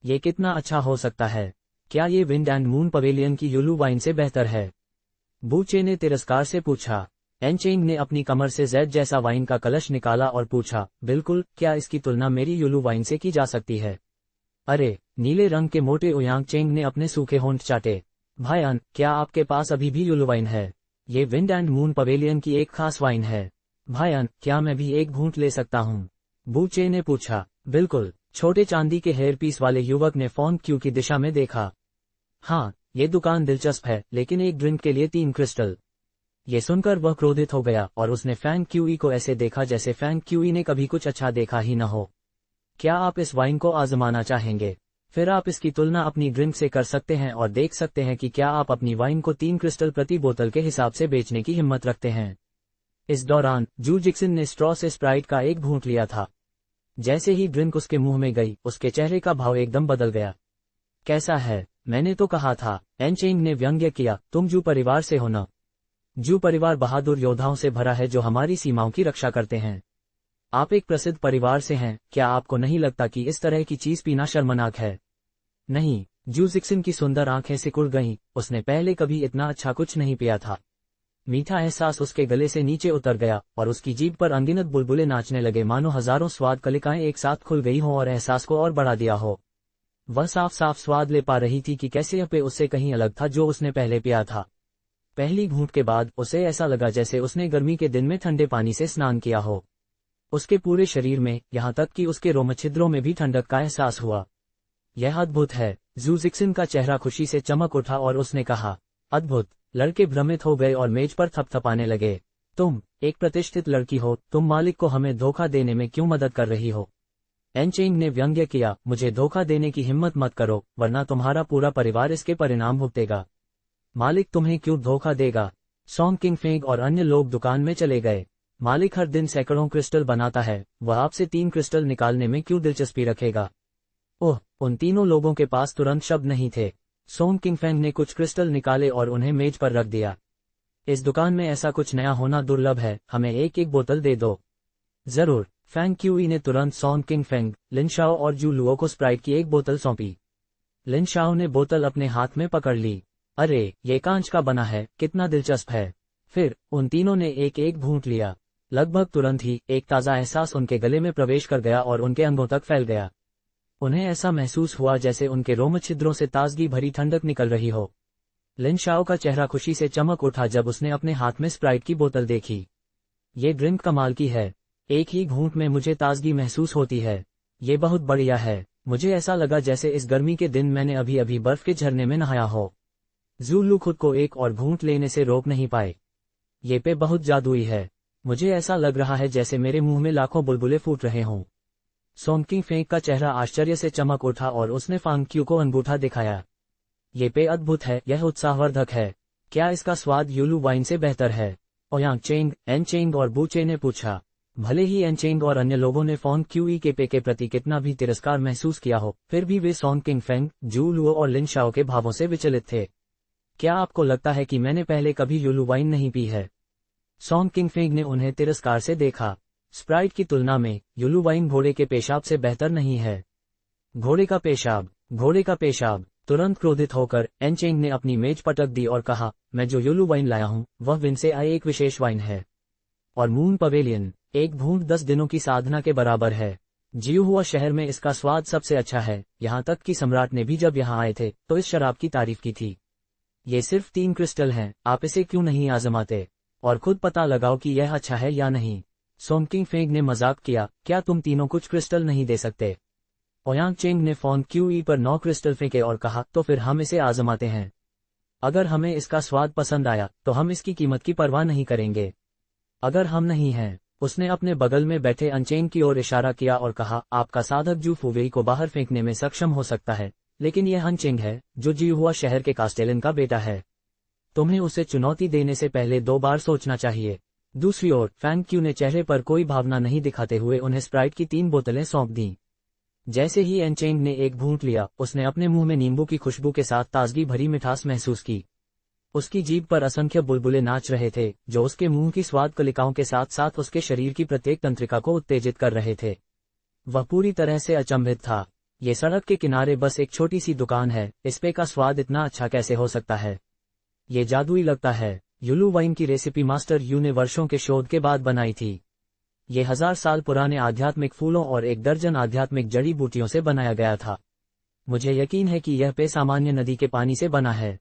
Speaker 1: ये कितना अच्छा हो सकता है? क्या ये विंड एंड मून पवेलियन की युलू वाइन से बेहतर है? बूचे ने तिरस्कार से पूछा। एनचेंग ने अपनी कमर से जेड जैसा वाइन का कलश निकाला और पूछा, बिल्कुल, क्या इसकी तुलना मेरी युलू वाइन से की जा सकती है? अरे, नीले रंग के मोटे ओयांग चेंग ने अपने सूखे होंठ चाटे। भाईजान, क्या आपके पास अभी भी युलू वाइन है? ये विंड एंड मून पवेलियन की एक खास वाइन है। भाईजान, क्या मैं भी एक घूंट ले सकता हूँ? बूचे ने पूछा। बिल्कुल। छोटे चांदी के हेयरपीस वाले युवक ने फॉन्ग क्यू की दिशा में देखा। हाँ, ये दुकान दिलचस्प है, लेकिन एक ड्रिंक के लिए 3 क्रिस्टल। ये सुनकर वह क्रोधित हो गया और उसने फैंग क्यूई को ऐसे देखा जैसे फैंग क्यूई ने कभी कुछ अच्छा देखा ही न हो। क्या आप इस वाइन को आजमाना चाहेंगे? फिर आप इसकी तुलना अपनी ड्रिंक से कर सकते हैं और देख सकते हैं कि क्या आप अपनी वाइन को 3 क्रिस्टल प्रति बोतल के हिसाब से बेचने की हिम्मत रखते हैं। इस दौरान जू जिक्सिन ने स्ट्रॉ से स्प्राइट का एक घूंट लिया था। जैसे ही ड्रिंक उसके मुंह में गई, उसके चेहरे का भाव एकदम बदल गया। कैसा है? मैंने तो कहा था, एनचेंग ने व्यंग्य किया, तुम जू परिवार से हो न? जू परिवार बहादुर योद्धाओं से भरा है जो हमारी सीमाओं की रक्षा करते हैं। आप एक प्रसिद्ध परिवार से हैं, क्या आपको नहीं लगता कि इस तरह की चीज पीना शर्मनाक है? नहीं, जू जिक्सिन की सुंदर आंखें सिकुड़ गईं, उसने पहले कभी इतना अच्छा कुछ नहीं पिया था। मीठा एहसास उसके गले से नीचे उतर गया और उसकी जीभ पर अनगिनत बुलबुले नाचने लगे, मानो हजारों स्वाद कलिकाएं एक साथ खुल गई हों और एहसास को और बढ़ा दिया हो। वह साफ साफ स्वाद ले पा रही थी कि कैसे यह पेय उससे कहीं अलग था जो उसने पहले पिया था। पहली घूंट के बाद उसे ऐसा लगा जैसे उसने गर्मी के दिन में ठंडे पानी से स्नान किया हो। उसके पूरे शरीर में, यहाँ तक कि उसके रोमछिद्रों में भी ठंडक का एहसास हुआ। यह अद्भुत है। जू जिक्सिन का चेहरा खुशी से चमक उठा और उसने कहा, अद्भुत। लड़के भ्रमित हो गए और मेज पर थपथपाने लगे। तुम एक प्रतिष्ठित लड़की हो, तुम मालिक को हमें धोखा देने में क्यों मदद कर रही हो? एनचेंग ने व्यंग्य किया, मुझे धोखा देने की हिम्मत मत करो, वरना तुम्हारा पूरा परिवार इसके परिणाम भुगतेगा। मालिक तुम्हें क्यों धोखा देगा? सॉन्ग किंग फेंग और अन्य लोग दुकान में चले गए। मालिक हर दिन सैकड़ों क्रिस्टल बनाता है, वह आपसे 3 क्रिस्टल निकालने में क्यों दिलचस्पी रखेगा? ओह, उन तीनों लोगों के पास तुरंत शब्द नहीं थे। सोंग किंग फेंग ने कुछ क्रिस्टल निकाले और उन्हें मेज पर रख दिया। इस दुकान में ऐसा कुछ नया होना दुर्लभ है, हमें एक एक बोतल दे दो। जरूर। फैंग क्यूई ने तुरंत सोंग किंग फेंग, लिनशाओ और जू लुओ को स्प्राइट की एक बोतल सौंपी। लिनशाओ ने बोतल अपने हाथ में पकड़ ली। अरे, ये कांच का बना है, कितना दिलचस्प है। फिर उन तीनों ने एक एक घूंट लिया। लगभग तुरंत ही एक ताज़ा एहसास उनके गले में प्रवेश कर गया और उनके अंगों तक फैल गया। उन्हें ऐसा महसूस हुआ जैसे उनके रोमछिद्रों से ताजगी भरी ठंडक निकल रही हो। लिनशाओ का चेहरा खुशी से चमक उठा जब उसने अपने हाथ में स्प्राइट की बोतल देखी। ये ड्रिंक कमाल की है। एक ही घूंट में मुझे ताजगी महसूस होती है। ये बहुत बढ़िया है। मुझे ऐसा लगा जैसे इस गर्मी के दिन मैंने अभी अभी बर्फ के झरने में नहाया हो। ज़ूलू खुद को एक और घूंट लेने से रोक नहीं पाए। ये पे बहुत जादुई है। मुझे ऐसा लग रहा है जैसे मेरे मुंह में लाखों बुलबुले फूट रहे हों। सोंग किंग फेंग का चेहरा आश्चर्य से चमक उठा और उसने फांग क्यू को अंगूठा दिखाया। ये पे अद्भुत है, यह उत्साहवर्धक है। क्या इसका स्वाद युलू वाइन से बेहतर है? ओयांग चेंग, एन चेंग और बूचे ने पूछा। भले ही एन चेंग और अन्य लोगों ने फॉन्ग क्यूई के पे के प्रति कितना भी तिरस्कार महसूस किया हो, फिर भी वे सोंग किंग फेंग, जू लुओ और लिनशाओ के भावों से विचलित थे। क्या आपको लगता है कि मैंने पहले कभी युलू वाइन नहीं पी है? सोंग किंग फेंग ने उन्हें तिरस्कार से देखा। स्प्राइट की तुलना में युलू वाइन घोड़े के पेशाब से बेहतर नहीं है। घोड़े का पेशाब, घोड़े का पेशाब। तुरंत क्रोधित होकर एनचेंग ने अपनी मेज पटक दी और कहा, मैं जो युलू वाइन लाया हूं वह विन से आए एक विशेष वाइन है। और मून पवेलियन, एक घूंट 10 दिनों की साधना के बराबर है। जियुहुआ शहर में इसका स्वाद सबसे अच्छा है, यहाँ तक कि सम्राट ने भी जब यहाँ आए थे तो इस शराब की तारीफ की थी। ये सिर्फ 3 क्रिस्टल हैं, आप इसे क्यों नहीं आजमाते और खुद पता लगाओ कि यह अच्छा है या नहीं? सोंग किंग फेंग ने मजाक किया, क्या तुम तीनों कुछ क्रिस्टल नहीं दे सकते? ओयांग चेंग ने फॉन्ग क्यूई पर 9 क्रिस्टल फेंके और कहा, तो फिर हम इसे आजमाते हैं। अगर हमें इसका स्वाद पसंद आया तो हम इसकी कीमत की परवाह नहीं करेंगे। अगर हम नहीं हैं, उसने अपने बगल में बैठे अनचेंग की ओर इशारा किया और कहा, आपका साधक जू फुवेई को बाहर फेंकने में सक्षम हो सकता है, लेकिन यह अनचेंग है जो जियुहुआ शहर के कास्टेलिन का बेटा है। तुम्हें उसे चुनौती देने से पहले 2 बार सोचना चाहिए। दूसरी ओर फैंग क्यू ने चेहरे पर कोई भावना नहीं दिखाते हुए उन्हें स्प्राइट की 3 बोतलें सौंप दीं। जैसे ही एनचेंग ने एक घूंट लिया, उसने अपने मुंह में नींबू की खुशबू के साथ ताजगी भरी मिठास महसूस की। उसकी जीभ पर असंख्य बुलबुले नाच रहे थे, जो उसके मुंह की स्वाद कलिकाओं के साथ साथ उसके शरीर की प्रत्येक तंत्रिका को उत्तेजित कर रहे थे। वह पूरी तरह से अचंभित था। ये सड़क के किनारे बस एक छोटी सी दुकान है, इस पे का स्वाद इतना अच्छा कैसे हो सकता है? ये जादुई लगता है। युलू वाइन की रेसिपी मास्टर यू ने वर्षों के शोध के बाद बनाई थी। ये 1000 साल पुराने आध्यात्मिक फूलों और 1 दर्जन आध्यात्मिक जड़ी बूटियों से बनाया गया था। मुझे यकीन है कि यह पेय सामान्य नदी के पानी से बना है।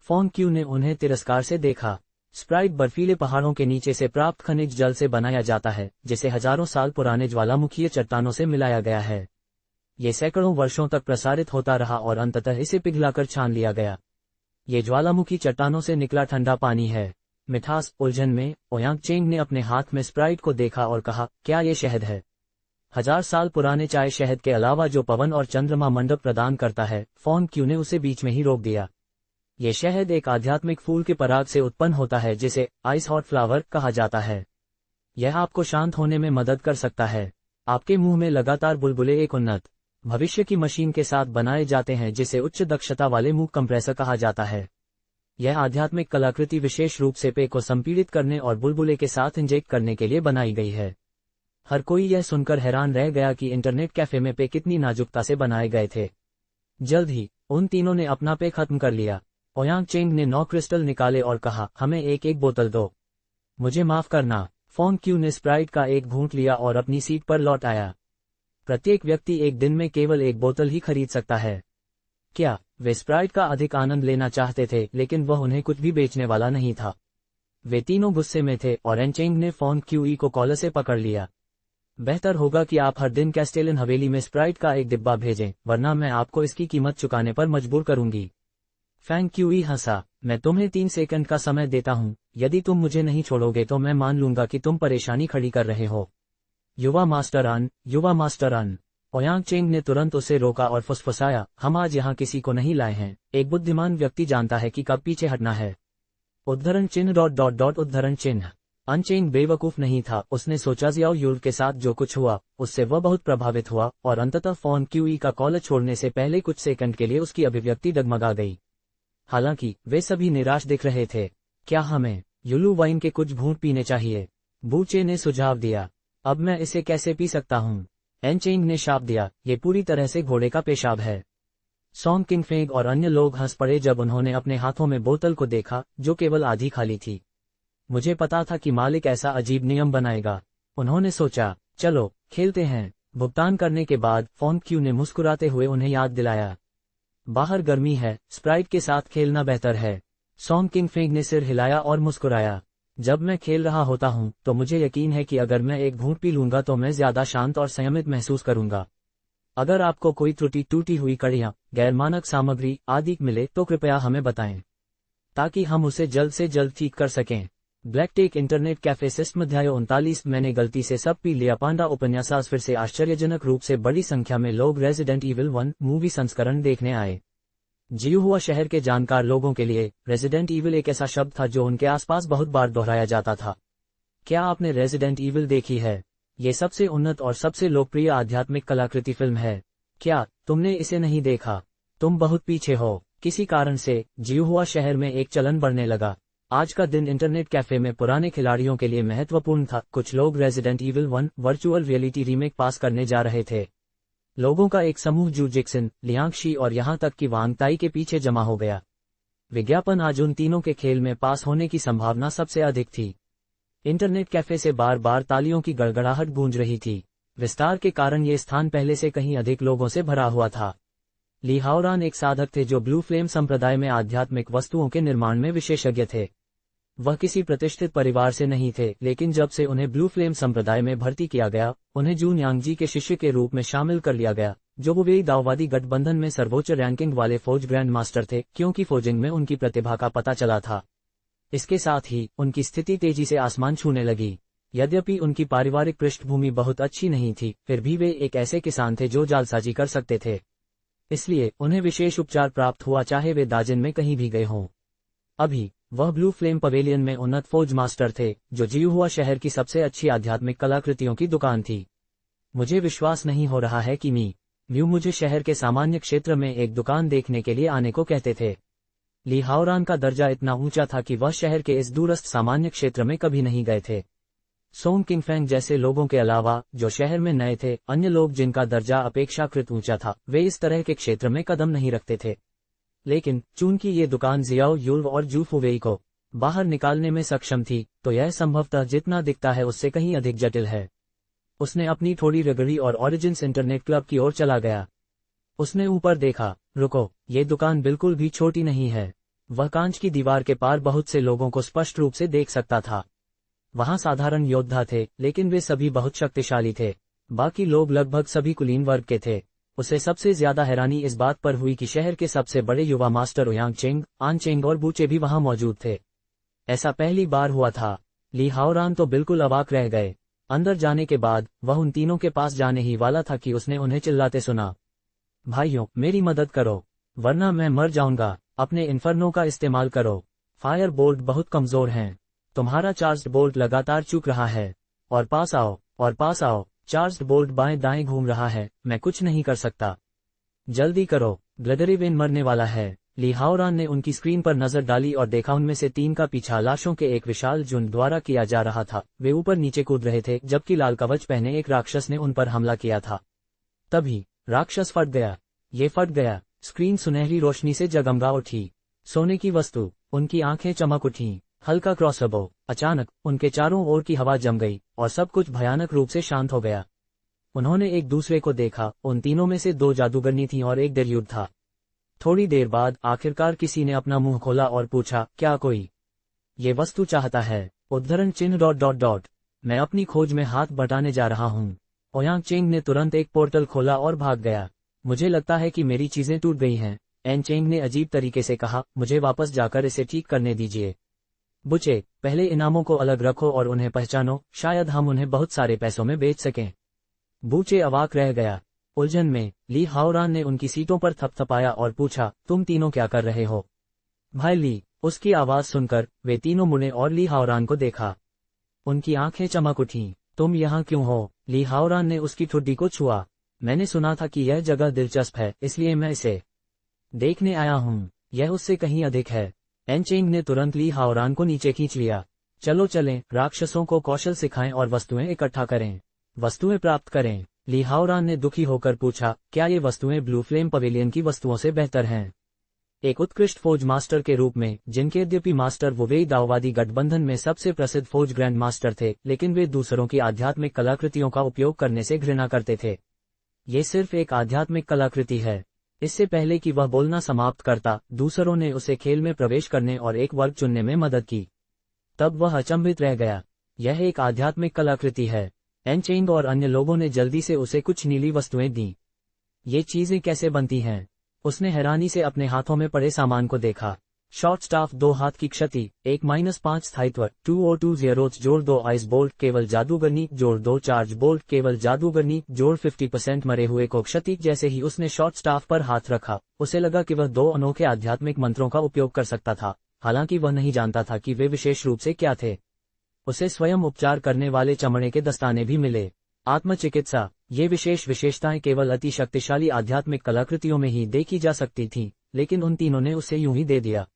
Speaker 1: फॉन्ग क्यू ने उन्हें तिरस्कार से देखा। स्प्राइट बर्फीले पहाड़ों के नीचे से प्राप्त खनिज जल से बनाया जाता है, जिसे हजारों साल पुराने ज्वालामुखीय चट्टानों से मिलाया गया है। ये सैकड़ों वर्षों तक प्रसारित होता रहा और अंततः इसे पिघलाकर छान लिया गया। ये ज्वालामुखी चट्टानों से निकला ठंडा पानी है। मिठास उलझन में ओयांग चेंग ने अपने हाथ में स्प्राइट को देखा और कहा, क्या ये शहद है? 1000 साल पुराने चाय शहद के अलावा जो पवन और चंद्रमा मंडप प्रदान करता है। फॉन्ग क्यू ने उसे बीच में ही रोक दिया। ये शहद एक आध्यात्मिक फूल के पराग से उत्पन्न होता है, जिसे आइस हॉट फ्लावर कहा जाता है। यह आपको शांत होने में मदद कर सकता है। आपके मुंह में लगातार बुलबुले एक उन्नत भविष्य की मशीन के साथ बनाए जाते हैं, जिसे उच्च दक्षता वाले मूक कंप्रेसर कहा जाता है। यह आध्यात्मिक कलाकृति विशेष रूप से पेय को संपीड़ित करने और बुलबुले के साथ इंजेक्ट करने के लिए बनाई गई है। हर कोई यह सुनकर हैरान रह गया कि इंटरनेट कैफे में पेय कितनी नाजुकता से बनाए गए थे। जल्द ही उन तीनों ने अपना पेय खत्म कर लिया। ओयांग चेंग ने 9 क्रिस्टल निकाले और कहा, हमें एक एक बोतल दो। मुझे माफ करना। फॉन्ग क्यू ने स्प्राइट का एक घूंट लिया और अपनी सीट पर लौट आया। प्रत्येक व्यक्ति एक दिन में केवल एक बोतल ही खरीद सकता है। क्या वे स्प्राइट का अधिक आनंद लेना चाहते थे, लेकिन वह उन्हें कुछ भी बेचने वाला नहीं था। वे तीनों गुस्से में थे और एनचेंग ने फॉन्ग क्यू को कॉलर से पकड़ लिया। बेहतर होगा कि आप हर दिन कैस्टेलन हवेली में स्प्राइट का एक डिब्बा भेजें, वरना मैं आपको इसकी कीमत चुकाने पर मजबूर करूंगी। फैंग क्यू हंसा। मैं तुम्हें 3 सेकंड का समय देता हूं। यदि तुम मुझे नहीं छोड़ोगे तो मैं मान लूंगा कि तुम परेशानी खड़ी कर रहे हो। युवा मास्टरान। ओयांग चेंग ने तुरंत उसे रोका और फुसफुसाया, हम आज यहाँ किसी को नहीं लाए हैं। एक बुद्धिमान व्यक्ति जानता है कि कब पीछे हटना है। उद्धरण चिन्ह। अनचेंग बेवकूफ नहीं था। उसने सोचा जियाओ युल के साथ जो कुछ हुआ, उससे वह बहुत प्रभावित हुआ और अंततः फॉन्ग क्यू का कॉलर छोड़ने से पहले कुछ सेकंड के लिए उसकी अभिव्यक्ति डगमगा गई। हालांकि वे सभी निराश दिख रहे थे। क्या हमें युलू वाइन के कुछ घूंट पीने चाहिए? बूचे ने सुझाव दिया। अब मैं इसे कैसे पी सकता हूँ? एनचेंग ने शाप दिया, ये पूरी तरह से घोड़े का पेशाब है। सॉन्ग किंगफेंग और अन्य लोग हंस पड़े जब उन्होंने अपने हाथों में बोतल को देखा, जो केवल आधी खाली थी। मुझे पता था कि मालिक ऐसा अजीब नियम बनाएगा। उन्होंने सोचा, चलो खेलते हैं। भुगतान करने के बाद फॉन्ग क्यू ने मुस्कुराते हुए उन्हें याद दिलाया, बाहर गर्मी है, स्प्राइट के साथ खेलना बेहतर है। सॉन्ग किंगफेंग ने सिर हिलाया और मुस्कुराया। जब मैं खेल रहा होता हूं, तो मुझे यकीन है कि अगर मैं एक घूंट पी लूंगा तो मैं ज्यादा शांत और संयमित महसूस करूंगा। अगर आपको कोई त्रुटि, टूटी हुई कड़ियां, गैरमानक सामग्री आदि मिले तो कृपया हमें बताएं, ताकि हम उसे जल्द से जल्द ठीक कर सकें। ब्लैकटेक इंटरनेट कैफे सिस्टम अध्याय 39। मैंने गलती से सब पी लिया। पांडा उपन्यास। फिर से आश्चर्यजनक रूप से बड़ी संख्या में लोग रेजिडेंट ईविल 1 मूवी संस्करण देखने आए। जियुहुआ शहर के जानकार लोगों के लिए रेजिडेंट ईविल एक ऐसा शब्द था जो उनके आसपास बहुत बार दोहराया जाता था। क्या आपने रेजिडेंट ईविल देखी है? ये सबसे उन्नत और सबसे लोकप्रिय आध्यात्मिक कलाकृति फिल्म है। क्या तुमने इसे नहीं देखा? तुम बहुत पीछे हो। किसी कारण से जियुहुआ शहर में एक चलन बढ़ने लगा। आज का दिन इंटरनेट कैफे में पुराने खिलाड़ियों के लिए महत्वपूर्ण था। कुछ लोग Resident Evil 1 virtual reality remake pass करने जा रहे थे। लोगों का एक समूह जू जिक्सन, लियांगशी और यहां तक कि वांग ताई के पीछे जमा हो गया। विज्ञापन आज उन तीनों के खेल में पास होने की संभावना सबसे अधिक थी। इंटरनेट कैफे से बार बार तालियों की गड़गड़ाहट गूंज रही थी। विस्तार के कारण ये स्थान पहले से कहीं अधिक लोगों से भरा हुआ था। ली हाओरान एक साधक थे जो ब्लू फ्लेम संप्रदाय में आध्यात्मिक वस्तुओं के निर्माण में विशेषज्ञ थे। वह किसी प्रतिष्ठित परिवार से नहीं थे, लेकिन जब से उन्हें ब्लू फ्लेम संप्रदाय में भर्ती किया गया, उन्हें जून यांगजी के शिष्य के रूप में शामिल कर लिया गया, जो बुवेई दाओवादी गठबंधन में सर्वोच्च रैंकिंग वाले फौज ग्रैंड मास्टर थे, क्योंकि फौजिंग में उनकी प्रतिभा का पता चला था। इसके साथ ही उनकी स्थिति तेजी से आसमान छूने लगी। यद्यपि उनकी पारिवारिक पृष्ठभूमि बहुत अच्छी नहीं थी, फिर भी वे एक ऐसे किसान थे जो जालसाजी कर सकते थे। इसलिए उन्हें विशेष उपचार प्राप्त हुआ, चाहे वे दाजिन में कहीं भी गए हों। अभी वह ब्लू फ्लेम पवेलियन में उन्नत फौज मास्टर थे, जो जियुहुआ शहर की सबसे अच्छी आध्यात्मिक कलाकृतियों की दुकान थी। मुझे विश्वास नहीं हो रहा है कि म्यू मुझे शहर के सामान्य क्षेत्र में एक दुकान देखने के लिए आने को कहते थे। ली हाओरान का दर्जा इतना ऊंचा था कि वह शहर के इस दूरस्थ सामान्य क्षेत्र में कभी नहीं गए थे। सोंग किंगफेंग जैसे लोगों के अलावा, जो शहर में नए थे, अन्य लोग जिनका दर्जा अपेक्षाकृत ऊंचा था, वे इस तरह के क्षेत्र में कदम नहीं रखते थे। लेकिन चूंकि ये दुकान जियाओ युल्व और जू फुवेई को बाहर निकालने में सक्षम थी, तो यह संभवतः जितना दिखता है उससे कहीं अधिक जटिल है। उसने अपनी थोड़ी रगड़ी और ओरिजिन्स इंटरनेट क्लब की ओर चला गया। उसने ऊपर देखा। रुको, ये दुकान बिल्कुल भी छोटी नहीं है। वह कांच की दीवार के पार बहुत से लोगों को स्पष्ट रूप से देख सकता था। वहां साधारण योद्धा थे, लेकिन वे सभी बहुत शक्तिशाली थे। बाकी लोग लगभग सभी कुलीन वर्ग के थे। उसे सबसे ज्यादा हैरानी इस बात पर हुई कि शहर के सबसे बड़े युवा मास्टर ओयांग चेंग, आन चेंग और बूचे भी वहां मौजूद थे। ऐसा पहली बार हुआ था। ली हाओरान तो बिल्कुल अवाक रह गए। अंदर जाने के बाद वह उन तीनों के पास जाने ही वाला था कि उसने उन्हें चिल्लाते सुना, भाइयों, मेरी मदद करो, वरना मैं मर जाऊंगा। अपने इन्फर्नो का इस्तेमाल करो। फायर बोल्ट बहुत कमजोर हैं। तुम्हारा चार्ज्ड बोल्ट लगातार चूक रहा है। और पास आओ, और पास आओ। चार्ज्ड बोल्ट बाएं दाएं घूम रहा है। मैं कुछ नहीं कर सकता। जल्दी करो, ग्लेडरीवेन मरने वाला है। ली हाओरान ने उनकी स्क्रीन पर नजर डाली और देखा उनमें से 3 का पीछा लाशों के एक विशाल झुंड द्वारा किया जा रहा था। वे ऊपर नीचे कूद रहे थे, जबकि लाल कवच पहने एक राक्षस ने उन पर हमला किया था। तभी राक्षस फट गया। ये फट गया। स्क्रीन सुनहरी रोशनी से जगमगा उठी। सोने की वस्तु। उनकी आंखें चमक उठीं। हल्का क्रॉसबो। अचानक उनके चारों ओर की हवा जम गई और सब कुछ भयानक रूप से शांत हो गया। उन्होंने एक दूसरे को देखा। उन तीनों में से 2 जादूगरनी थीं और एक देरयुद्ध था। थोड़ी देर बाद आखिरकार किसी ने अपना मुंह खोला और पूछा, क्या कोई ये वस्तु चाहता है? उद्धरण चिन्ह ... मैं अपनी खोज में हाथ बटाने जा रहा हूँ। ओयांग चेंग ने तुरंत एक पोर्टल खोला और भाग गया। मुझे लगता है कि मेरी चीजें टूट गई हैं, एन चेंग ने अजीब तरीके से कहा। मुझे वापस जाकर इसे ठीक करने दीजिए। बुचे, पहले इनामों को अलग रखो और उन्हें पहचानो, शायद हम उन्हें बहुत सारे पैसों में बेच सकें। बूचे अवाक रह गया। उलझन में ली हाओरान ने उनकी सीटों पर थपथपाया और पूछा, तुम तीनों क्या कर रहे हो? भाई ली। उसकी आवाज सुनकर वे तीनों मुड़े और ली हाओरान को देखा। उनकी आंखें चमक उठीं। तुम यहाँ क्यों हो? ली हाओरान ने उसकी ठुड्डी को छुआ। मैंने सुना था कि यह जगह दिलचस्प है, इसलिए मैं इसे देखने आया हूँ। यह उससे कहीं अधिक है। एन चेंग ने तुरंत ली हाओरान को नीचे खींच लिया। चलो चलें, राक्षसों को कौशल सिखाएं और वस्तुएं इकट्ठा करें। वस्तुएं प्राप्त करें। ली हाओरान ने दुखी होकर पूछा, क्या ये वस्तुएं ब्लू फ्लेम पवेलियन की वस्तुओं से बेहतर हैं? एक उत्कृष्ट फौज मास्टर के रूप में, जिनके यद्यपि मास्टर वुवेई दाओवादी गठबंधन में सबसे प्रसिद्ध फौज ग्रैंड मास्टर थे, लेकिन वे दूसरों की आध्यात्मिक कलाकृतियों का उपयोग करने से घृणा करते थे। ये सिर्फ एक आध्यात्मिक कलाकृति है। इससे पहले कि वह बोलना समाप्त करता, दूसरों ने उसे खेल में प्रवेश करने और एक वर्ग चुनने में मदद की। तब वह अचंभित रह गया। यह एक आध्यात्मिक कलाकृति है। एन चेंग और अन्य लोगों ने जल्दी से उसे कुछ नीली वस्तुएं दीं। ये चीजें कैसे बनती हैं? उसने हैरानी से अपने हाथों में पड़े सामान को देखा। शॉर्ट स्टाफ, 2 हाथ की क्षति, 1-5 स्थायित्व, 2 zeros जोड़ 2 आइस बोल्ट केवल जादूगरनी जोड़ 2 चार्ज बोल्ट केवल जादूगरनी जोड़ 50% मरे हुए को क्षति। जैसे ही उसने शॉर्ट स्टाफ पर हाथ रखा, उसे लगा कि वह 2 अनोखे आध्यात्मिक मंत्रों का उपयोग कर सकता था, हालांकि वह नहीं जानता था कि वे विशेष रूप से क्या थे। उसे स्वयं उपचार करने वाले चमड़े के दस्ताने भी मिले। आत्मचिकित्सा। ये विशेष विशेषताएं केवल अति शक्तिशाली आध्यात्मिक कलाकृतियों में ही देखी जा सकती थीं, लेकिन उन तीनों ने उसे यूं ही दे दिया।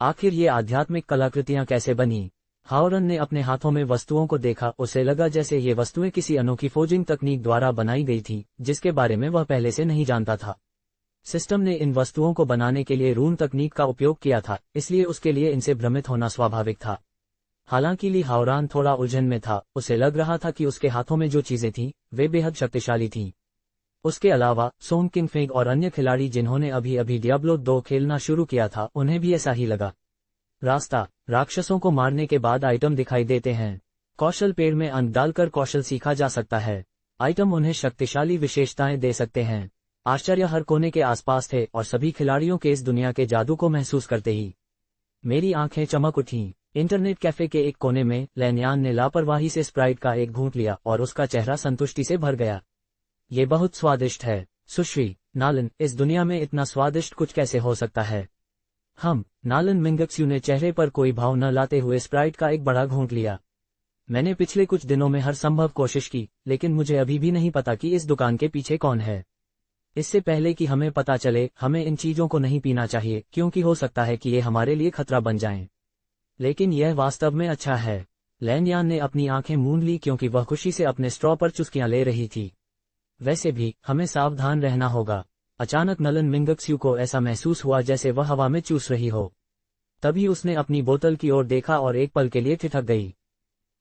Speaker 1: आखिर ये आध्यात्मिक कलाकृतियां कैसे बनी? हाओरन ने अपने हाथों में वस्तुओं को देखा। उसे लगा जैसे ये वस्तुएं किसी अनोखी फोजिंग तकनीक द्वारा बनाई गई थीं, जिसके बारे में वह पहले से नहीं जानता था। सिस्टम ने इन वस्तुओं को बनाने के लिए रून तकनीक का उपयोग किया था, इसलिए उसके लिए इनसे भ्रमित होना स्वाभाविक था। हालांकि ली हाओरान थोड़ा उलझन में था। उसे लग रहा था कि उसके हाथों में जो चीजें थीं, वे बेहद शक्तिशाली थीं। उसके अलावा सोंग किंगफेंग और अन्य खिलाड़ी जिन्होंने अभी अभी डियाब्लो 2 खेलना शुरू किया था, उन्हें भी ऐसा ही लगा। रास्ता। राक्षसों को मारने के बाद आइटम दिखाई देते हैं। कौशल पेड़ में अंक डालकर कौशल सीखा जा सकता है। आइटम उन्हें शक्तिशाली विशेषताएं दे सकते हैं। आश्चर्य हर कोने के आसपास थे और सभी खिलाड़ियों के इस दुनिया के जादू को महसूस करते ही मेरी आंखें चमक उठीं। इंटरनेट कैफे के एक कोने में लैन्यान ने लापरवाही से स्प्राइट का एक घूंट लिया और उसका चेहरा संतुष्टि से भर गया। ये बहुत स्वादिष्ट है, सुश्री नालन। इस दुनिया में इतना स्वादिष्ट कुछ कैसे हो सकता है? नालन मिंगक्स्यू ने चेहरे पर कोई भाव न लाते हुए स्प्राइट का एक बड़ा घूंट लिया। मैंने पिछले कुछ दिनों में हर संभव कोशिश की, लेकिन मुझे अभी भी नहीं पता कि इस दुकान के पीछे कौन है। इससे पहले कि हमें पता चले, हमें इन चीजों को नहीं पीना चाहिए, क्योंकि हो सकता है कि ये हमारे लिए खतरा बन जाएं। लेकिन यह वास्तव में अच्छा है। लैन यान ने अपनी आंखें मूंद ली क्योंकि वह खुशी से अपने स्ट्रॉ पर चुस्कियां ले रही थी। वैसे भी हमें सावधान रहना होगा। अचानक नलन मिंगक्स्यू को ऐसा महसूस हुआ जैसे वह हवा में चूस रही हो। तभी उसने अपनी बोतल की ओर देखा और एक पल के लिए ठिठक गई।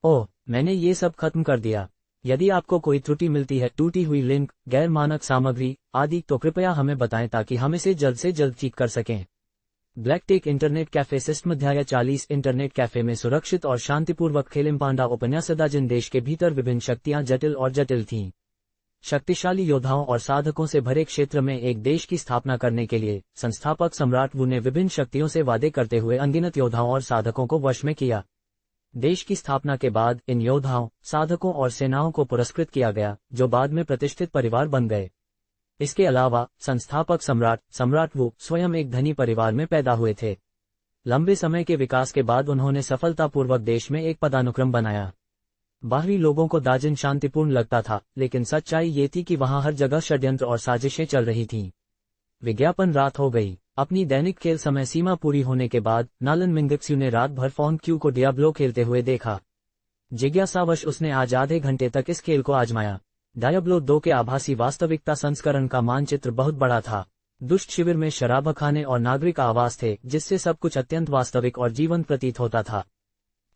Speaker 1: ओह, मैंने ये सब खत्म कर दिया। यदि आपको कोई त्रुटि मिलती है, टूटी हुई लिंक, गैर मानक सामग्री आदि, तो कृपया हमें बताएं ताकि हम इसे जल्द से जल्द ठीक कर सकें। ब्लैकटेक इंटरनेट कैफे सिस्टम अध्याय 40 इंटरनेट कैफे में सुरक्षित और शांतिपूर्वक खेलिम पांडा उपन्यासदा। जिन देश के भीतर विभिन्न शक्तियां जटिल और जटिल थीं। शक्तिशाली योद्धाओं और साधकों से भरे क्षेत्र में एक देश की स्थापना करने के लिए संस्थापक सम्राट वू ने विभिन्न शक्तियों से वादे करते हुए अनगिनत योद्धाओं और साधकों को वश में किया। देश की स्थापना के बाद इन योद्धाओं, साधकों और सेनाओं को पुरस्कृत किया गया, जो बाद में प्रतिष्ठित परिवार बन गए। इसके अलावा संस्थापक सम्राट वू स्वयं एक धनी परिवार में पैदा हुए थे। लंबे समय के विकास के बाद उन्होंने सफलतापूर्वक देश में एक पदानुक्रम बनाया। बाहरी लोगों को दाजिन शांतिपूर्ण लगता था, लेकिन सच्चाई ये थी कि वहां हर जगह षड्यंत्र और साजिशें चल रही थीं। विज्ञापन रात हो गई। अपनी दैनिक खेल समय सीमा पूरी होने के बाद नालन मिंगक्स्यू ने रात भर फॉन क्यू को डियाब्लो खेलते हुए देखा। जिज्ञासावश उसने आज आधे घंटे तक इस खेल को आजमाया। डायब्लो 2 के आभासी वास्तविकता संस्करण का मानचित्र बहुत बड़ा था। दुष्ट शिविर में शराबखाने और नागरिक आवास थे, जिससे सब कुछ अत्यंत वास्तविक और जीवंत प्रतीत होता था।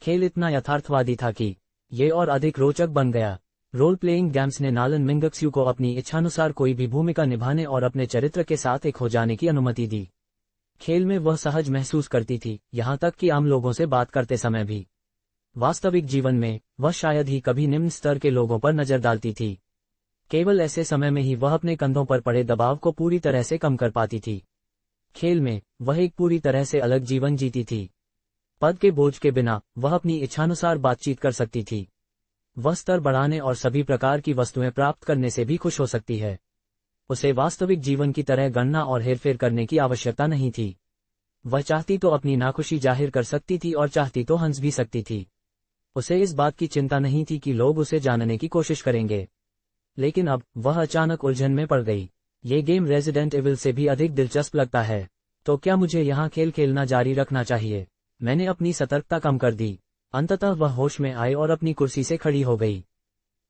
Speaker 1: खेल इतना यथार्थवादी था कि ये और अधिक रोचक बन गया। रोल प्लेइंग गेम्स ने नालन मिंगक्स्यू को अपनी इच्छानुसार कोई भी भूमिका निभाने और अपने चरित्र के साथ एक हो जाने की अनुमति दी। खेल में वह सहज महसूस करती थी, यहाँ तक कि आम लोगों से बात करते समय भी। वास्तविक जीवन में वह शायद ही कभी निम्न स्तर के लोगों पर नजर डालती थी। केवल ऐसे समय में ही वह अपने कंधों पर पड़े दबाव को पूरी तरह से कम कर पाती थी। खेल में वह एक पूरी तरह से अलग जीवन जीती थी। पद के बोझ के बिना वह अपनी इच्छानुसार बातचीत कर सकती थी। वह स्तर बढ़ाने और सभी प्रकार की वस्तुएं प्राप्त करने से भी खुश हो सकती है। उसे वास्तविक जीवन की तरह गणना और हेरफेर करने की आवश्यकता नहीं थी। वह चाहती तो अपनी नाखुशी जाहिर कर सकती थी और चाहती तो हंस भी सकती थी। उसे इस बात की चिंता नहीं थी कि लोग उसे जानने की कोशिश करेंगे। लेकिन अब वह अचानक उलझन में पड़ गई। ये गेम रेजिडेंट एविल से भी अधिक दिलचस्प लगता है। तो क्या मुझे यहाँ खेल खेलना जारी रखना चाहिए? मैंने अपनी सतर्कता कम कर दी। अंततः वह होश में आई और अपनी कुर्सी से खड़ी हो गई।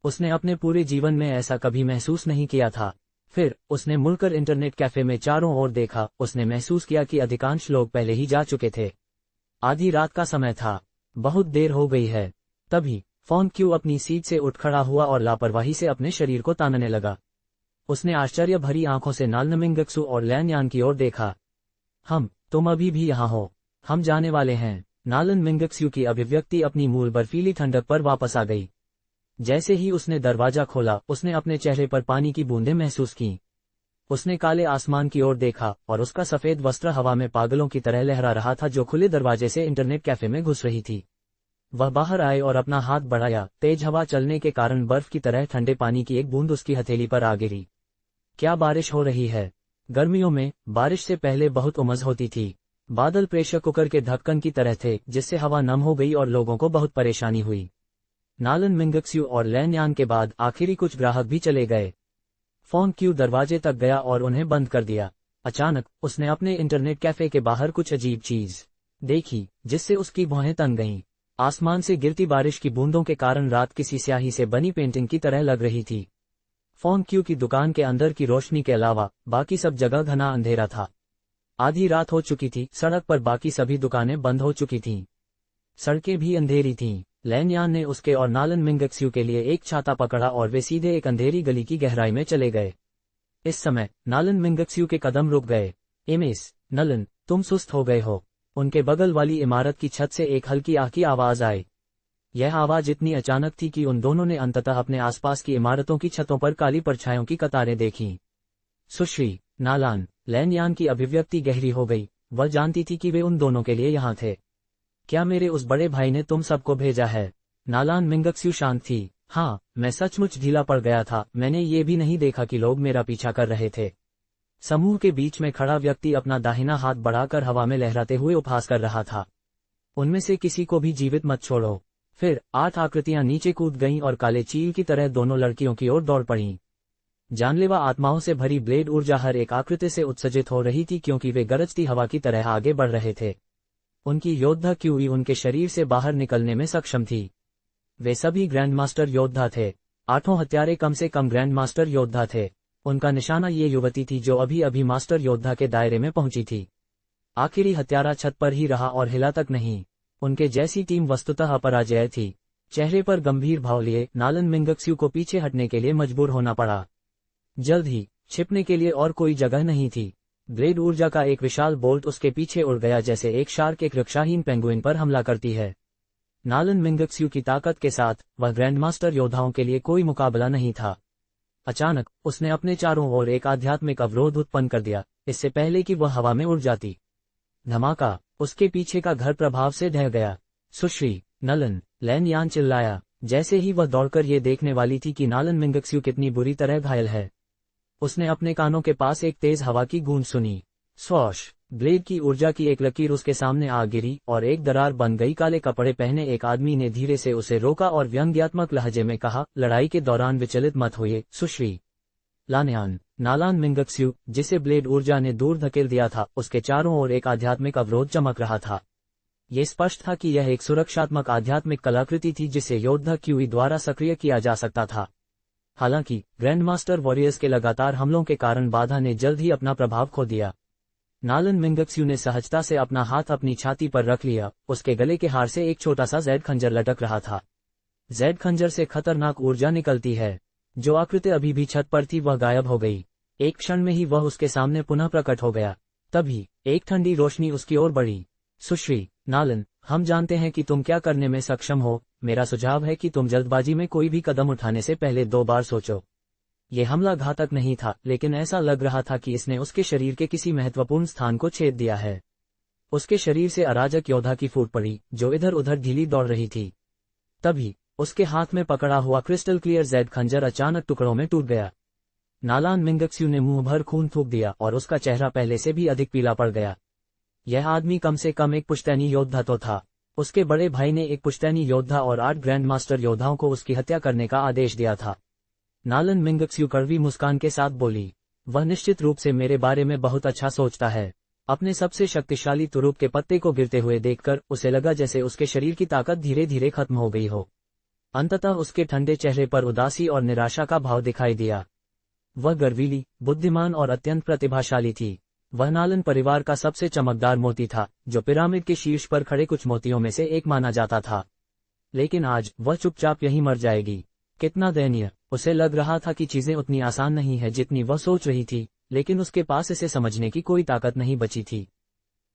Speaker 1: उसने अपने पूरे जीवन में ऐसा कभी महसूस नहीं किया था। फिर उसने मुड़कर इंटरनेट कैफे में चारों ओर देखा। उसने महसूस किया कि अधिकांश लोग पहले ही जा चुके थे। आधी रात का समय था। बहुत देर हो गई है। तभी फॉन क्यू अपनी सीट से उठ खड़ा हुआ और लापरवाही से अपने शरीर को तानने लगा। उसने आश्चर्य भरी आंखों से नालन मिंगक्स्यू और लैन यान की ओर देखा। तुम अभी भी यहाँ हो? हम जाने वाले हैं। नालन मिंगक्स्यू की अभिव्यक्ति अपनी मूल बर्फीली ठंडक पर वापस आ गई। जैसे ही उसने दरवाजा खोला, उसने अपने चेहरे पर पानी की बूंदें महसूस की। उसने काले आसमान की ओर देखा और उसका सफेद वस्त्र हवा में पागलों की तरह लहरा रहा था, जो खुले दरवाजे से इंटरनेट कैफे में घुस रही थी। वह बाहर आए और अपना हाथ बढ़ाया। तेज हवा चलने के कारण बर्फ की तरह ठंडे पानी की एक बूंद उसकी हथेली पर आ गिरी। क्या बारिश हो रही है? गर्मियों में बारिश से पहले बहुत उमस होती थी। बादल प्रेशर कुकर के ढक्कन की तरह थे, जिससे हवा नम हो गई और लोगों को बहुत परेशानी हुई। नालन मिंगक्स्यू और लैन यान के बाद आखिरी कुछ ग्राहक भी चले गए। फॉन क्यू दरवाजे तक गया और उन्हें बंद कर दिया। अचानक उसने अपने इंटरनेट कैफे के बाहर कुछ अजीब चीज देखी, जिससे उसकी भौहें तन गईं। आसमान से गिरती बारिश की बूंदों के कारण रात किसी स्याही से बनी पेंटिंग की तरह लग रही थी। फॉन क्यू की दुकान के अंदर की रोशनी के अलावा बाकी सब जगह घना अंधेरा था। आधी रात हो चुकी थी। सड़क पर बाकी सभी दुकानें बंद हो चुकी थीं। सड़कें भी अंधेरी थीं। लैन यान ने उसके और नालन मिंगक्स्यू के लिए एक छाता पकड़ा और वे सीधे एक अंधेरी गली की गहराई में चले गए। इस समय नालन मिंगक्स्यू के कदम रुक गए। एमिस, नलन, तुम सुस्त हो गए हो। उनके बगल वाली इमारत की छत से एक हल्की आह की आवाज आई। यह आवाज इतनी अचानक थी कि उन दोनों ने अंततः अपने आसपास की इमारतों की छतों पर काली परछाइयों की कतारें देखीं। सुश्री नालान, लैन यान की अभिव्यक्ति गहरी हो गई। वह जानती थी कि वे उन दोनों के लिए यहाँ थे। क्या मेरे उस बड़े भाई ने तुम सबको भेजा है? नालान मिंगक्स्यू शांत थी। हाँ, मैं सचमुच ढीला पड़ गया था। मैंने ये भी नहीं देखा कि लोग मेरा पीछा कर रहे थे। समूह के बीच में खड़ा व्यक्ति अपना दाहिना हाथ बढ़ाकर हवा में लहराते हुए उपहास कर रहा था। उनमें से किसी को भी जीवित मत छोड़ो। फिर 8 आकृतियां नीचे कूद गईं और काले चील की तरह दोनों लड़कियों की ओर दौड़ पड़ीं। जानलेवा आत्माओं से भरी ब्लेड ऊर्जा हर एक आकृति से उत्सर्जित हो रही थी क्योंकि वे गरजती हवा की तरह आगे बढ़ रहे थे। उनकी योद्धा क्यूई उनके शरीर से बाहर निकलने में सक्षम थी। वे सभी ग्रैंड मास्टर योद्धा थे। 8 हत्यारे कम से कम ग्रैंड मास्टर योद्धा थे। उनका निशाना ये युवती थी जो अभी अभी मास्टर योद्धा के दायरे में पहुंची थी। आखिरी हत्यारा छत पर ही रहा और हिला तक नहीं। उनके जैसी टीम वस्तुतः अपराजय थी। चेहरे पर गंभीर भाव लिए नालन मिंगक्स्यू को पीछे हटने के लिए मजबूर होना पड़ा। जल्द ही छिपने के लिए और कोई जगह नहीं थी। ब्लेड ऊर्जा का एक विशाल बोल्ट उसके पीछे उड़ गया जैसे एक शार्क एक रक्षाहीन पेंगुइन पर हमला करती है। नालन मिंगक्स्यू की ताकत के साथ वह ग्रैंडमास्टर योद्धाओं के लिए कोई मुकाबला नहीं था। अचानक उसने अपने चारों ओर एक आध्यात्मिक अवरोध उत्पन्न कर दिया, इससे पहले कि वह हवा में उड़ जाती। धमाका, उसके पीछे का घर प्रभाव से ढह गया। सुश्री नलन, लैन यान चिल्लाया, जैसे ही वह दौड़कर ये देखने वाली थी कि नालन मिंगक्स्यू कितनी बुरी तरह घायल है। उसने अपने कानों के पास एक तेज हवा की गूंज सुनी। स्वॉश, ब्लेड की ऊर्जा की एक लकीर उसके सामने आ गिरी और एक दरार बन गई। काले कपड़े पहने एक आदमी ने धीरे से उसे रोका और व्यंग्यात्मक लहजे में कहा, लड़ाई के दौरान विचलित मत होइए सुश्री लानयान। नालान मिंगक्स्यू, जिसे ब्लेड ऊर्जा ने दूर धकेल दिया था, उसके चारों ओर एक आध्यात्मिक अवरोध चमक रहा था। ये स्पष्ट था कि यह एक सुरक्षात्मक आध्यात्मिक कलाकृति थी जिसे योद्धा क्यूई द्वारा सक्रिय किया जा सकता था। हालांकि ग्रैंडमास्टर वॉरियर्स के लगातार हमलों के कारण बाधा ने जल्द ही अपना प्रभाव खो दिया। नालन मिंगक्स्यू ने सहजता से अपना हाथ अपनी छाती पर रख लिया। उसके गले के हार से एक छोटा सा जेड खंजर लटक रहा था। जेड खंजर से खतरनाक ऊर्जा निकलती है। जो आकृति अभी भी छत पर थी वह गायब हो गई। एक क्षण में ही वह उसके सामने पुनः प्रकट हो गया। तभी एक ठंडी रोशनी उसकी ओर बढ़ी। सुश्री नालन, हम जानते हैं कि तुम क्या करने में सक्षम हो। मेरा सुझाव है कि तुम जल्दबाजी में कोई भी कदम उठाने से पहले 2 बार सोचो। ये हमला घातक नहीं था, लेकिन ऐसा लग रहा था कि इसने उसके शरीर के किसी महत्वपूर्ण स्थान को छेद दिया है। उसके शरीर से अराजक योद्धा की फूट पड़ी, जो इधर उधर ढीली दौड़ रही थी। तभी उसके हाथ में पकड़ा हुआ क्रिस्टल क्लियर जेड खंजर अचानक टुकड़ों में टूट गया। नालान मिंगक्स्यू ने मुंह भर खून थूक दिया और उसका चेहरा पहले से भी अधिक पीला पड़ गया। यह आदमी कम से कम एक पुश्तैनी योद्धा तो था। उसके बड़े भाई ने एक पुश्तैनी योद्धा और 8 ग्रैंड मास्टर योद्धाओं को उसकी हत्या करने का आदेश दिया था। नालन मिंगक्स्यू कड़वी मुस्कान के साथ बोली, वह निश्चित रूप से मेरे बारे में बहुत अच्छा सोचता है। अपने सबसे शक्तिशाली तुरुप के पत्ते को गिरते हुए देखकर उसे लगा जैसे उसके शरीर की ताकत धीरे धीरे खत्म हो गई हो। अंततः उसके ठंडे चेहरे पर उदासी और निराशा का भाव दिखाई दिया। वह गर्वीली, बुद्धिमान और अत्यंत प्रतिभाशाली थी। वह नालन परिवार का सबसे चमकदार मोती था, जो पिरामिड के शीर्ष पर खड़े कुछ मोतियों में से एक माना जाता था। लेकिन आज वह चुपचाप यहीं मर जाएगी। कितना दयनीय। उसे लग रहा था कि चीजें उतनी आसान नहीं है जितनी वह सोच रही थी, लेकिन उसके पास इसे समझने की कोई ताकत नहीं बची थी।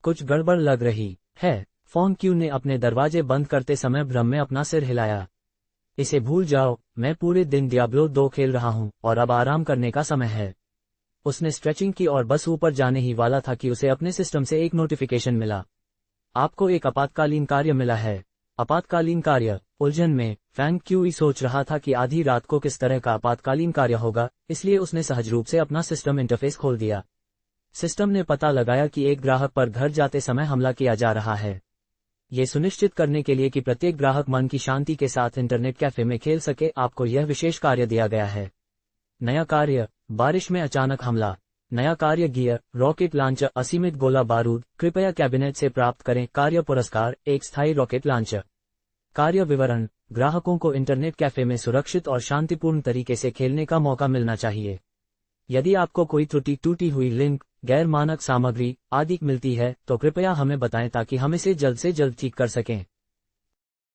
Speaker 1: कुछ गड़बड़ लग रही है। फोन क्यू ने अपने दरवाजे बंद करते समय भ्रम में अपना सिर हिलाया। इसे भूल जाओ, मैं पूरे दिन डियाब्लो 2 खेल रहा हूं और अब आराम करने का समय है। उसने स्ट्रेचिंग की और बस ऊपर जाने ही वाला था कि उसे अपने सिस्टम से एक नोटिफिकेशन मिला। आपको एक आपातकालीन कार्य मिला है। आपातकालीन कार्य। उलझन में फैंग क्यूई सोच रहा था कि आधी रात को किस तरह का आपातकालीन कार्य होगा, इसलिए उसने सहज रूप से अपना सिस्टम इंटरफेस खोल दिया। सिस्टम ने पता लगाया कि एक ग्राहक पर घर जाते समय हमला किया जा रहा है। ये सुनिश्चित करने के लिए कि प्रत्येक ग्राहक मन की शांति के साथ इंटरनेट कैफे में खेल सके, आपको यह विशेष कार्य दिया गया है। नया कार्य, बारिश में अचानक हमला। नया कार्य, गियर रॉकेट लॉन्चर, असीमित गोला बारूद, कृपया कैबिनेट से प्राप्त करें। कार्य पुरस्कार, एक स्थायी रॉकेट लॉन्चर। कार्य विवरण, ग्राहकों को इंटरनेट कैफे में सुरक्षित और शांतिपूर्ण तरीके से खेलने का मौका मिलना चाहिए। यदि आपको कोई त्रुटि, टूटी हुई लिंक, गैर मानक सामग्री आदि मिलती है तो कृपया हमें बताएं ताकि हम इसे जल्द से जल्द ठीक कर सकें।